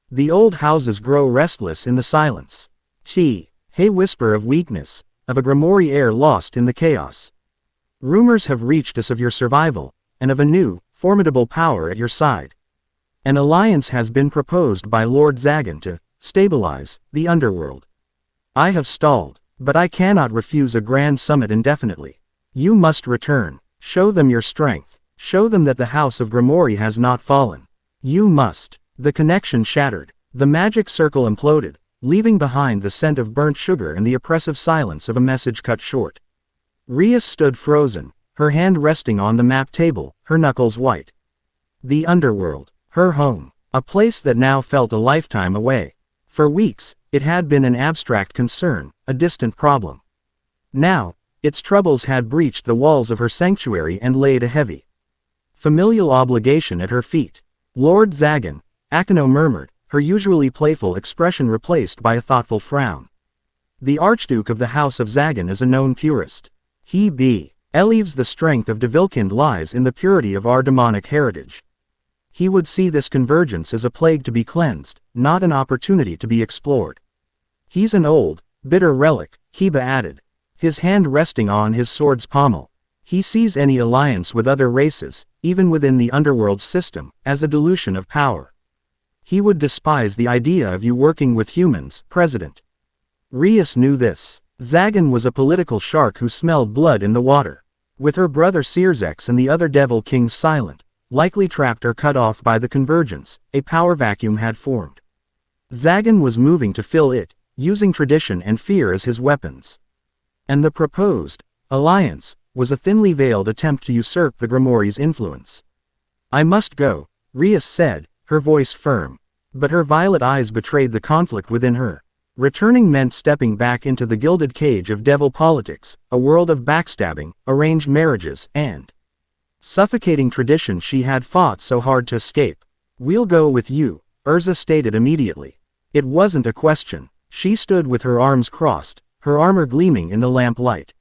The old houses grow restless in the silence. Hey whisper of weakness, of a Grimoire heir lost in the chaos. Rumors have reached us of your survival, and of a new, formidable power at your side. An alliance has been proposed by Lord Zagan to stabilize the underworld. I have stalled, but I cannot refuse a grand summit indefinitely. You must return, show them your strength, show them that the house of Grimoire has not fallen. You must. The connection shattered, the magic circle imploded, leaving behind the scent of burnt sugar and the oppressive silence of a message cut short. Rias stood frozen, her hand resting on the map table, her knuckles white. The underworld, her home, a place that now felt a lifetime away. For weeks, it had been an abstract concern, a distant problem. Now, its troubles had breached the walls of her sanctuary and laid a heavy, familial obligation at her feet. Lord Zagan, Akame murmured, her usually playful expression replaced by a thoughtful frown. The Archduke of the House of Zagan is a known purist. He believes the strength of Devilkind lies in the purity of our demonic heritage. He would see this convergence as a plague to be cleansed, not an opportunity to be explored. He's an old, bitter relic, Heba added, his hand resting on his sword's pommel. He sees any alliance with other races, even within the underworld system, as a dilution of power. He would despise the idea of you working with humans, President. Rias knew this. Zagan was a political shark who smelled blood in the water. With her brother Searzex and the other Devil Kings silent, likely trapped or cut off by the convergence, a power vacuum had formed. Zagan was moving to fill it, using tradition and fear as his weapons. And the proposed alliance was a thinly veiled attempt to usurp the Grimoire's influence. I must go, Rias said, her voice firm. But her violet eyes betrayed the conflict within her. Returning meant stepping back into the gilded cage of devil politics, a world of backstabbing, arranged marriages, and suffocating tradition she had fought so hard to escape. We'll go with you, Erza stated immediately. It wasn't a question. She stood with her arms crossed, her armor gleaming in the lamplight.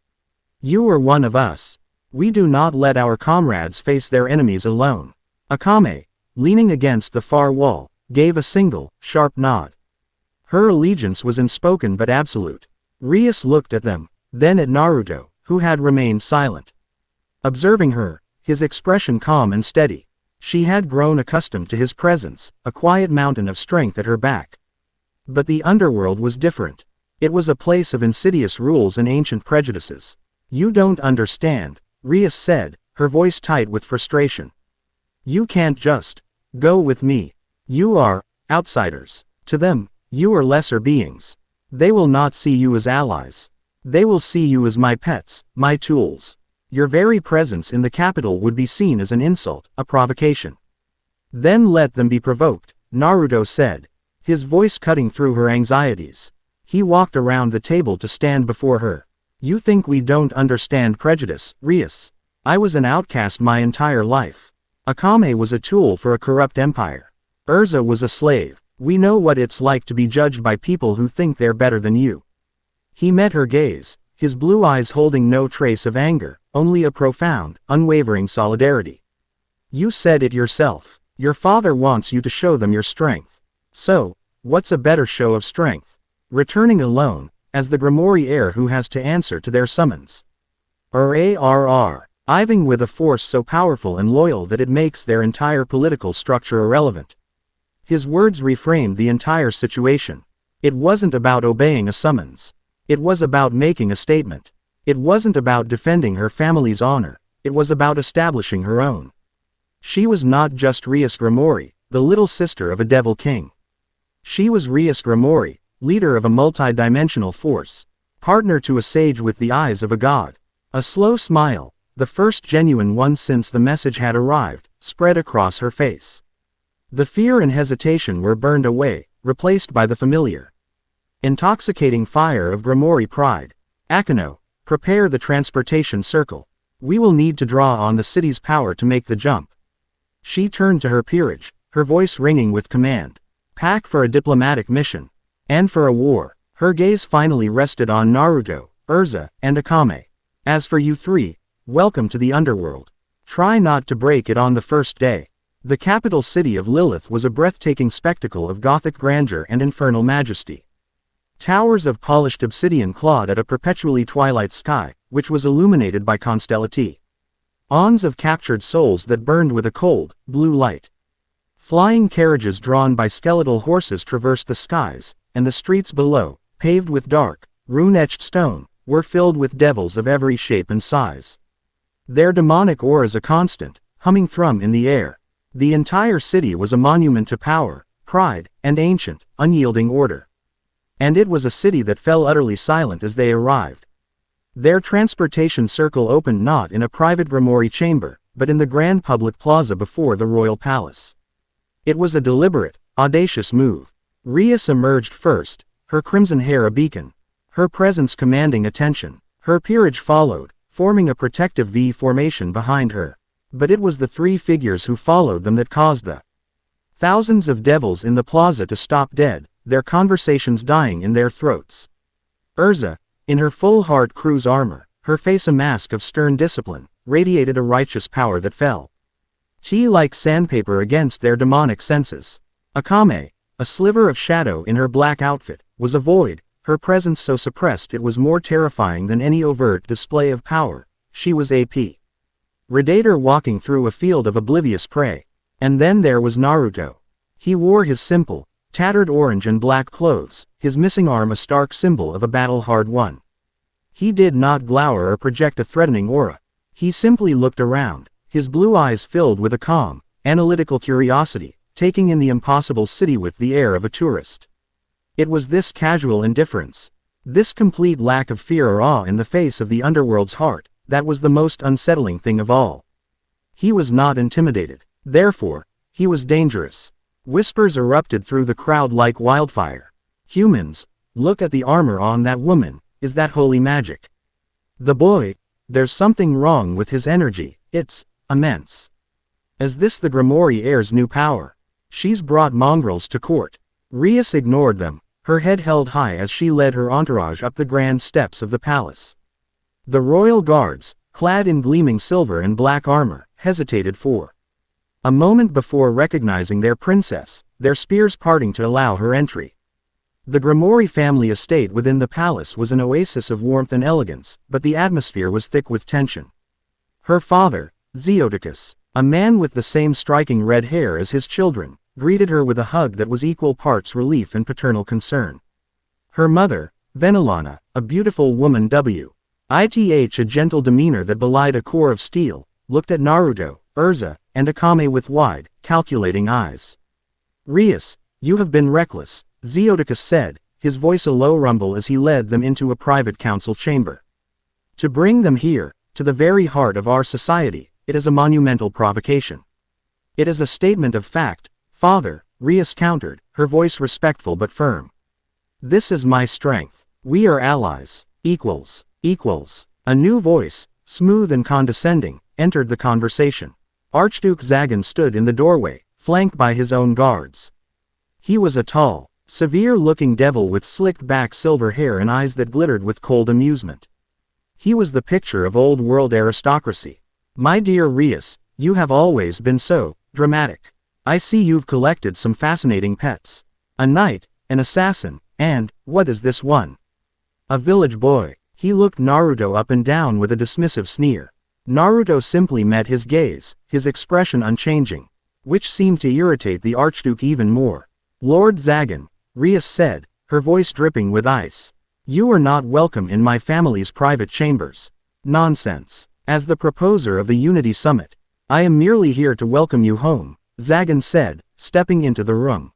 You are one of us. We do not let our comrades face their enemies alone. Akame, leaning against the far wall, gave a single, sharp nod. Her allegiance was unspoken but absolute. Rias looked at them, then at Naruto, who had remained silent. Observing her, his expression calm and steady. She had grown accustomed to his presence, a quiet mountain of strength at her back. But the underworld was different. It was a place of insidious rules and ancient prejudices. You don't understand, Rias said, her voice tight with frustration. You can't just go with me. You are outsiders. To them, you are lesser beings. They will not see you as allies. They will see you as my pets, my tools. Your very presence in the capital would be seen as an insult, a provocation. Then let them be provoked, Naruto said, his voice cutting through her anxieties. He walked around the table to stand before her. You think we don't understand prejudice, Rias? I was an outcast my entire life. Akame was a tool for a corrupt empire. Erza was a slave. We know what it's like to be judged by people who think they're better than you. He met her gaze, his blue eyes holding no trace of anger, only a profound, unwavering solidarity. You said it yourself. Your father wants you to show them your strength. So, what's a better show of strength? Returning alone, as the Grimoire heir who has to answer to their summons. Arriving with a force so powerful and loyal that it makes their entire political structure irrelevant. His words reframed the entire situation. It wasn't about obeying a summons. It was about making a statement. It wasn't about defending her family's honor. It was about establishing her own. She was not just Rias Grimoire, the little sister of a devil king. She was Rias Grimoire, leader of a multi-dimensional force, partner to a sage with the eyes of a god. A slow smile, the first genuine one since the message had arrived, spread across her face. The fear and hesitation were burned away, replaced by the familiar, intoxicating fire of Grimoire pride. Akano, prepare the transportation circle. We will need to draw on the city's power to make the jump. She turned to her peerage, her voice ringing with command. Pack for a diplomatic mission. And for a war. Her gaze finally rested on Naruto, Erza, and Akame. As for you three, welcome to the underworld. Try not to break it on the first day. The capital city of Lilith was a breathtaking spectacle of Gothic grandeur and infernal majesty. Towers of polished obsidian clawed at a perpetually twilight sky, which was illuminated by constellati. Awns of captured souls that burned with a cold, blue light. Flying carriages drawn by skeletal horses traversed the skies, and the streets below, paved with dark, rune-etched stone, were filled with devils of every shape and size. Their demonic auras a constant, humming thrum in the air. The entire city was a monument to power, pride, and ancient, unyielding order. And it was a city that fell utterly silent as they arrived. Their transportation circle opened not in a private Grimoire chamber, but in the grand public plaza before the royal palace. It was a deliberate, audacious move. Rias emerged first, her crimson hair a beacon, her presence commanding attention. Her peerage followed, forming a protective V formation behind her. But it was the three figures who followed them that caused the thousands of devils in the plaza to stop dead, their conversations dying in their throats. Erza, in her full hard crew's armor, her face a mask of stern discipline, radiated a righteous power that fell like sandpaper against their demonic senses. Akame, a sliver of shadow in her black outfit, was a void, her presence so suppressed it was more terrifying than any overt display of power. She was a predator walking through a field of oblivious prey. And then there was Naruto. He wore his simple, tattered orange and black clothes, his missing arm a stark symbol of a battle hard won. He did not glower or project a threatening aura. He simply looked around, his blue eyes filled with a calm, analytical curiosity, taking in the impossible city with the air of a tourist. It was this casual indifference, this complete lack of fear or awe in the face of the underworld's heart, that was the most unsettling thing of all. He was not intimidated. Therefore, he was dangerous. Whispers erupted through the crowd like wildfire. Humans, look at the armor on that woman, is that holy magic? The boy, there's something wrong with his energy, it's immense. Is this the Grimoire heir's new power? She's brought mongrels to court. Rias ignored them, her head held high as she led her entourage up the grand steps of the palace. The royal guards, clad in gleaming silver and black armor, hesitated for a moment before recognizing their princess, their spears parting to allow her entry. The Grimoire family estate within the palace was an oasis of warmth and elegance, but the atmosphere was thick with tension. Her father, Zeodicus, a man with the same striking red hair as his children, greeted her with a hug that was equal parts relief and paternal concern. Her mother, Venelana, a beautiful woman with a gentle demeanor that belied a core of steel, looked at Naruto, Erza, and Akame with wide, calculating eyes. Rias, you have been reckless, Zeodicus said, his voice a low rumble as he led them into a private council chamber. To bring them here, to the very heart of our society, it is a monumental provocation. It is a statement of fact, father, Rias countered, her voice respectful but firm. This is my strength. We are allies, equals. A new voice, smooth and condescending, entered the conversation. Archduke Zagan stood in the doorway, flanked by his own guards. He was a tall, severe-looking devil with slicked-back silver hair and eyes that glittered with cold amusement. He was the picture of old-world aristocracy. My dear Rias, you have always been so dramatic. I see you've collected some fascinating pets. A knight, an assassin, and, what is this one? A village boy. He looked Naruto up and down with a dismissive sneer. Naruto simply met his gaze, his expression unchanging, which seemed to irritate the Archduke even more. Lord Zagan, Rias said, her voice dripping with ice. You are not welcome in my family's private chambers. Nonsense. As the proposer of the Unity Summit, I am merely here to welcome you home, Zagan said, stepping into the room.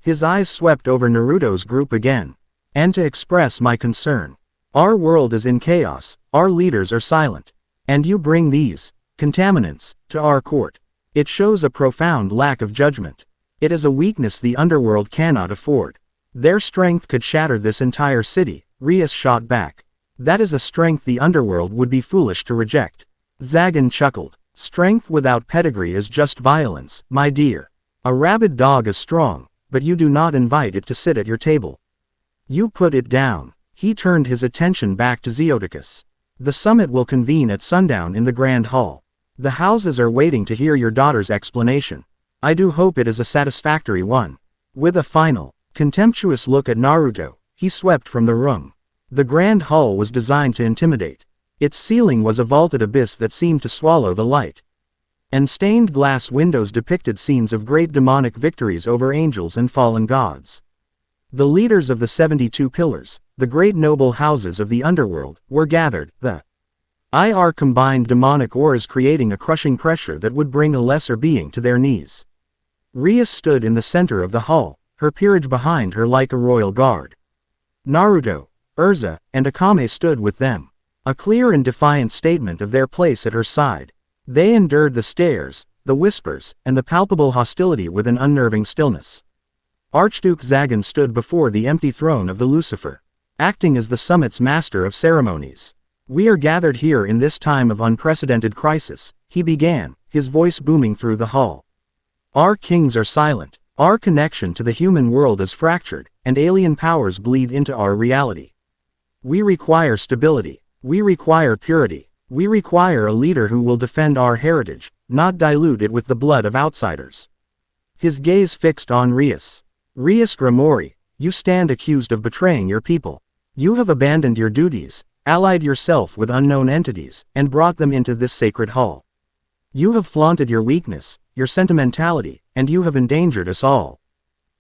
His eyes swept over Naruto's group again. And to express my concern. Our world is in chaos, our leaders are silent. And you bring these contaminants to our court. It shows a profound lack of judgment. It is a weakness the underworld cannot afford. Their strength could shatter this entire city, Rias shot back. That is a strength the underworld would be foolish to reject. Zagan chuckled. Strength without pedigree is just violence, my dear. A rabid dog is strong, but you do not invite it to sit at your table. You put it down. He turned his attention back to Zeoticus. The summit will convene at sundown in the Grand Hall. The houses are waiting to hear your daughter's explanation. I do hope it is a satisfactory one. With a final, contemptuous look at Naruto, he swept from the room. The Grand Hall was designed to intimidate. Its ceiling was a vaulted abyss that seemed to swallow the light. And stained glass windows depicted scenes of great demonic victories over angels and fallen gods. The leaders of the 72 pillars, the great noble houses of the underworld, were gathered. The IR combined demonic auras creating a crushing pressure that would bring a lesser being to their knees. Rias stood in the center of the hall, her peerage behind her like a royal guard. Naruto, Erza, and Akame stood with them. A clear and defiant statement of their place at her side. They endured the stares, the whispers, and the palpable hostility with an unnerving stillness. Archduke Zagan stood before the empty throne of the Lucifer, acting as the summit's master of ceremonies. We are gathered here in this time of unprecedented crisis, he began, his voice booming through the hall. Our kings are silent, our connection to the human world is fractured, and alien powers bleed into our reality. We require stability, we require purity, we require a leader who will defend our heritage, not dilute it with the blood of outsiders. His gaze fixed on Rias. Rias Grimori, you stand accused of betraying your people. You have abandoned your duties, allied yourself with unknown entities, and brought them into this sacred hall. You have flaunted your weakness, your sentimentality, and you have endangered us all.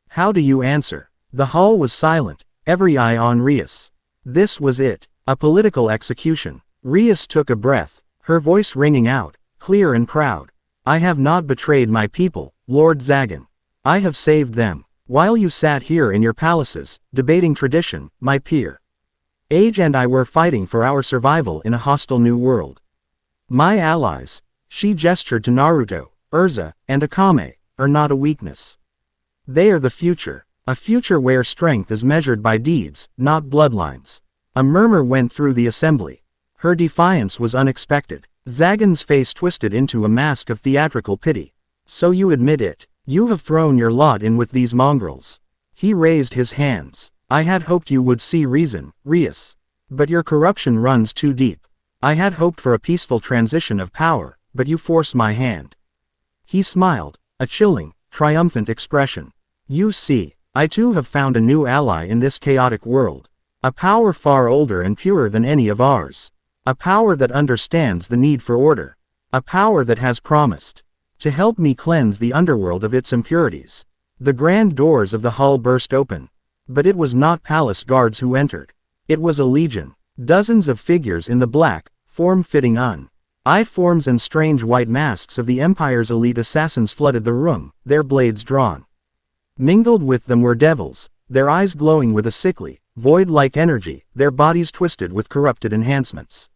How do you answer? The hall was silent, every eye on Rias. This was it, a political execution. Rias took a breath, her voice ringing out, clear and proud. I have not betrayed my people, Lord Zagan. I have saved them, while you sat here in your palaces, debating tradition, my peer. Age and I were fighting for our survival in a hostile new world. My allies, she gestured to Naruto, Erza, and Akame, are not a weakness. They are the future, a future where strength is measured by deeds, not bloodlines. A murmur went through the assembly. Her defiance was unexpected. Zagan's face twisted into a mask of theatrical pity. So you admit it, you have thrown your lot in with these mongrels. He raised his hands. I had hoped you would see reason, Rias. But your corruption runs too deep. I had hoped for a peaceful transition of power, but you force my hand. He smiled, a chilling, triumphant expression. You see, I too have found a new ally in this chaotic world. A power far older and purer than any of ours. A power that understands the need for order. A power that has promised to help me cleanse the underworld of its impurities. The grand doors of the hall burst open. But it was not palace guards who entered. It was a legion. Dozens of figures in the black, form-fitting eye forms and strange white masks of the Empire's elite assassins flooded the room, their blades drawn. Mingled with them were devils, their eyes glowing with a sickly, void-like energy, their bodies twisted with corrupted enhancements.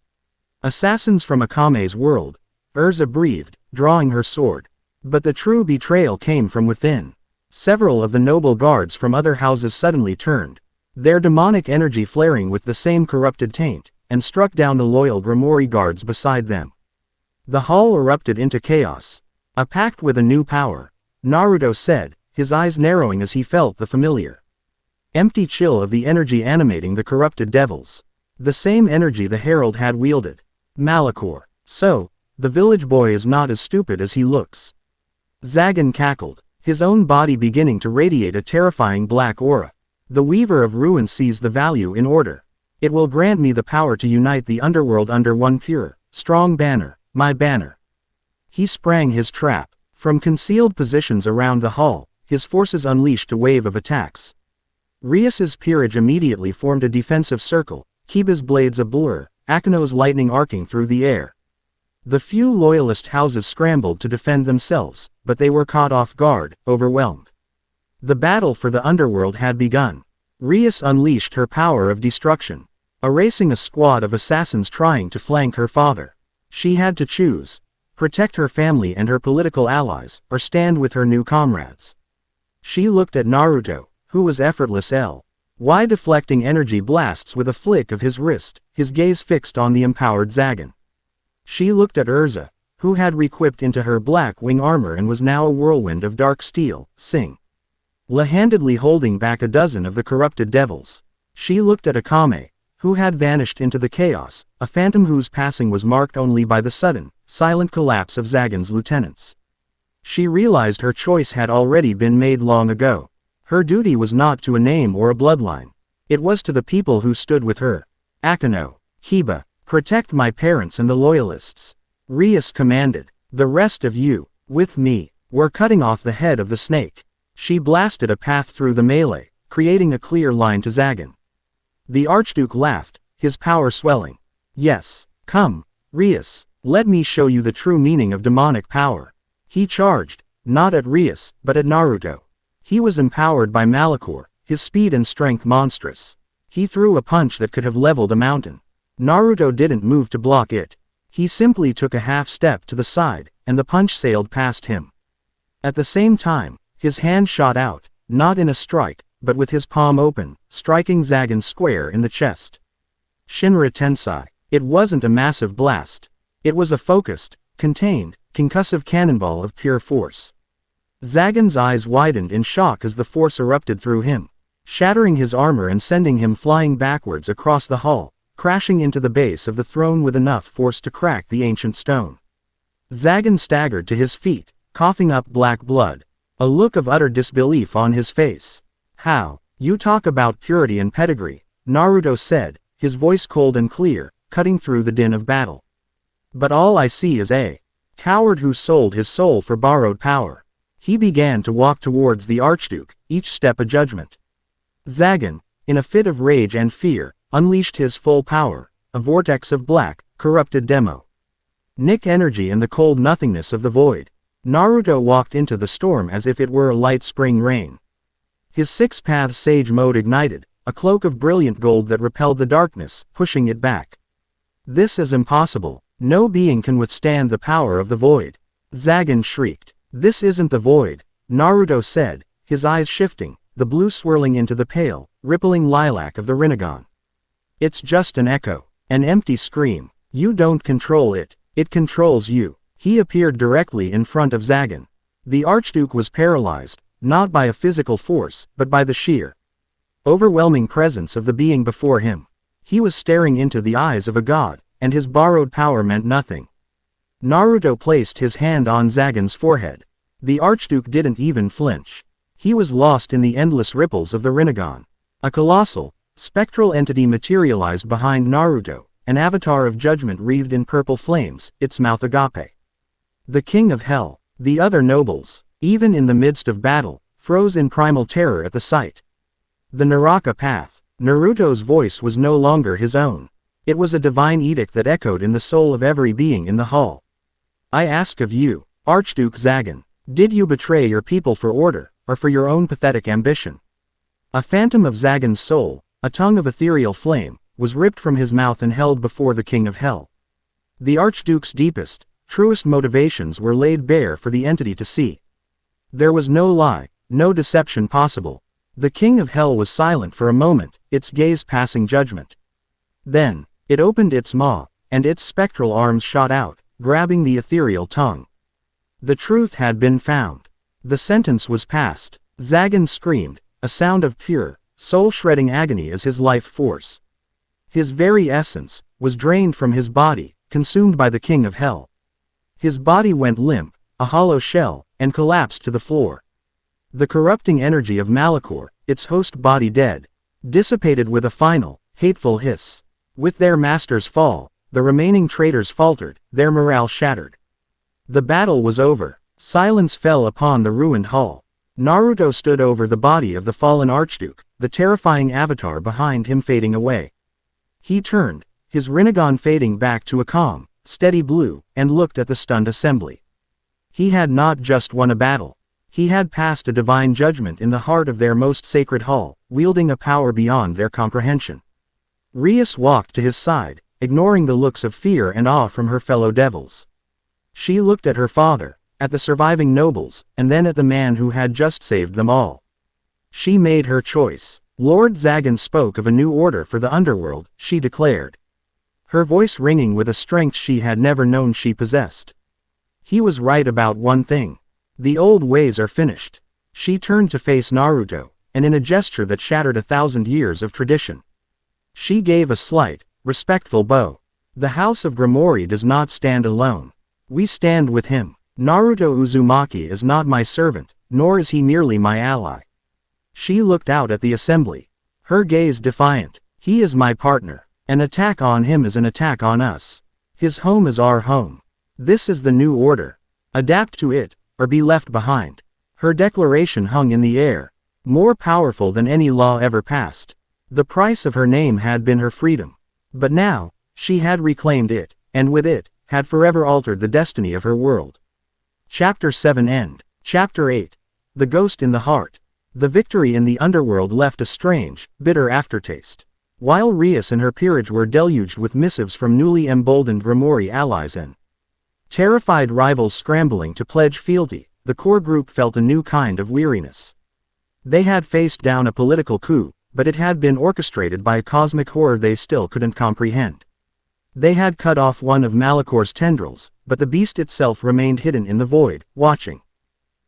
Assassins from Akame's world, Erza breathed, drawing her sword. But the true betrayal came from within. Several of the noble guards from other houses suddenly turned, their demonic energy flaring with the same corrupted taint, and struck down the loyal Grimori guards beside them. The hall erupted into chaos. A pact with a new power, Naruto said, his eyes narrowing as he felt the familiar empty chill of the energy animating the corrupted devils. The same energy the herald had wielded. Malachor. So, the village boy is not as stupid as he looks. Zagan cackled, his own body beginning to radiate a terrifying black aura. The Weaver of Ruin sees the value in order. It will grant me the power to unite the underworld under one pure, strong banner, my banner. He sprang his trap. From concealed positions around the hall, his forces unleashed a wave of attacks. Rias's peerage immediately formed a defensive circle, Kiba's blades a blur, Akano's lightning arcing through the air. The few loyalist houses scrambled to defend themselves, but they were caught off guard, overwhelmed. The battle for the underworld had begun. Rias unleashed her power of destruction, erasing a squad of assassins trying to flank her father. She had to choose: protect her family and her political allies, or stand with her new comrades. She looked at Naruto, who was effortless L.Y. deflecting energy blasts with a flick of his wrist, his gaze fixed on the empowered Zagan. She looked at Erza, who had re-equipped into her black wing armor and was now a whirlwind of dark steel, single-handedly holding back a dozen of the corrupted devils. She looked at Akame, who had vanished into the chaos, a phantom whose passing was marked only by the sudden, silent collapse of Zagan's lieutenants. She realized her choice had already been made long ago. Her duty was not to a name or a bloodline. It was to the people who stood with her. Akano, Hiba, protect my parents and the loyalists. Rias commanded. The rest of you, with me, we're cutting off the head of the snake. She blasted a path through the melee, creating a clear line to Zagan. The Archduke laughed, his power swelling. Yes, come, Rias, let me show you the true meaning of demonic power. He charged, not at Rias, but at Naruto. He was empowered by Malachor, his speed and strength monstrous. He threw a punch that could have leveled a mountain. Naruto didn't move to block it. He simply took a half step to the side, and the punch sailed past him. At the same time, his hand shot out, not in a strike, but with his palm open, striking Zagan square in the chest. Shinra Tensei. It wasn't a massive blast. It was a focused, contained, concussive cannonball of pure force. Zagan's eyes widened in shock as the force erupted through him, shattering his armor and sending him flying backwards across the hall, crashing into the base of the throne with enough force to crack the ancient stone. Zagan staggered to his feet, coughing up black blood, a look of utter disbelief on his face. How? You talk about purity and pedigree, Naruto said, his voice cold and clear, cutting through the din of battle. But all I see is a coward who sold his soul for borrowed power. He began to walk towards the Archduke, each step a judgment. Zagan, in a fit of rage and fear, unleashed his full power, a vortex of black, corrupted demonic energy and the cold nothingness of the void. Naruto walked into the storm as if it were a light spring rain. His six-path sage mode ignited, a cloak of brilliant gold that repelled the darkness, pushing it back. This is impossible. No being can withstand the power of the void. Zagan shrieked. This isn't the void, Naruto said, his eyes shifting, the blue swirling into the pale, rippling lilac of the Rinnegan. It's just an echo, an empty scream. You don't control it, it controls you. He appeared directly in front of Zagan. The Archduke was paralyzed, not by a physical force, but by the sheer, overwhelming presence of the being before him. He was staring into the eyes of a god, and his borrowed power meant nothing. Naruto placed his hand on Zagan's forehead. The Archduke didn't even flinch. He was lost in the endless ripples of the Rinnegan. A colossal, spectral entity materialized behind Naruto, an avatar of judgment wreathed in purple flames, its mouth agape. The king of hell, the other nobles, even in the midst of battle, froze in primal terror at the sight. The Naraka path. Naruto's voice was no longer his own. It was a divine edict that echoed in the soul of every being in the hall. I ask of you, Archduke Zagan, did you betray your people for order, or for your own pathetic ambition? A phantom of Zagan's soul, a tongue of ethereal flame, was ripped from his mouth and held before the king of hell. The Archduke's deepest, truest motivations were laid bare for the entity to see. There was no lie, no deception possible. The king of hell was silent for a moment, its gaze passing judgment. Then, it opened its maw, and its spectral arms shot out, grabbing the ethereal tongue. The truth had been found. The sentence was passed. Zagan screamed, a sound of pure, soul-shredding agony as his life force, his very essence, was drained from his body, consumed by the king of hell. His body went limp, a hollow shell, and collapsed to the floor. The corrupting energy of Malachor, its host body dead, dissipated with a final, hateful hiss. With their master's fall, the remaining traitors faltered, their morale shattered. The battle was over. Silence fell upon the ruined hall. Naruto stood over the body of the fallen Archduke, the terrifying avatar behind him fading away. He turned, his Rinnegan fading back to a calm, steady blue, and looked at the stunned assembly. He had not just won a battle. He had passed a divine judgment in the heart of their most sacred hall, wielding a power beyond their comprehension. Rias walked to his side, ignoring the looks of fear and awe from her fellow devils. She looked at her father, at the surviving nobles, and then at the man who had just saved them all. She made her choice. Lord Zagan spoke of a new order for the underworld, she declared, her voice ringing with a strength she had never known she possessed. He was right about one thing. The old ways are finished. She turned to face Naruto, and in a gesture that shattered 1,000 years of tradition, she gave a slight, respectful bow. The House of Gremory does not stand alone. We stand with him. Naruto Uzumaki is not my servant, nor is he merely my ally. She looked out at the assembly, her gaze defiant. He is my partner. An attack on him is an attack on us. His home is our home. This is the new order. Adapt to it, or be left behind. Her declaration hung in the air, more powerful than any law ever passed. The price of her name had been her freedom. But now, she had reclaimed it, and with it, had forever altered the destiny of her world. Chapter 7 End. Chapter 8. The Ghost in the Heart. The victory in the underworld left a strange, bitter aftertaste. While Rias and her peerage were deluged with missives from newly emboldened Gremory allies and terrified rivals scrambling to pledge fealty, the core group felt a new kind of weariness. They had faced down a political coup, but it had been orchestrated by a cosmic horror they still couldn't comprehend. They had cut off one of Malicor's tendrils, but the beast itself remained hidden in the void, watching.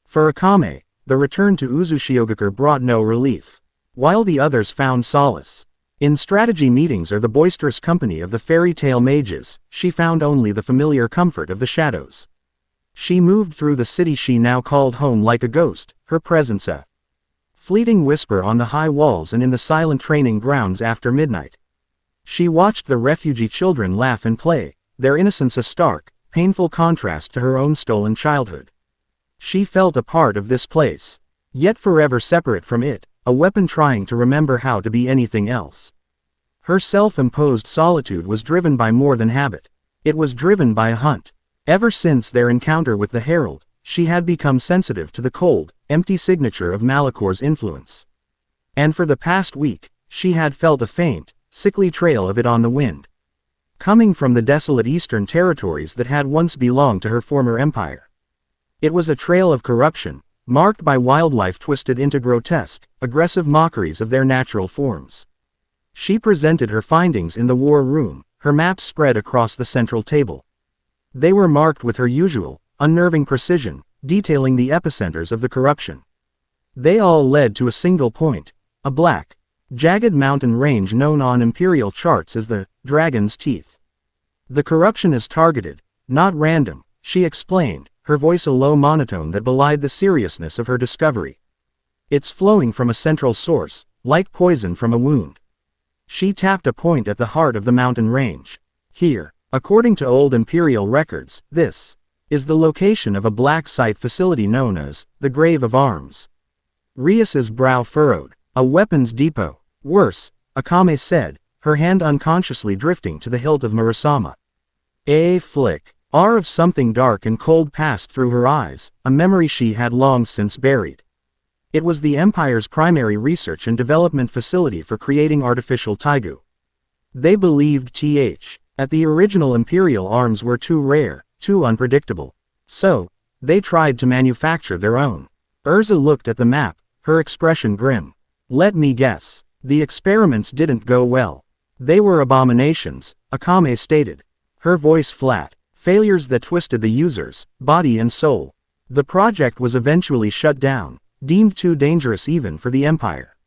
For Akame, the return to Uzushiogakure brought no relief, while the others found solace. In strategy meetings or the boisterous company of the fairy tale mages, she found only the familiar comfort of the shadows. She moved through the city she now called home like a ghost, her presence a fleeting whisper on the high walls and in the silent training grounds after midnight. She watched the refugee children laugh and play, their innocence a stark, painful contrast to her own stolen childhood. She felt a part of this place, yet forever separate from it, a weapon trying to remember how to be anything else. Her self-imposed solitude was driven by more than habit. It was driven by a hunt. Ever since their encounter with the Herald, she had become sensitive to the cold, empty signature of Malicor's influence. And for the past week, she had felt a faint, sickly trail of it on the wind, coming from the desolate eastern territories that had once belonged to her former empire. It was a trail of corruption, marked by wildlife twisted into grotesque, aggressive mockeries of their natural forms. She presented her findings in the war room, her maps spread across the central table. They were marked with her usual, unnerving precision, detailing the epicenters of the corruption. They all led to a single point, a black, jagged mountain range known on imperial charts as the Dragon's Teeth. The corruption is targeted, not random, she explained, her voice a low monotone that belied the seriousness of her discovery. It's flowing from a central source, like poison from a wound. She tapped a point at the heart of the mountain range. Here, according to old imperial records, this is the location of a black site facility known as the Grave of Arms. Rias's brow furrowed. A weapons depot. Worse, Akame said, her hand unconsciously drifting to the hilt of Murasama. A flick. Awe of something dark and cold passed through her eyes, a memory she had long since buried. It was the Empire's primary research and development facility for creating artificial taigu. They believed that the original Imperial arms were too rare, too unpredictable. So, they tried to manufacture their own. Erza looked at the map, her expression grim. Let me guess. The experiments didn't go well. They were abominations, Akame stated. Her voice flat. Failures that twisted the user's body and soul. The project was eventually shut down, deemed too dangerous even for the Empire.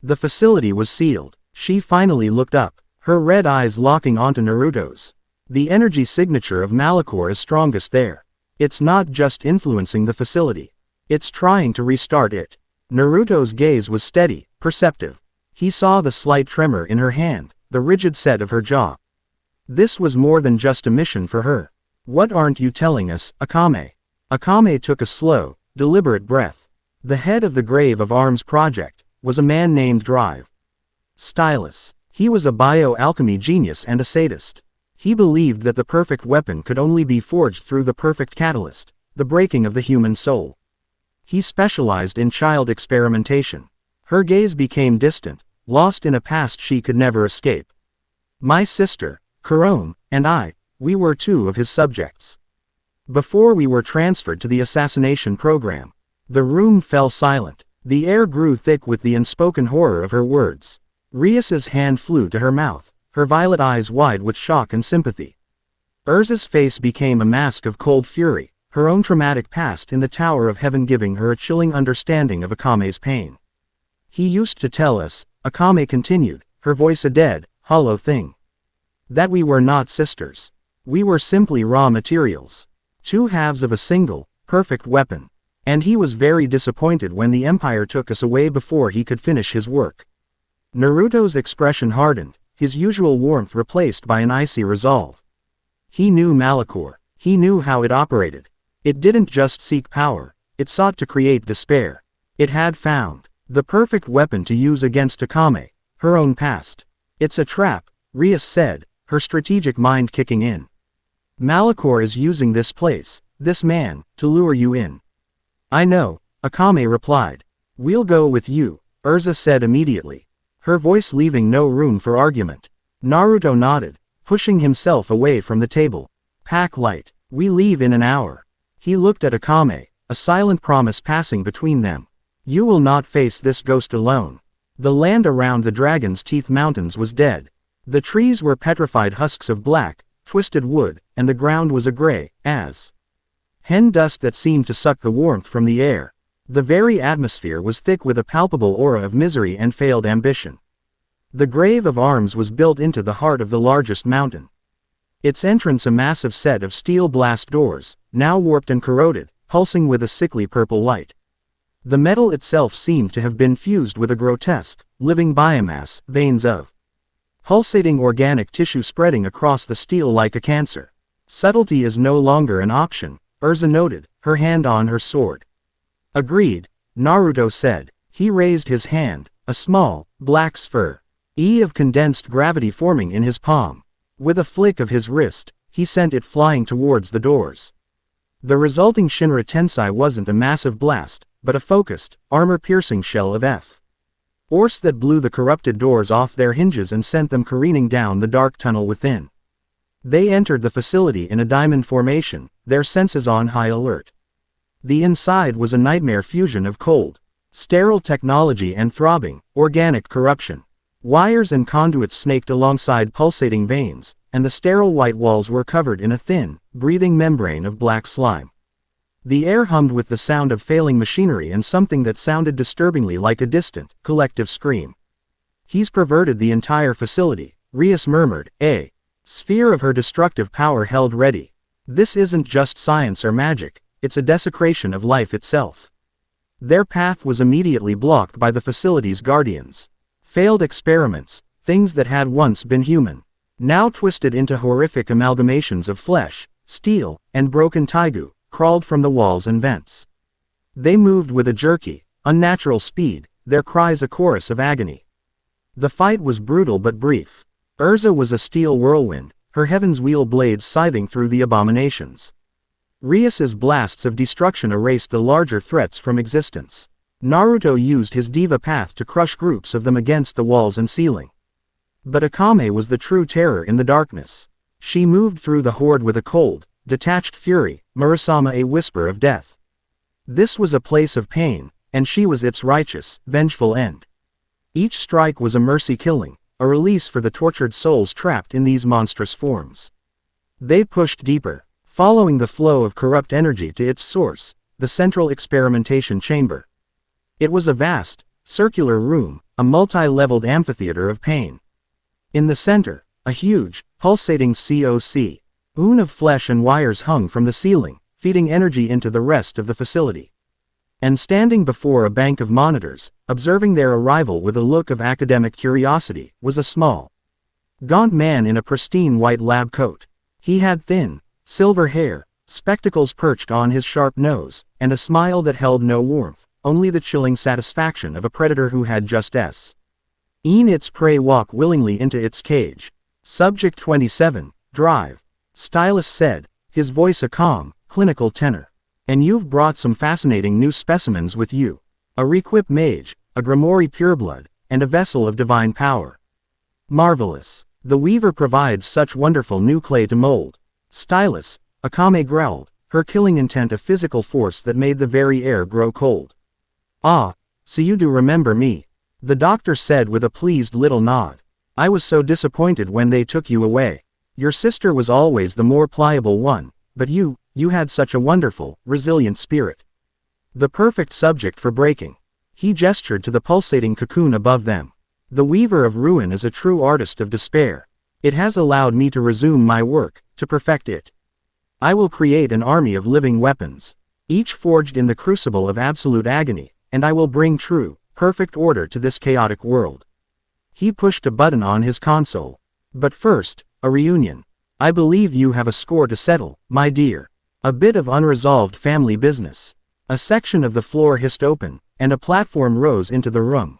The facility was sealed. She finally looked up, her red eyes locking onto Naruto's. The energy signature of Malicor is strongest there. It's not just influencing the facility. It's trying to restart it. Naruto's gaze was steady, perceptive. He saw the slight tremor in her hand, the rigid set of her jaw. This was more than just a mission for her. What aren't you telling us, Akame? Akame took a slow, deliberate breath. The head of the Grave of Arms project was a man named Drive Stylus. He was a bio-alchemy genius and a sadist. He believed that the perfect weapon could only be forged through the perfect catalyst, the breaking of the human soul. He specialized in child experimentation. Her gaze became distant, lost in a past she could never escape. My sister, Kurone, and we were two of his subjects. Before we were transferred to the assassination program. The room fell silent. The air grew thick with the unspoken horror of her words. Rias's hand flew to her mouth, her violet eyes wide with shock and sympathy. Erza's face became a mask of cold fury, her own traumatic past in the Tower of Heaven giving her a chilling understanding of Akame's pain. He used to tell us, Akame continued, her voice a dead, hollow thing. That we were not sisters. We were simply raw materials. Two halves of a single, perfect weapon. And he was very disappointed when the Empire took us away before he could finish his work. Naruto's expression hardened, his usual warmth replaced by an icy resolve. He knew Malachor. He knew how it operated. It didn't just seek power, it sought to create despair. It had found the perfect weapon to use against Akame, her own past. It's a trap, Rias said, her strategic mind kicking in. Malachor is using this place, this man, to lure you in. I know, Akame replied. We'll go with you, Erza said immediately, her voice leaving no room for argument. Naruto nodded, pushing himself away from the table. Pack light, we leave in an hour. He looked at Akame, a silent promise passing between them. You will not face this ghost alone. The land around the Dragon's Teeth Mountains was dead. The trees were petrified husks of black, twisted wood, and the ground was a gray, as hen dust that seemed to suck the warmth from the air. The very atmosphere was thick with a palpable aura of misery and failed ambition. The Grave of Arms was built into the heart of the largest mountain. Its entrance a massive set of steel blast doors, now warped and corroded, pulsing with a sickly purple light. The metal itself seemed to have been fused with a grotesque, living biomass, veins of pulsating organic tissue spreading across the steel like a cancer. Subtlety is no longer an option, Erza noted, her hand on her sword. Agreed, Naruto said. He raised his hand, a small, black sphere of condensed gravity forming in his palm. With a flick of his wrist, he sent it flying towards the doors. The resulting Shinra Tensei wasn't a massive blast, but a focused, armor-piercing shell of force that blew the corrupted doors off their hinges and sent them careening down the dark tunnel within. They entered the facility in a diamond formation, their senses on high alert. The inside was a nightmare fusion of cold, sterile technology and throbbing, organic corruption. Wires and conduits snaked alongside pulsating veins, and the sterile white walls were covered in a thin, breathing membrane of black slime. The air hummed with the sound of failing machinery and something that sounded disturbingly like a distant, collective scream. He's perverted the entire facility, Rias murmured, a sphere of her destructive power held ready. This isn't just science or magic, it's a desecration of life itself. Their path was immediately blocked by the facility's guardians. Failed experiments, things that had once been human, now twisted into horrific amalgamations of flesh, steel, and broken taigu, crawled from the walls and vents. They moved with a jerky, unnatural speed, their cries a chorus of agony. The fight was brutal but brief. Erza was a steel whirlwind, her heaven's wheel blades scything through the abominations. Rias's blasts of destruction erased the larger threats from existence. Naruto used his diva path to crush groups of them against the walls and ceiling. But Akame was the true terror in the darkness. She moved through the horde with a cold, detached fury, Murasama a whisper of death. This was a place of pain, and she was its righteous, vengeful end. Each strike was a mercy killing, a release for the tortured souls trapped in these monstrous forms. They pushed deeper, following the flow of corrupt energy to its source, the central experimentation chamber. It was a vast, circular room, a multi-leveled amphitheater of pain. In the center, a huge, pulsating ooze of flesh and wires hung from the ceiling, feeding energy into the rest of the facility. And standing before a bank of monitors, observing their arrival with a look of academic curiosity, was a small, gaunt man in a pristine white lab coat. He had thin, silver hair, spectacles perched on his sharp nose, and a smile that held no warmth, only the chilling satisfaction of a predator who had just seen its prey walk willingly into its cage. Subject 27, Drive. Stylus said, his voice a calm, clinical tenor. And you've brought some fascinating new specimens with you. A Requip mage, a Grimoire pureblood, and a vessel of divine power. Marvelous. The weaver provides such wonderful new clay to mold. Stylus, Akame growled, her killing intent a physical force that made the very air grow cold. Ah, so you do remember me. The doctor said with a pleased little nod. I was so disappointed when they took you away. Your sister was always the more pliable one, but you, You had such a wonderful, resilient spirit. The perfect subject for breaking. He gestured to the pulsating cocoon above them. The Weaver of Ruin is a true artist of despair. It has allowed me to resume my work, to perfect it. I will create an army of living weapons, each forged in the crucible of absolute agony, and I will bring true, perfect order to this chaotic world. He pushed a button on his console. But first, a reunion. I believe you have a score to settle, my dear. A bit of unresolved family business. A section of the floor hissed open, and a platform rose into the room.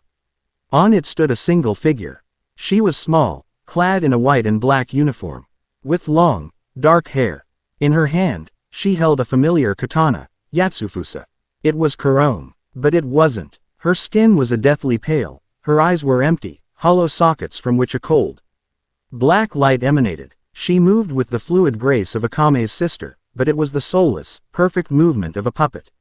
On it stood a single figure. She was small, clad in a white and black uniform, with long, dark hair. In her hand, she held a familiar katana, Yatsufusa. It was Kurome, but it wasn't. Her skin was a deathly pale, her eyes were empty, hollow sockets from which a cold, black light emanated. She moved with the fluid grace of Akame's sister, but it was the soulless, perfect movement of a puppet.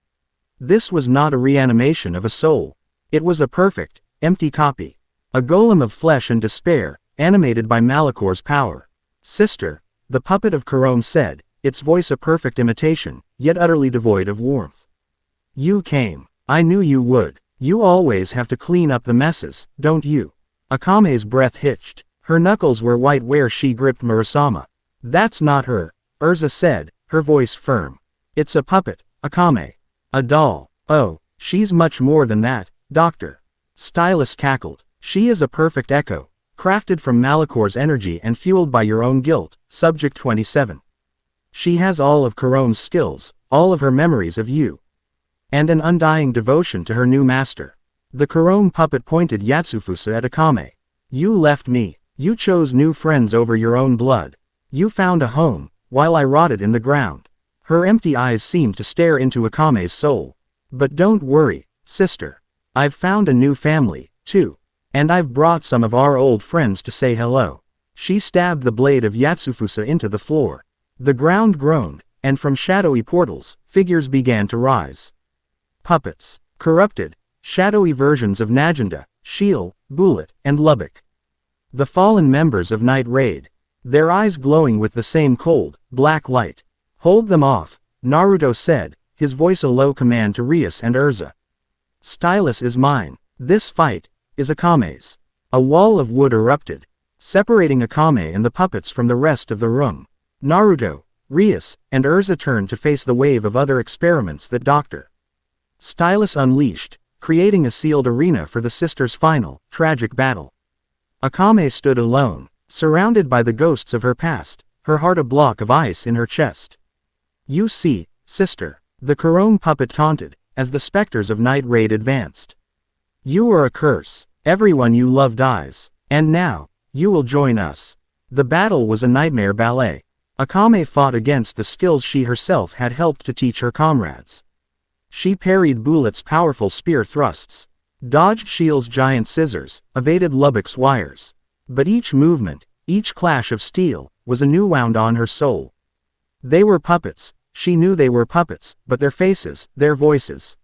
This was not a reanimation of a soul. It was a perfect, empty copy. A golem of flesh and despair, animated by Malicor's power. Sister, the puppet of Kurome said, its voice a perfect imitation, yet utterly devoid of warmth. You came. I knew you would. You always have to clean up the messes, don't you? Akame's breath hitched. Her knuckles were white where she gripped Murasama. That's not her, Erza said, her voice firm. It's a puppet, Akame. A doll. Oh, she's much more than that, Doctor. Stylus cackled. She is a perfect echo, crafted from Malicor's energy and fueled by your own guilt, Subject 27. She has all of Kurome's skills, all of her memories of you, and an undying devotion to her new master. The Kurome puppet pointed Yatsufusa at Akame. You left me. You chose new friends over your own blood. You found a home, while I rotted in the ground. Her empty eyes seemed to stare into Akame's soul. But don't worry, sister. I've found a new family, too. And I've brought some of our old friends to say hello. She stabbed the blade of Yatsufusa into the floor. The ground groaned, and from shadowy portals, figures began to rise. Puppets. Corrupted, shadowy versions of Najanda, Shiel, Bullet, and Lubbock. The fallen members of Night Raid. Their eyes glowing with the same cold, black light. Hold them off, Naruto said, his voice a low command to Rias and Erza. Stylus is mine. This fight is Akame's. A wall of wood erupted, separating Akame and the puppets from the rest of the room. Naruto, Rias, and Erza turned to face the wave of other experiments that Dr. Stylus unleashed, creating a sealed arena for the sisters' final, tragic battle. Akame stood alone, surrounded by the ghosts of her past, her heart a block of ice in her chest. You see, sister, the Kurome puppet taunted, as the specters of Night Raid advanced. You are a curse. Everyone you love dies. And now, you will join us. The battle was a nightmare ballet. Akame fought against the skills she herself had helped to teach her comrades. She parried Bullet's powerful spear thrusts, dodged Shiel's giant scissors, evaded Lubbock's wires. But each movement, each clash of steel, was a new wound on her soul. They were puppets. She knew they were puppets, but their faces, their voices.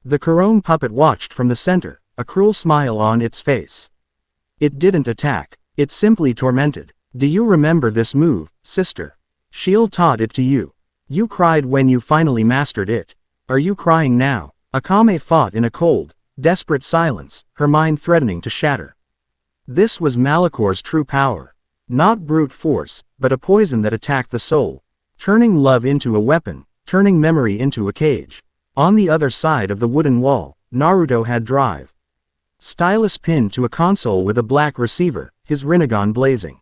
The Kurome puppet watched from the center, a cruel smile on its face. It didn't attack. It simply tormented. Do you remember this move, sister? Shiel taught it to you. You cried when you finally mastered it. Are you crying now? Akame fought in a cold, desperate silence, her mind threatening to shatter. This was Malicor's true power. Not brute force, but a poison that attacked the soul, turning love into a weapon, turning memory into a cage. On the other side of the wooden wall, Naruto had drive. Stylus pinned to a console with a black receiver, his Rinnegan blazing.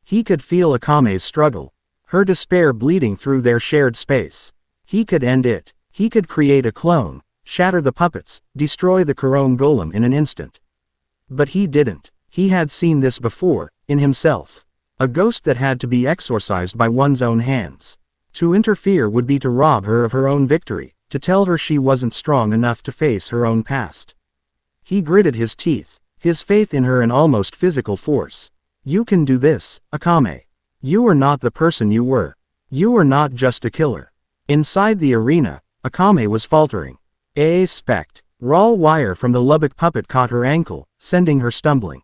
He could feel Akame's struggle, her despair bleeding through their shared space. He could end it. He could create a clone, shatter the puppets, destroy the Kurome golem in an instant. But he didn't. He had seen this before, in himself. A ghost that had to be exorcised by one's own hands. To interfere would be to rob her of her own victory, to tell her she wasn't strong enough to face her own past. He gritted his teeth, his faith in her an almost physical force. You can do this, Akame. You are not the person you were. You are not just a killer. Inside the arena, Akame was faltering. Spect. Raw wire from the Lubbock puppet caught her ankle, sending her stumbling.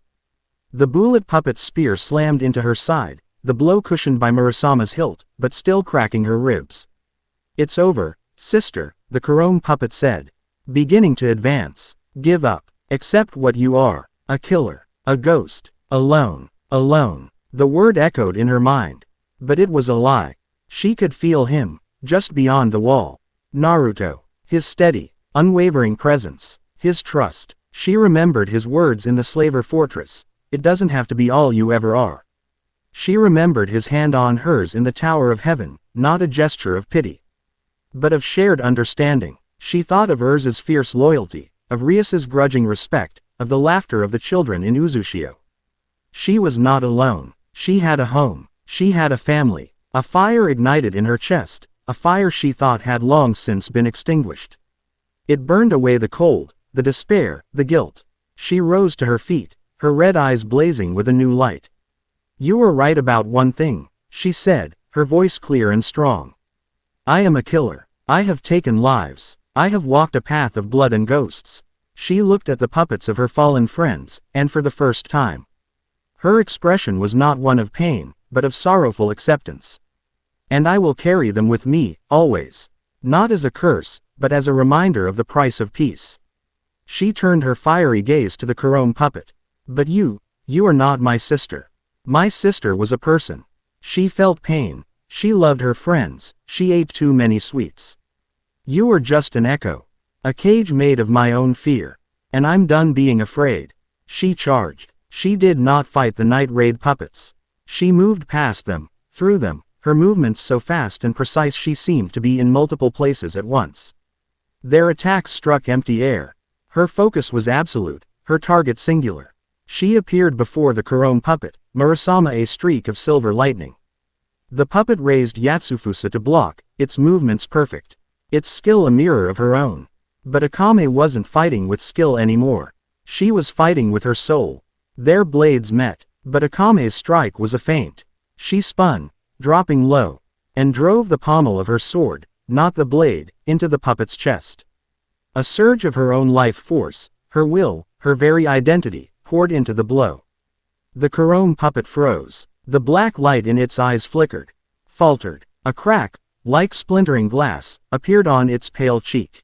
The Bullet puppet's spear slammed into her side, the blow cushioned by Murasama's hilt, but still cracking her ribs. It's over, sister, the Chrome puppet said, beginning to advance. Give up. Accept what you are. A killer. A ghost. Alone. Alone. The word echoed in her mind. But it was a lie. She could feel him, just beyond the wall. Naruto. His steady, unwavering presence. His trust. She remembered his words in the Slaver Fortress. It doesn't have to be all you ever are. She remembered his hand on hers in the Tower of Heaven, not a gesture of pity, but of shared understanding. She thought of Erza's fierce loyalty, of Rias's grudging respect, of the laughter of the children in Uzushio. She was not alone. She had a home. She had a family. A fire ignited in her chest, a fire she thought had long since been extinguished. It burned away the cold, the despair, the guilt. She rose to her feet, her red eyes blazing with a new light. You were right about one thing, she said, her voice clear and strong. I am a killer. I have taken lives. I have walked a path of blood and ghosts. She looked at the puppets of her fallen friends, and for the first time, her expression was not one of pain, but of sorrowful acceptance. And I will carry them with me, always. Not as a curse, but as a reminder of the price of peace. She turned her fiery gaze to the Chrome puppet. But you are not my sister. My sister was a person. She felt pain. She loved her friends. She ate too many sweets. You were just an echo. A cage made of my own fear. And I'm done being afraid. She charged. She did not fight the night raid puppets. She moved past them, through them, her movements so fast and precise she seemed to be in multiple places at once. Their attacks struck empty air. Her focus was absolute, her target singular. She appeared before the Chrome puppet, Murasama, a streak of silver lightning. The puppet raised Yatsufusa to block, its movements perfect. Its skill a mirror of her own. But Akame wasn't fighting with skill anymore. She was fighting with her soul. Their blades met, but Akame's strike was a feint. She spun, dropping low, and drove the pommel of her sword, not the blade, into the puppet's chest. A surge of her own life force, her will, her very identity, poured into the blow. The Chrome puppet froze. The black light in its eyes flickered, faltered. A crack, like splintering glass, appeared on its pale cheek.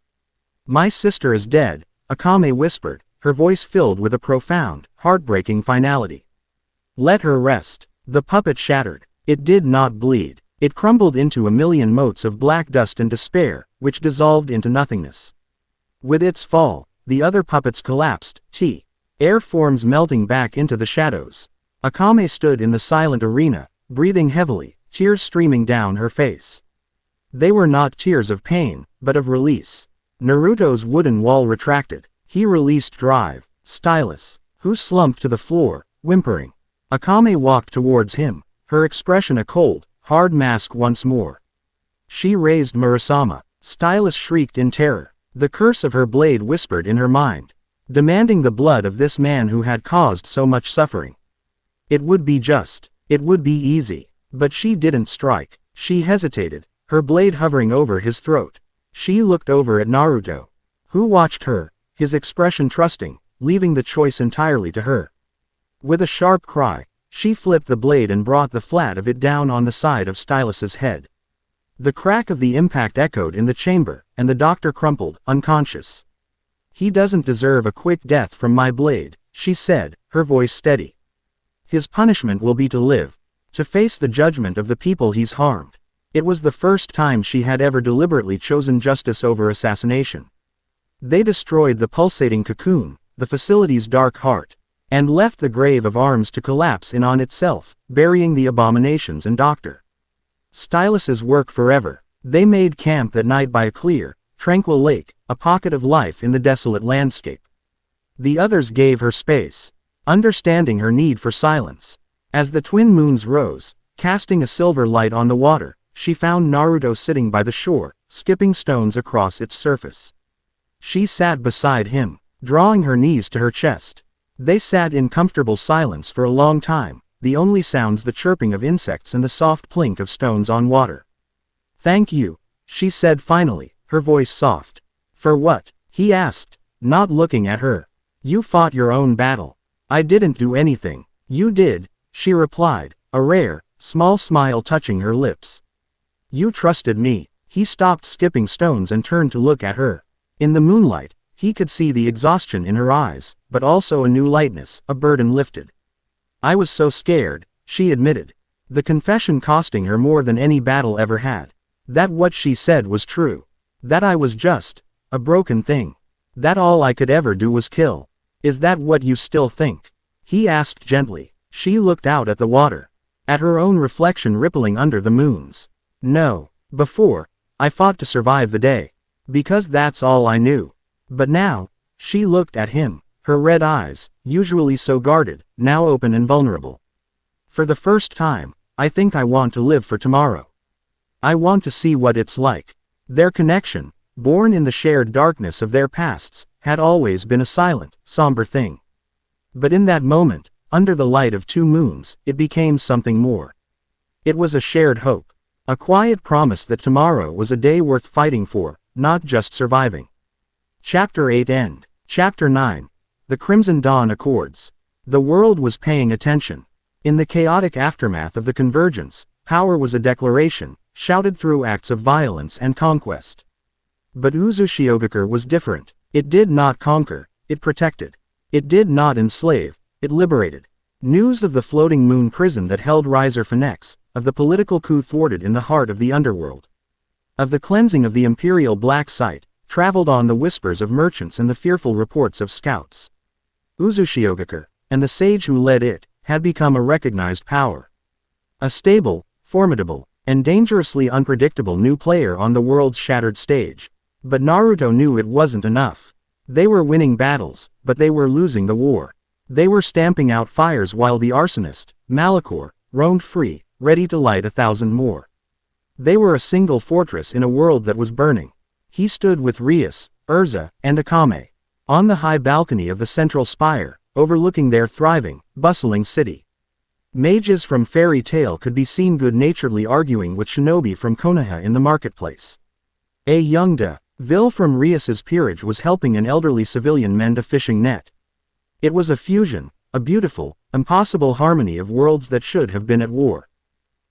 My sister is dead, Akame whispered, her voice filled with a profound, heartbreaking finality. Let her rest. The puppet shattered. It did not bleed. It crumbled into a million motes of black dust and despair, which dissolved into nothingness. With its fall, the other puppets collapsed, air forms melting back into the shadows. Akame stood in the silent arena, breathing heavily, tears streaming down her face. They were not tears of pain, but of release. Naruto's wooden wall retracted. He released Drive, Stylus, who slumped to the floor, whimpering. Akame walked towards him, her expression a cold, hard mask once more. She raised Murasama. Stylus shrieked in terror. The curse of her blade whispered in her mind, demanding the blood of this man who had caused so much suffering. It would be just. It would be easy. But she didn't strike. She hesitated, her blade hovering over his throat. She looked over at Naruto, who watched her, his expression trusting, leaving the choice entirely to her. With a sharp cry, she flipped the blade and brought the flat of it down on the side of Stylus's head. The crack of the impact echoed in the chamber, and the doctor crumpled, unconscious. He doesn't deserve a quick death from my blade, she said, her voice steady. His punishment will be to live, to face the judgment of the people he's harmed. It was the first time she had ever deliberately chosen justice over assassination. They destroyed the pulsating cocoon, the facility's dark heart, and left the grave of arms to collapse in on itself, burying the abominations and Dr. Stylus's work forever. They made camp that night by a clear, tranquil lake, a pocket of life in the desolate landscape. The others gave her space, understanding her need for silence. As the twin moons rose, casting a silver light on the water, she found Naruto sitting by the shore, skipping stones across its surface. She sat beside him, drawing her knees to her chest. They sat in comfortable silence for a long time, the only sounds the chirping of insects and the soft plink of stones on water. Thank you, she said finally, her voice soft. For what? He asked, not looking at her. You fought your own battle. I didn't do anything. You did, she replied, a rare, small smile touching her lips. You trusted me, He stopped skipping stones and turned to look at her. In the moonlight, he could see the exhaustion in her eyes, but also a new lightness, a burden lifted. I was so scared, she admitted. The confession costing her more than any battle ever had. That what she said was true. That I was just a broken thing. That all I could ever do was kill. Is that what you still think? He asked gently. She looked out at the water. At her own reflection rippling under the moons. No. Before, I fought to survive the day. Because that's all I knew. But now, she looked at him, her red eyes, usually so guarded, now open and vulnerable. For the first time, I think I want to live for tomorrow. I want to see what it's like. Their connection, born in the shared darkness of their pasts, had always been a silent, somber thing. But in that moment, under the light of 2 moons, it became something more. It was a shared hope. A quiet promise that tomorrow was a day worth fighting for, not just surviving. Chapter 8 End. Chapter 9. The Crimson Dawn Accords. The world was paying attention. In the chaotic aftermath of the convergence, power was a declaration, shouted through acts of violence and conquest. But Uzushiogakure was different. It did not conquer, it protected. It did not enslave, it liberated. News of the floating moon prison that held Riser Phoenix, of the political coup thwarted in the heart of the underworld, of the cleansing of the imperial black site, traveled on the whispers of merchants and the fearful reports of scouts. Uzushiogakure, and the sage who led it, had become a recognized power. A stable, formidable, and dangerously unpredictable new player on the world's shattered stage. But Naruto knew it wasn't enough. They were winning battles, but they were losing the war. They were stamping out fires while the arsonist, Malachor, roamed free, ready to light 1,000 more. They were a single fortress in a world that was burning. He stood with Rias, Erza, and Akame, on the high balcony of the central spire, overlooking their thriving, bustling city. Mages from Fairy Tail could be seen good-naturedly arguing with shinobi from Konoha in the marketplace. A young Vil from Rias's peerage was helping an elderly civilian mend a fishing net. It was a fusion, a beautiful, impossible harmony of worlds that should have been at war.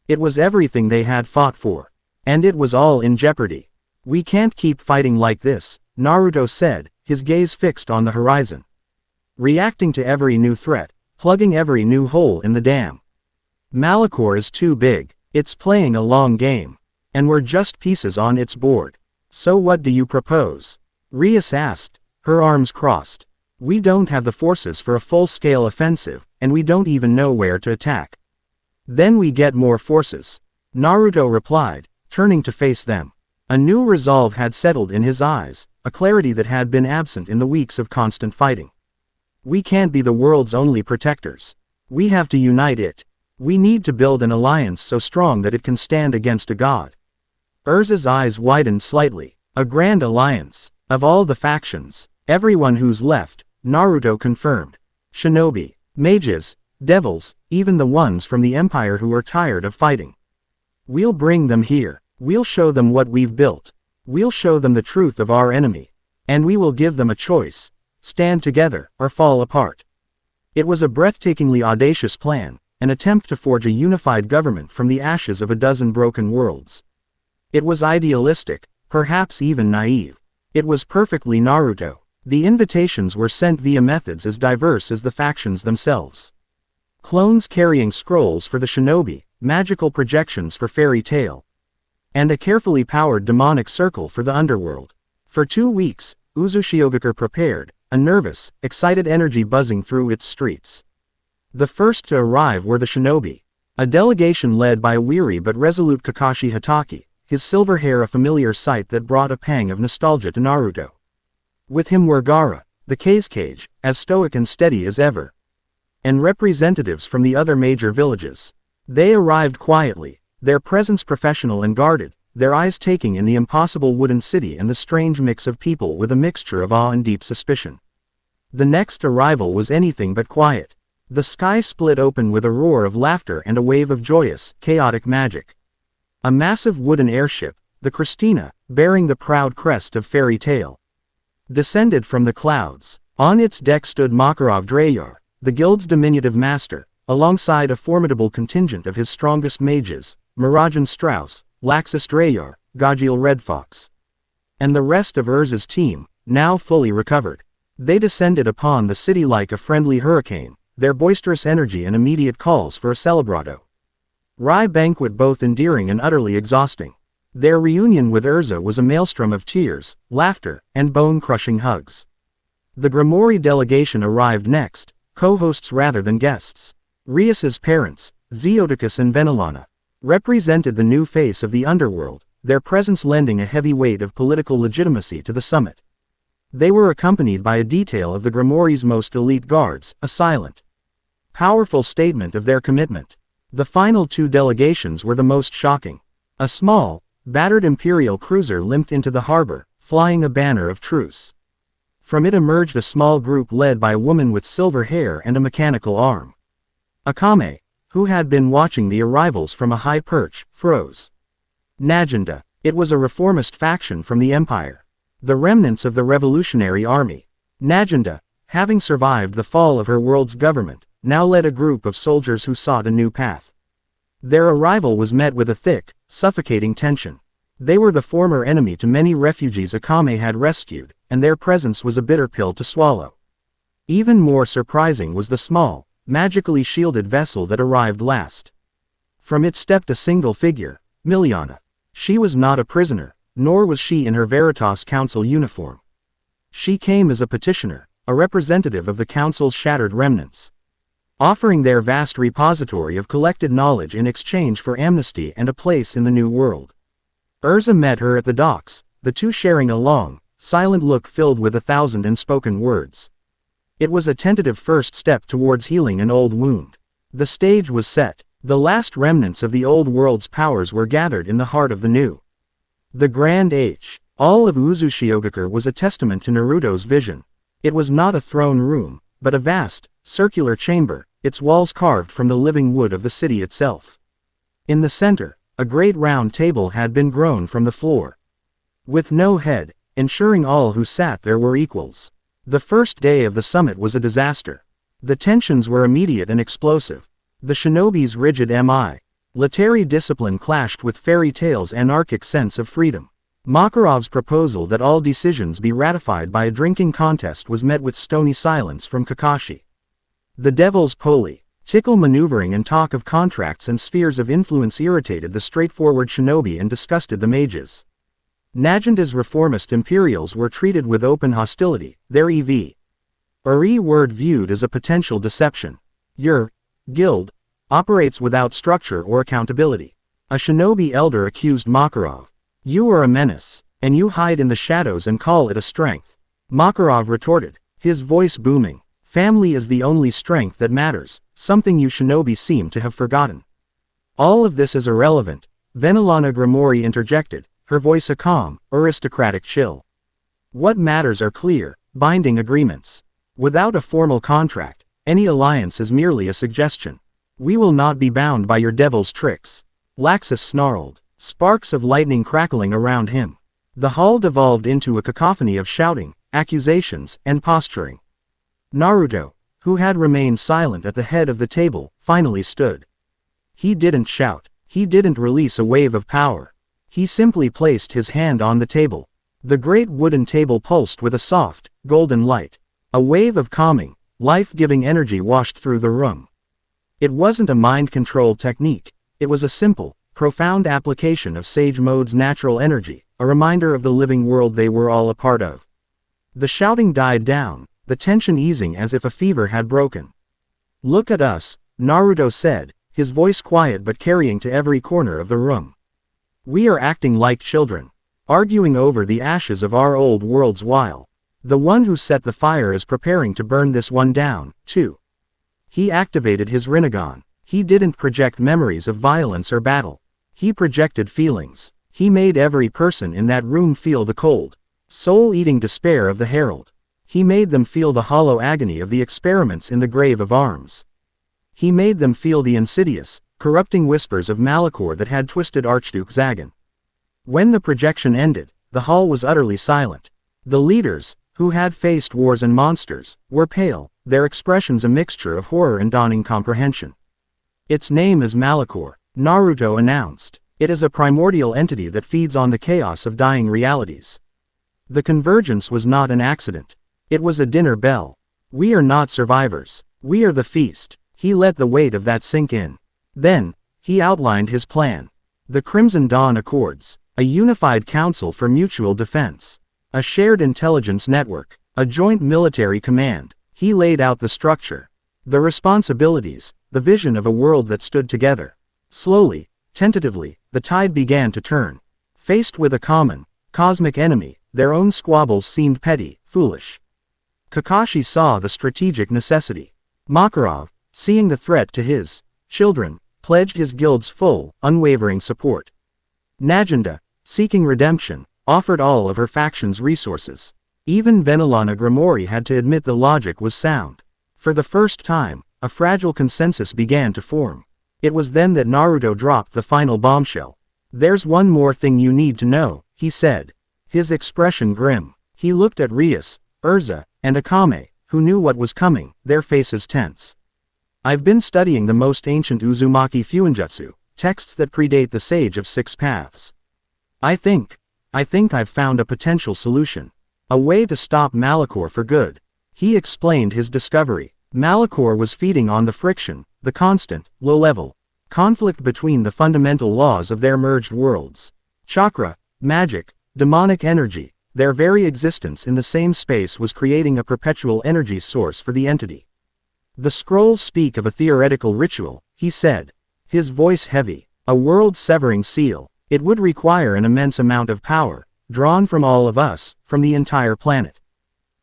It was everything they had fought for. And it was all in jeopardy. We can't keep fighting like this, Naruto said, his gaze fixed on the horizon. Reacting to every new threat, plugging every new hole in the dam. Malachor is too big, it's playing a long game. And we're just pieces on its board. So what do you propose? Rias asked, her arms crossed. We don't have the forces for a full-scale offensive, and we don't even know where to attack. Then we get more forces. Naruto replied, turning to face them. A new resolve had settled in his eyes, a clarity that had been absent in the weeks of constant fighting. We can't be the world's only protectors. We have to unite it. We need to build an alliance so strong that it can stand against a god. Erza's eyes widened slightly. A grand alliance. Of all the factions, everyone who's left, Naruto confirmed. Shinobi, mages, devils, even the ones from the Empire who are tired of fighting. We'll bring them here. We'll show them what we've built. We'll show them the truth of our enemy. And we will give them a choice. Stand together, or fall apart. It was a breathtakingly audacious plan, an attempt to forge a unified government from the ashes of a dozen broken worlds. It was idealistic, perhaps even naive. It was perfectly Naruto. The invitations were sent via methods as diverse as the factions themselves. Clones carrying scrolls for the shinobi, magical projections for Fairy Tail, and a carefully powered demonic circle for the underworld. For 2 weeks, Uzushiogakure prepared, a nervous, excited energy buzzing through its streets. The first to arrive were the shinobi, a delegation led by a weary but resolute Kakashi Hatake, his silver hair a familiar sight that brought a pang of nostalgia to Naruto. With him were Gaara, the Kazekage, as stoic and steady as ever, and representatives from the other major villages. They arrived quietly, their presence professional and guarded, their eyes taking in the impossible wooden city and the strange mix of people with a mixture of awe and deep suspicion. The next arrival was anything but quiet. The sky split open with a roar of laughter and a wave of joyous, chaotic magic. A massive wooden airship, the Christina, bearing the proud crest of Fairy Tail, descended from the clouds. On its deck stood Makarov Dreyar, the guild's diminutive master, alongside a formidable contingent of his strongest mages, Mirajan Strauss, Laxus Dreyar, Gogil Red Fox, and the rest of Erza's team, now fully recovered. They descended upon the city like a friendly hurricane, their boisterous energy and immediate calls for a celebrado. Rai banquet both endearing and utterly exhausting. Their reunion with Erza was a maelstrom of tears, laughter, and bone-crushing hugs. The Grimoire delegation arrived next, co-hosts rather than guests. Rias's parents, Zeoticus and Venelana, represented the new face of the underworld, their presence lending a heavy weight of political legitimacy to the summit. They were accompanied by a detail of the Grimoire's most elite guards, a silent, powerful statement of their commitment. The final two delegations were the most shocking. A small, battered Imperial cruiser limped into the harbor, flying a banner of truce. From it emerged a small group led by a woman with silver hair and a mechanical arm. Akame, who had been watching the arrivals from a high perch, froze. Najenda. It was a reformist faction from the Empire. The remnants of the Revolutionary Army. Najenda, having survived the fall of her world's government, now led a group of soldiers who sought a new path. Their arrival was met with a thick, suffocating tension. They were the former enemy to many refugees Akame had rescued, and their presence was a bitter pill to swallow. Even more surprising was the small, magically shielded vessel that arrived last. From it stepped a single figure, Miliana. She was not a prisoner, nor was she in her Veritas Council uniform. She came as a petitioner, a representative of the Council's shattered remnants, offering their vast repository of collected knowledge in exchange for amnesty and a place in the new world. Erza met her at the docks, the two sharing a long, silent look filled with 1,000 unspoken words. It was a tentative first step towards healing an old wound. The stage was set. The last remnants of the old world's powers were gathered in the heart of the new. The Grand H. All of Uzushiogakure was a testament to Naruto's vision. It was not a throne room, but a vast, circular chamber, its walls carved from the living wood of the city itself. In the center, a great round table had been grown from the floor, with no head, ensuring all who sat there were equals. The first day of the summit was a disaster. The tensions were immediate and explosive. The shinobi's rigid military discipline clashed with Fairy Tail's anarchic sense of freedom. Makarov's proposal that all decisions be ratified by a drinking contest was met with stony silence from Kakashi. The devil's political maneuvering and talk of contracts and spheres of influence irritated the straightforward shinobi and disgusted the mages. Najenda's reformist Imperials were treated with open hostility, their Uri word viewed as a potential deception. Your guild operates without structure or accountability. A shinobi elder accused Makarov. You are a menace, and you hide in the shadows and call it a strength. Makarov retorted, his voice booming. Family is the only strength that matters, something you shinobi seem to have forgotten. All of this is irrelevant, Venelana Grimoire interjected, her voice a calm, aristocratic chill. What matters are clear, binding agreements. Without a formal contract, any alliance is merely a suggestion. We will not be bound by your devil's tricks. Laxus snarled, sparks of lightning crackling around him. The hall devolved into a cacophony of shouting, accusations, and posturing. Naruto, who had remained silent at the head of the table, finally stood. He didn't shout. He didn't release a wave of power. He simply placed his hand on the table. The great wooden table pulsed with a soft, golden light. A wave of calming, life-giving energy washed through the room. It wasn't a mind-control technique. It was a simple, profound application of Sage Mode's natural energy, a reminder of the living world they were all a part of. The shouting died down, the tension easing as if a fever had broken. Look at us, Naruto said, his voice quiet but carrying to every corner of the room. We are acting like children, arguing over the ashes of our old worlds while the one who set the fire is preparing to burn this one down, too. He activated his Rinnegan. He didn't project memories of violence or battle. He projected feelings. He made every person in that room feel the cold, soul-eating despair of the Herald. He made them feel the hollow agony of the experiments in the grave of arms. He made them feel the insidious, corrupting whispers of Malachor that had twisted Archduke Zagan. When the projection ended, the hall was utterly silent. The leaders, who had faced wars and monsters, were pale, their expressions a mixture of horror and dawning comprehension. Its name is Malachor, Naruto announced. It is a primordial entity that feeds on the chaos of dying realities. The convergence was not an accident. It was a dinner bell. We are not survivors. We are the feast. He let the weight of that sink in. Then, he outlined his plan. The Crimson Dawn Accords. A unified council for mutual defense. A shared intelligence network. A joint military command. He laid out the structure. The responsibilities. The vision of a world that stood together. Slowly, tentatively, the tide began to turn. Faced with a common, cosmic enemy, their own squabbles seemed petty, foolish. Kakashi saw the strategic necessity. Makarov, seeing the threat to his children, pledged his guild's full, unwavering support. Najenda, seeking redemption, offered all of her faction's resources. Even Venelana Grimori had to admit the logic was sound. For the first time, a fragile consensus began to form. It was then that Naruto dropped the final bombshell. "There's one more thing you need to know," he said. His expression grim. He looked at Rias, Erza, and Akame, who knew what was coming, their faces tense. "I've been studying the most ancient Uzumaki Fuinjutsu, texts that predate the Sage of Six Paths. I think I've found a potential solution. A way to stop Malachor for good." He explained his discovery. Malachor was feeding on the friction, the constant, low-level conflict between the fundamental laws of their merged worlds. Chakra, magic, demonic energy, their very existence in the same space was creating a perpetual energy source for the entity. "The scrolls speak of a theoretical ritual," he said, his voice heavy. "A world-severing seal. It would require an immense amount of power, drawn from all of us, from the entire planet.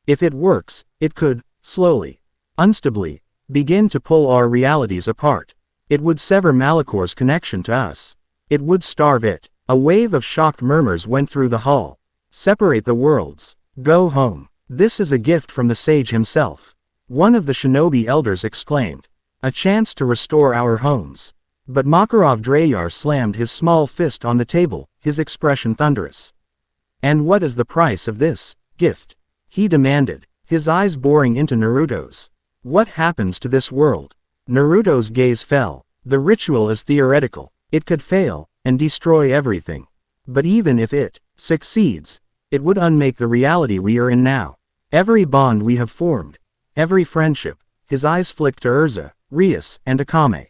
If it works, it could, slowly, unstably, begin to pull our realities apart. It would sever Malachor's connection to us. It would starve it." A wave of shocked murmurs went through the hall. "Separate the worlds. Go home. This is a gift from the sage himself," one of the shinobi elders exclaimed. "A chance to restore our homes." But Makarov Dreyar slammed his small fist on the table, his expression thunderous. "And what is the price of this gift?" he demanded, his eyes boring into Naruto's. "What happens to this world?" Naruto's gaze fell. "The ritual is theoretical. It could fail, and destroy everything. But even if it succeeds, it would unmake the reality we are in now. Every bond we have formed, every friendship," his eyes flicked to Erza, Rias, and Akame.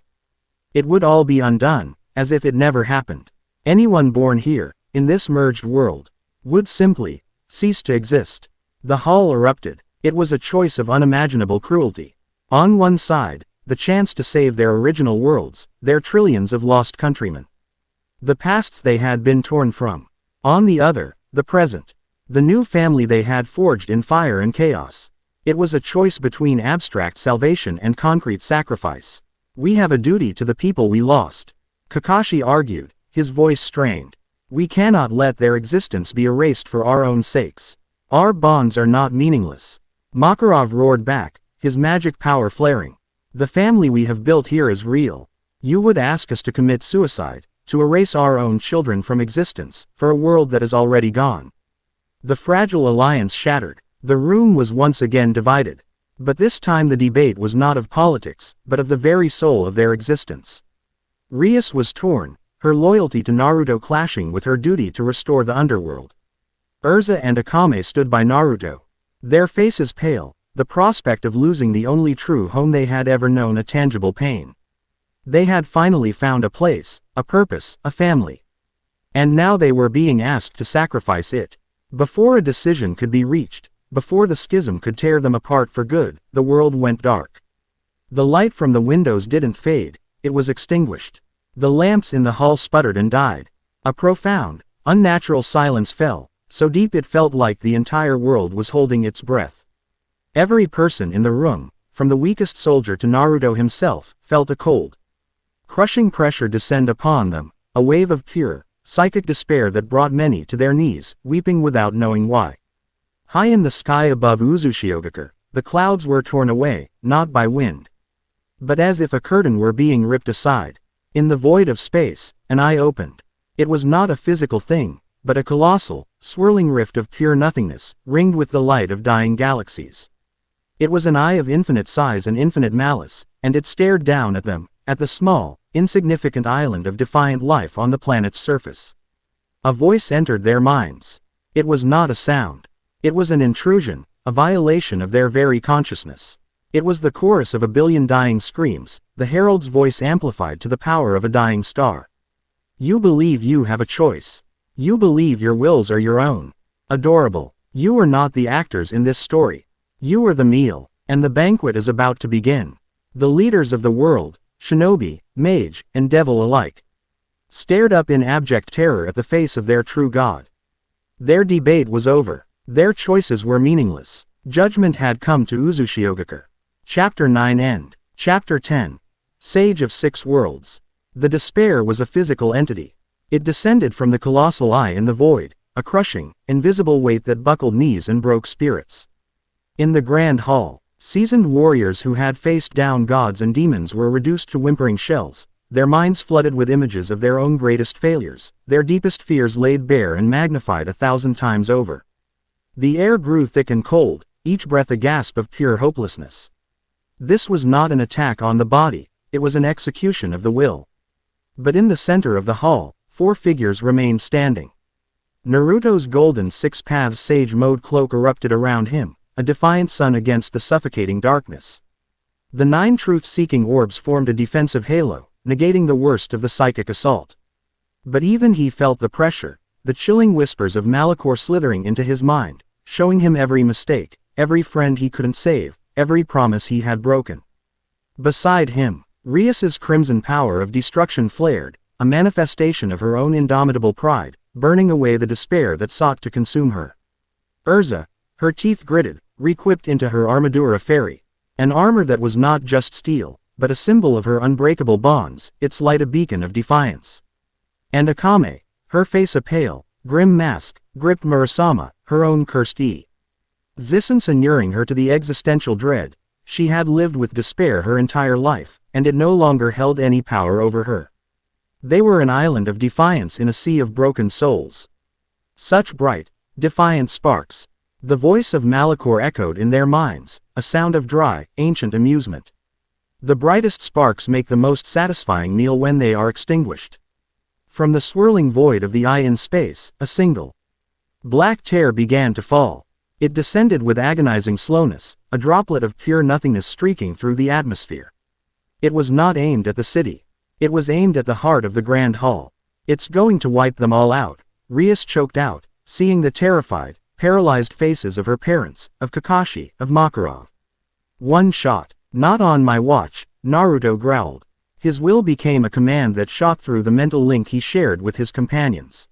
"It would all be undone, as if it never happened. Anyone born here, in this merged world, would simply cease to exist." The hall erupted. It was a choice of unimaginable cruelty. On one side, the chance to save their original worlds, their trillions of lost countrymen. The pasts they had been torn from. On the other, the present. The new family they had forged in fire and chaos. It was a choice between abstract salvation and concrete sacrifice. "We have a duty to the people we lost," Kakashi argued, his voice strained. "We cannot let their existence be erased for our own sakes. Our bonds are not meaningless." Makarov roared back, his magic power flaring. "The family we have built here is real. You would ask us to commit suicide, to erase our own children from existence, for a world that is already gone." The fragile alliance shattered. The room was once again divided. But this time the debate was not of politics, but of the very soul of their existence. Rias was torn, her loyalty to Naruto clashing with her duty to restore the underworld. Erza and Akame stood by Naruto. Their faces pale, the prospect of losing the only true home they had ever known a tangible pain. They had finally found a place, a purpose, a family. And now they were being asked to sacrifice it. Before a decision could be reached, before the schism could tear them apart for good, the world went dark. The light from the windows didn't fade, it was extinguished. The lamps in the hall sputtered and died. A profound, unnatural silence fell, so deep it felt like the entire world was holding its breath. Every person in the room, from the weakest soldier to Naruto himself, felt a cold, crushing pressure descend upon them, a wave of pure, psychic despair that brought many to their knees, weeping without knowing why. High in the sky above Uzushiogakure, the clouds were torn away, not by wind, but as if a curtain were being ripped aside. In the void of space, an eye opened. It was not a physical thing, but a colossal, swirling rift of pure nothingness, ringed with the light of dying galaxies. It was an eye of infinite size and infinite malice, and it stared down at them, at the small, insignificant island of defiant life on the planet's surface. A voice entered their minds. It was not a sound. It was an intrusion, a violation of their very consciousness. It was the chorus of a billion dying screams, the herald's voice amplified to the power of a dying star. You believe you have a choice. You believe your wills are your own. Adorable. You are not the actors in this story. You are the meal, and the banquet is about to begin. The leaders of the world, shinobi, mage, and devil alike, stared up in abject terror at the face of their true god. Their debate was over. Their choices were meaningless. Judgment had come to Uzushiogakure. Chapter 9 End. Chapter 10. Sage of Six Worlds. The despair was a physical entity. It descended from the colossal eye in the void, a crushing, invisible weight that buckled knees and broke spirits. In the grand hall, seasoned warriors who had faced down gods and demons were reduced to whimpering shells, their minds flooded with images of their own greatest failures, their deepest fears laid bare and magnified 1,000 times over. The air grew thick and cold, each breath a gasp of pure hopelessness. This was not an attack on the body, it was an execution of the will. But in the center of the hall, 4 figures remained standing. Naruto's golden Six Paths Sage Mode cloak erupted around him, a defiant sun against the suffocating darkness. The 9 truth-seeking orbs formed a defensive halo, negating the worst of the psychic assault. But even he felt the pressure, the chilling whispers of Malachor slithering into his mind, showing him every mistake, every friend he couldn't save, every promise he had broken. Beside him, Rias's crimson power of destruction flared, a manifestation of her own indomitable pride, burning away the despair that sought to consume her. Erza, her teeth gritted, re-equipped into her Armadura Fairy, an armor that was not just steel, but a symbol of her unbreakable bonds, its light a beacon of defiance. And Akame, her face a pale, grim mask, gripped Murasama, her own cursed existence inuring her to the existential dread. She had lived with despair her entire life, and it no longer held any power over her. They were an island of defiance in a sea of broken souls. Such bright, defiant sparks. The voice of Malachor echoed in their minds, a sound of dry, ancient amusement. The brightest sparks make the most satisfying meal when they are extinguished. From the swirling void of the eye in space, a single black tear began to fall. It descended with agonizing slowness, a droplet of pure nothingness streaking through the atmosphere. It was not aimed at the city. It was aimed at the heart of the Grand Hall. It's going to wipe them all out, Rias choked out, seeing the terrified, paralyzed faces of her parents, of Kakashi, of Makarov. One shot. Not on my watch, Naruto growled. His will became a command that shot through the mental link he shared with his companions.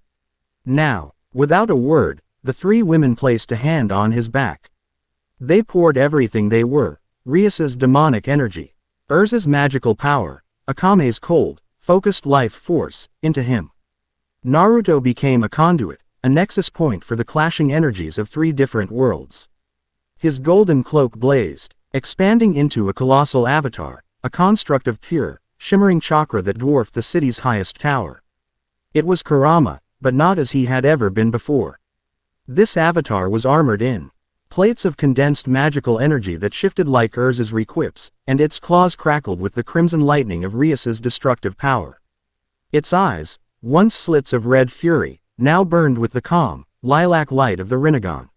Now, without a word, the 3 women placed a hand on his back. They poured everything they were, Rias's demonic energy, Erza's magical power, Akame's cold, focused life force, into him. Naruto became a conduit, a nexus point for the clashing energies of 3 different worlds. His golden cloak blazed, expanding into a colossal avatar, a construct of pure, shimmering chakra that dwarfed the city's highest tower. It was Kurama, but not as he had ever been before. This avatar was armored in plates of condensed magical energy that shifted like Erza's requips, and its claws crackled with the crimson lightning of Rias's destructive power. Its eyes, once slits of red fury, now burned with the calm, lilac light of the Rinnegan.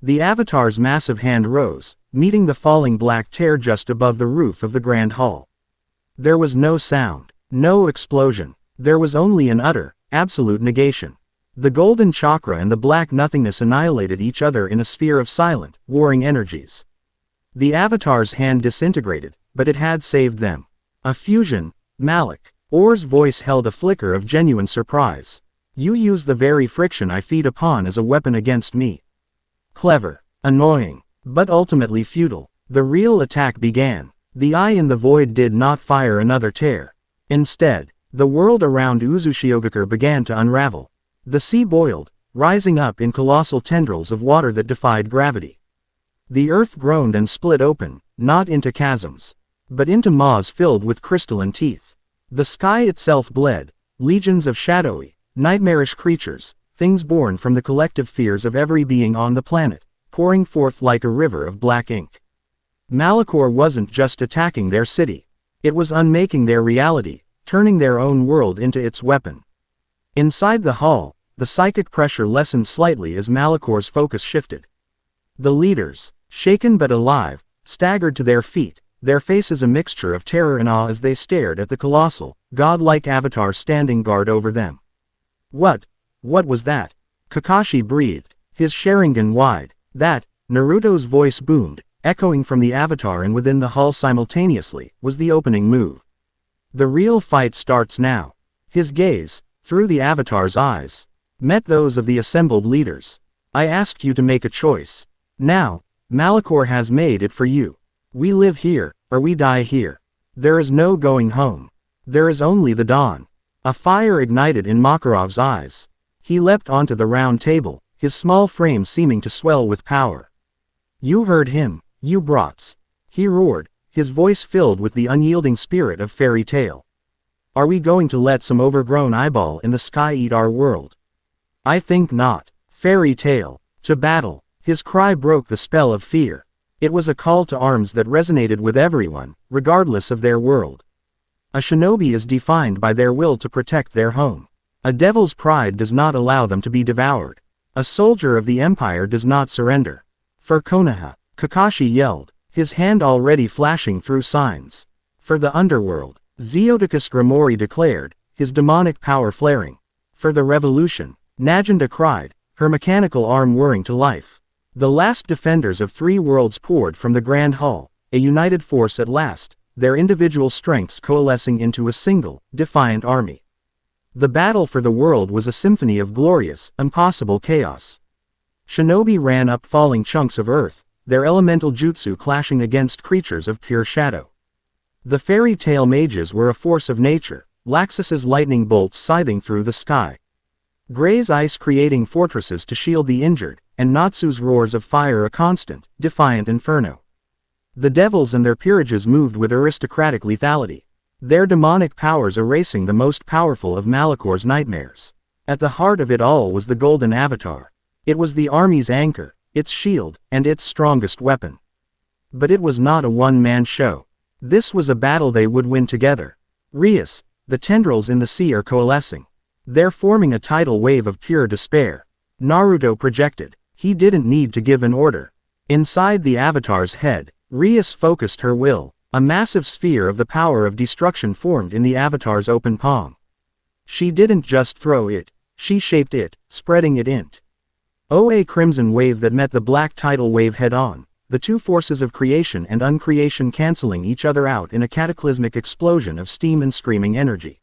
The avatar's massive hand rose, meeting the falling black tear just above the roof of the Grand Hall. There was no sound, no explosion, there was only an utter, absolute negation. The golden chakra and the black nothingness annihilated each other in a sphere of silent, warring energies. The avatar's hand disintegrated, but it had saved them. A fusion, Malik. Or's voice held a flicker of genuine surprise. You use the very friction I feed upon as a weapon against me. Clever, annoying, but ultimately futile. The real attack began. The eye in the void did not fire another tear. Instead, the world around Uzushiogakure began to unravel. The sea boiled, rising up in colossal tendrils of water that defied gravity. The earth groaned and split open, not into chasms, but into maws filled with crystalline teeth. The sky itself bled, legions of shadowy, nightmarish creatures, things born from the collective fears of every being on the planet, pouring forth like a river of black ink. Malachor wasn't just attacking their city. It was unmaking their reality, turning their own world into its weapon. Inside the hall, the psychic pressure lessened slightly as Malicor's focus shifted. The leaders, shaken but alive, staggered to their feet, their faces a mixture of terror and awe as they stared at the colossal, godlike avatar standing guard over them. What was that? Kakashi breathed, his Sharingan wide. That, Naruto's voice boomed, echoing from the avatar and within the hall simultaneously, was the opening move. The real fight starts now. His gaze, through the avatar's eyes, met those of the assembled leaders. I asked you to make a choice. Now, Malicor has made it for you. We live here, or we die here. There is no going home. There is only the dawn. A fire ignited in Makarov's eyes. He leapt onto the round table, his small frame seeming to swell with power. You heard him, you brats. He roared, his voice filled with the unyielding spirit of fairy tale. Are we going to let some overgrown eyeball in the sky eat our world? I think not. Fairy tale, to battle. His cry broke the spell of fear. It was a call to arms that resonated with everyone, regardless of their world. A shinobi is defined by their will to protect their home. A devil's pride does not allow them to be devoured. A soldier of the empire does not surrender. For Konoha, Kakashi yelled, his hand already flashing through signs. For the underworld, Zeodicus Grimori declared, his demonic power flaring. For the revolution, Najanda cried, her mechanical arm whirring to life. The last defenders of three worlds poured from the Grand Hall, a united force at last, their individual strengths coalescing into a single, defiant army. The battle for the world was a symphony of glorious, impossible chaos. Shinobi ran up falling chunks of earth, their elemental jutsu clashing against creatures of pure shadow. The fairy tale mages were a force of nature, Laxus's lightning bolts scything through the sky. Gray's ice creating fortresses to shield the injured, and Natsu's roars of fire a constant, defiant inferno. The devils and their peerages moved with aristocratic lethality, their demonic powers erasing the most powerful of Malicor's nightmares. At the heart of it all was the golden avatar. It was the army's anchor, its shield, and its strongest weapon. But it was not a one-man show. This was a battle they would win together. Rias, the tendrils in the sea are coalescing. They're forming a tidal wave of pure despair. Naruto projected. He didn't need to give an order. Inside the avatar's head, Rias focused her will. A massive sphere of the power of destruction formed in the avatar's open palm. She didn't just throw it, she shaped it, spreading it into a crimson wave that met the black tidal wave head-on, the two forces of creation and uncreation canceling each other out in a cataclysmic explosion of steam and screaming energy.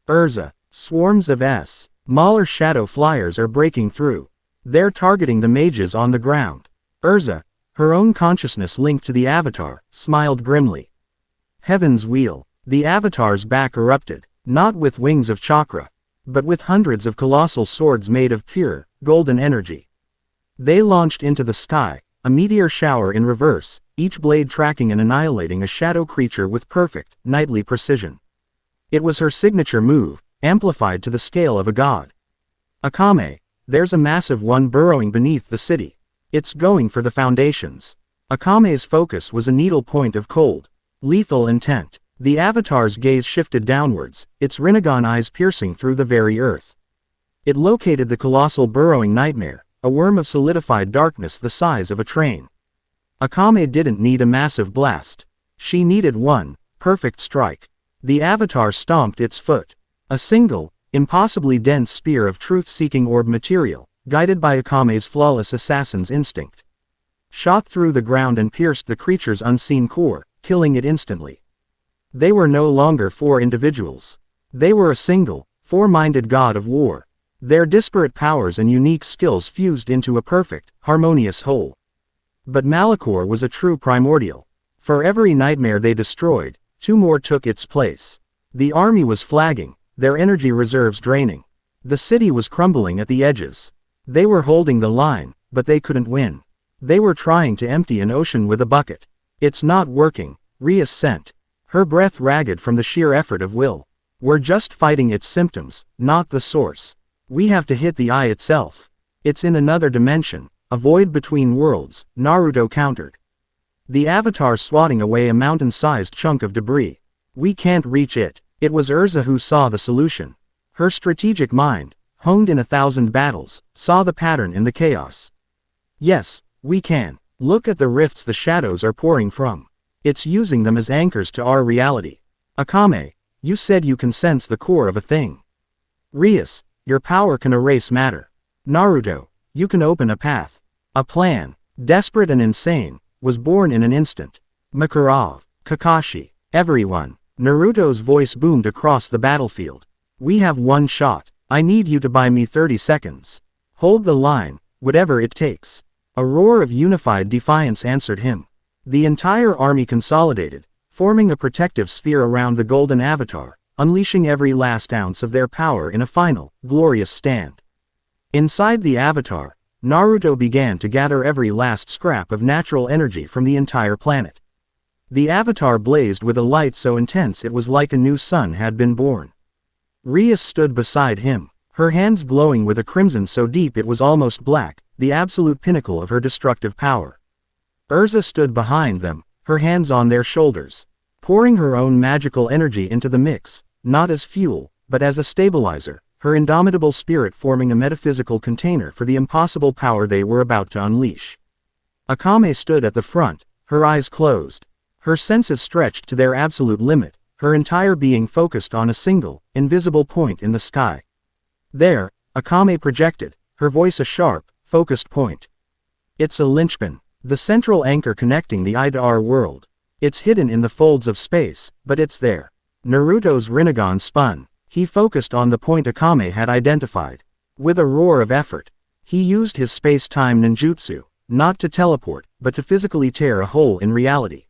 Erza, swarms of Mahler shadow flyers are breaking through. They're targeting the mages on the ground. Erza, her own consciousness linked to the avatar, smiled grimly. Heaven's wheel. The avatar's back erupted, not with wings of chakra, but with hundreds of colossal swords made of pure, golden energy. They launched into the sky, a meteor shower in reverse, each blade tracking and annihilating a shadow creature with perfect, knightly precision. It was her signature move, amplified to the scale of a god. Akame, there's a massive one burrowing beneath the city. It's going for the foundations. Akame's focus was a needle point of cold, lethal intent. The avatar's gaze shifted downwards, its Rinnegan eyes piercing through the very earth. It located the colossal burrowing nightmare, a worm of solidified darkness the size of a train. Akame didn't need a massive blast. She needed one perfect strike. The avatar stomped its foot. A single, impossibly dense spear of truth-seeking orb material, guided by Akame's flawless assassin's instinct, shot through the ground and pierced the creature's unseen core, killing it instantly. They were no longer four individuals. They were a single, four-minded god of war. Their disparate powers and unique skills fused into a perfect, harmonious whole. But Malicor was a true primordial. For every nightmare they destroyed, two more took its place. The army was flagging, their energy reserves draining. The city was crumbling at the edges. They were holding the line, but they couldn't win. They were trying to empty an ocean with a bucket. It's not working, Rias sent, her breath ragged from the sheer effort of will. We're just fighting its symptoms, not the source. We have to hit the eye itself. It's in another dimension, a void between worlds, Naruto countered. The avatar swatting away a mountain-sized chunk of debris. We can't reach it. It was Erza who saw the solution. Her strategic mind, honed in 1,000 battles, saw the pattern in the chaos. Yes, we can. Look at the rifts the shadows are pouring from. It's using them as anchors to our reality. Akame, you said you can sense the core of a thing. Rias, your power can erase matter. Naruto, you can open a path. A plan, desperate and insane, was born in an instant. Makarov, Kakashi, everyone. Naruto's voice boomed across the battlefield. We have one shot. I need you to buy me 30 seconds. Hold the line, whatever it takes. A roar of unified defiance answered him. The entire army consolidated, forming a protective sphere around the golden avatar, unleashing every last ounce of their power in a final, glorious stand. Inside the avatar, Naruto began to gather every last scrap of natural energy from the entire planet. The avatar blazed with a light so intense it was like a new sun had been born. Rias stood beside him, her hands glowing with a crimson so deep it was almost black, the absolute pinnacle of her destructive power. Erza stood behind them, her hands on their shoulders, pouring her own magical energy into the mix, not as fuel, but as a stabilizer, her indomitable spirit forming a metaphysical container for the impossible power they were about to unleash. Akame stood at the front, her eyes closed, her senses stretched to their absolute limit, her entire being focused on a single, invisible point in the sky. There, Akame projected, her voice a sharp, focused point. It's a linchpin, the central anchor connecting the eye to our world. It's hidden in the folds of space, but it's there. Naruto's Rinnegan spun. He focused on the point Akame had identified. With a roar of effort, he used his space-time ninjutsu, not to teleport, but to physically tear a hole in reality.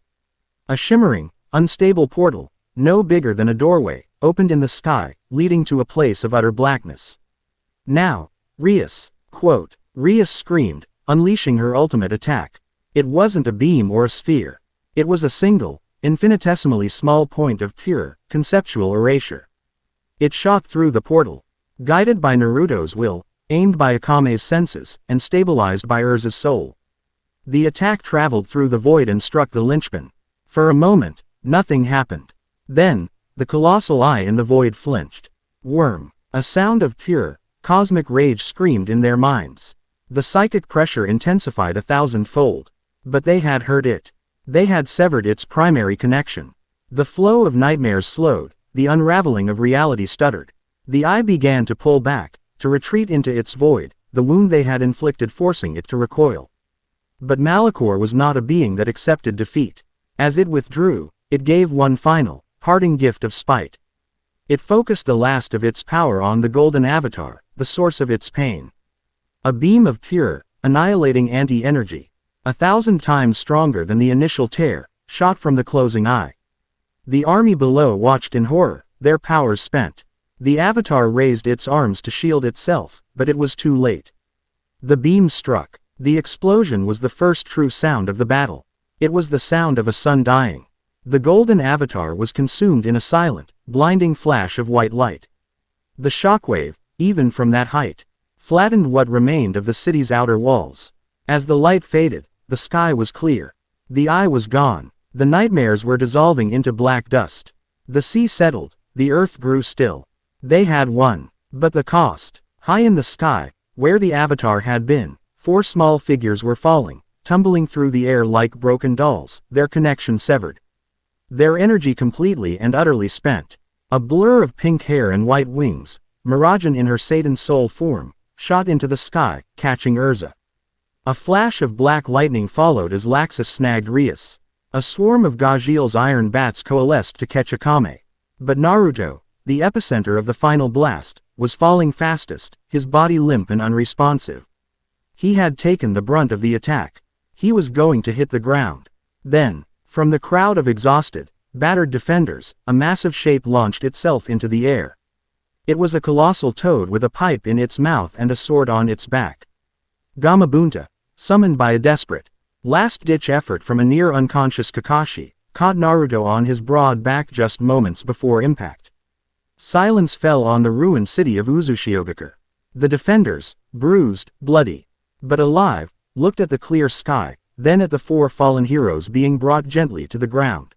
A shimmering, unstable portal, no bigger than a doorway, opened in the sky, leading to a place of utter blackness. Now, Rias, quote, Rias screamed, unleashing her ultimate attack. It wasn't a beam or a sphere. It was a single, infinitesimally small point of pure, conceptual erasure. It shot through the portal, guided by Naruto's will, aimed by Akame's senses, and stabilized by Erza's soul. The attack traveled through the void and struck the linchpin. For a moment, nothing happened. Then, the colossal eye in the void flinched. Worm, a sound of pure, cosmic rage screamed in their minds. The psychic pressure intensified 1,000-fold. But they had hurt it. They had severed its primary connection. The flow of nightmares slowed, the unraveling of reality stuttered. The eye began to pull back, to retreat into its void, the wound they had inflicted forcing it to recoil. But Malachor was not a being that accepted defeat. As it withdrew, it gave one final, parting gift of spite. It focused the last of its power on the golden avatar, the source of its pain. A beam of pure, annihilating anti-energy, 1,000 times stronger than the initial tear, shot from the closing eye. The army below watched in horror, their powers spent. The avatar raised its arms to shield itself, but it was too late. The beam struck. The explosion was the first true sound of the battle. It was the sound of a sun dying. The golden avatar was consumed in a silent, blinding flash of white light. The shockwave, even from that height, flattened what remained of the city's outer walls. As the light faded, the sky was clear. The eye was gone. The nightmares were dissolving into black dust. The sea settled, the earth grew still. They had won. But the cost. High in the sky, where the avatar had been, 4 small figures were falling, tumbling through the air like broken dolls, their connection severed. Their energy completely and utterly spent. A blur of pink hair and white wings, Miragen in her Satan soul form, shot into the sky, catching Erza. A flash of black lightning followed as Laxus snagged Rias. A swarm of Gajil's iron bats coalesced to catch Akame. But Naruto, the epicenter of the final blast, was falling fastest, his body limp and unresponsive. He had taken the brunt of the attack. He was going to hit the ground. Then, from the crowd of exhausted, battered defenders, a massive shape launched itself into the air. It was a colossal toad with a pipe in its mouth and a sword on its back. Gamabunta, summoned by a desperate, last-ditch effort from a near-unconscious Kakashi, caught Naruto on his broad back just moments before impact. Silence fell on the ruined city of Uzushiogakure. The defenders, bruised, bloody, but alive, looked at the clear sky, then at the 4 fallen heroes being brought gently to the ground.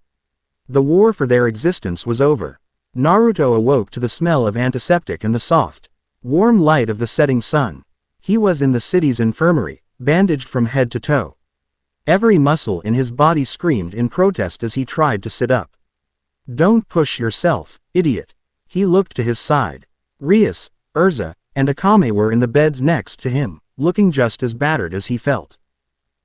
The war for their existence was over. Naruto awoke to the smell of antiseptic and the soft, warm light of the setting sun. He was in the city's infirmary, bandaged from head to toe. Every muscle in his body screamed in protest as he tried to sit up. "Don't push yourself, idiot." He looked to his side. Rias, Erza, and Akame were in the beds next to him, looking just as battered as he felt.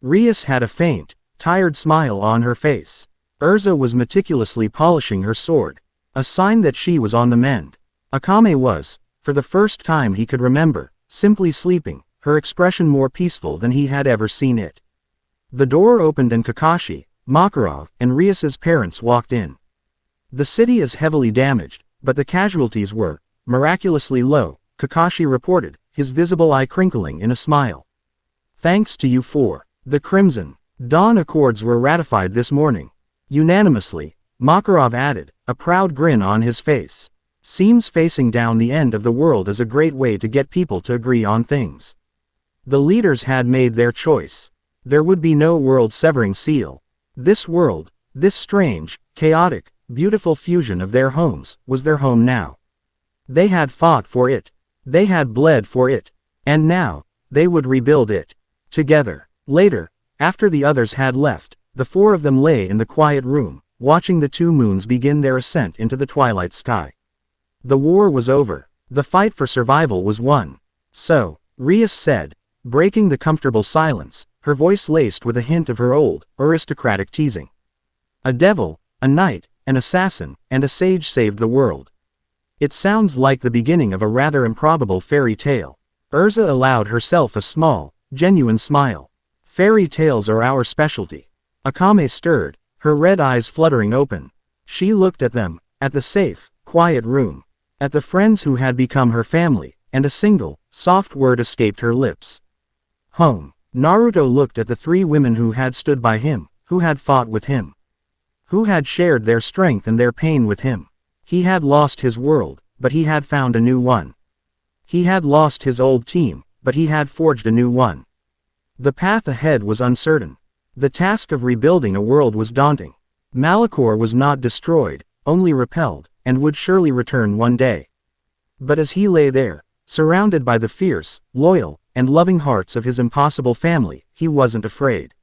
Rias had a faint, tired smile on her face. Erza was meticulously polishing her sword, a sign that she was on the mend. Akame was, for the first time he could remember, simply sleeping, her expression more peaceful than he had ever seen it. The door opened and Kakashi, Makarov, and Rias's parents walked in. "The city is heavily damaged, but the casualties were miraculously low," Kakashi reported, his visible eye crinkling in a smile. "Thanks to you four. The Crimson Dawn Accords were ratified this morning. Unanimously," Makarov added, a proud grin on his face. "Seems facing down the end of the world is a great way to get people to agree on things. The leaders had made their choice. There would be no world-severing seal. This world, this strange, chaotic, beautiful fusion of their homes, was their home now. They had fought for it. They had bled for it. And now, they would rebuild it. Together." Later, after the others had left, the four of them lay in the quiet room, watching the two moons begin their ascent into the twilight sky. The war was over. The fight for survival was won. "So," Rias said, breaking the comfortable silence, her voice laced with a hint of her old, aristocratic teasing. "A devil, a knight, an assassin, and a sage saved the world. It sounds like the beginning of a rather improbable fairy tale." Erza allowed herself a small, genuine smile. "Fairy tales are our specialty." Akame stirred, her red eyes fluttering open. She looked at them, at the safe, quiet room, at the friends who had become her family, and a single, soft word escaped her lips. "Home." Naruto looked at the three women who had stood by him, who had fought with him, who had shared their strength and their pain with him. He had lost his world, but he had found a new one. He had lost his old team, but he had forged a new one. The path ahead was uncertain. The task of rebuilding a world was daunting. Malachor was not destroyed, only repelled, and would surely return one day. But as he lay there, surrounded by the fierce, loyal, and loving hearts of his impossible family, he wasn't afraid.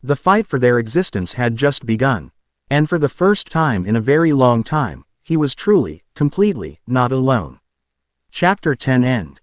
The fight for their existence had just begun. And for the first time in a very long time, he was truly, completely, not alone. Chapter 10 End.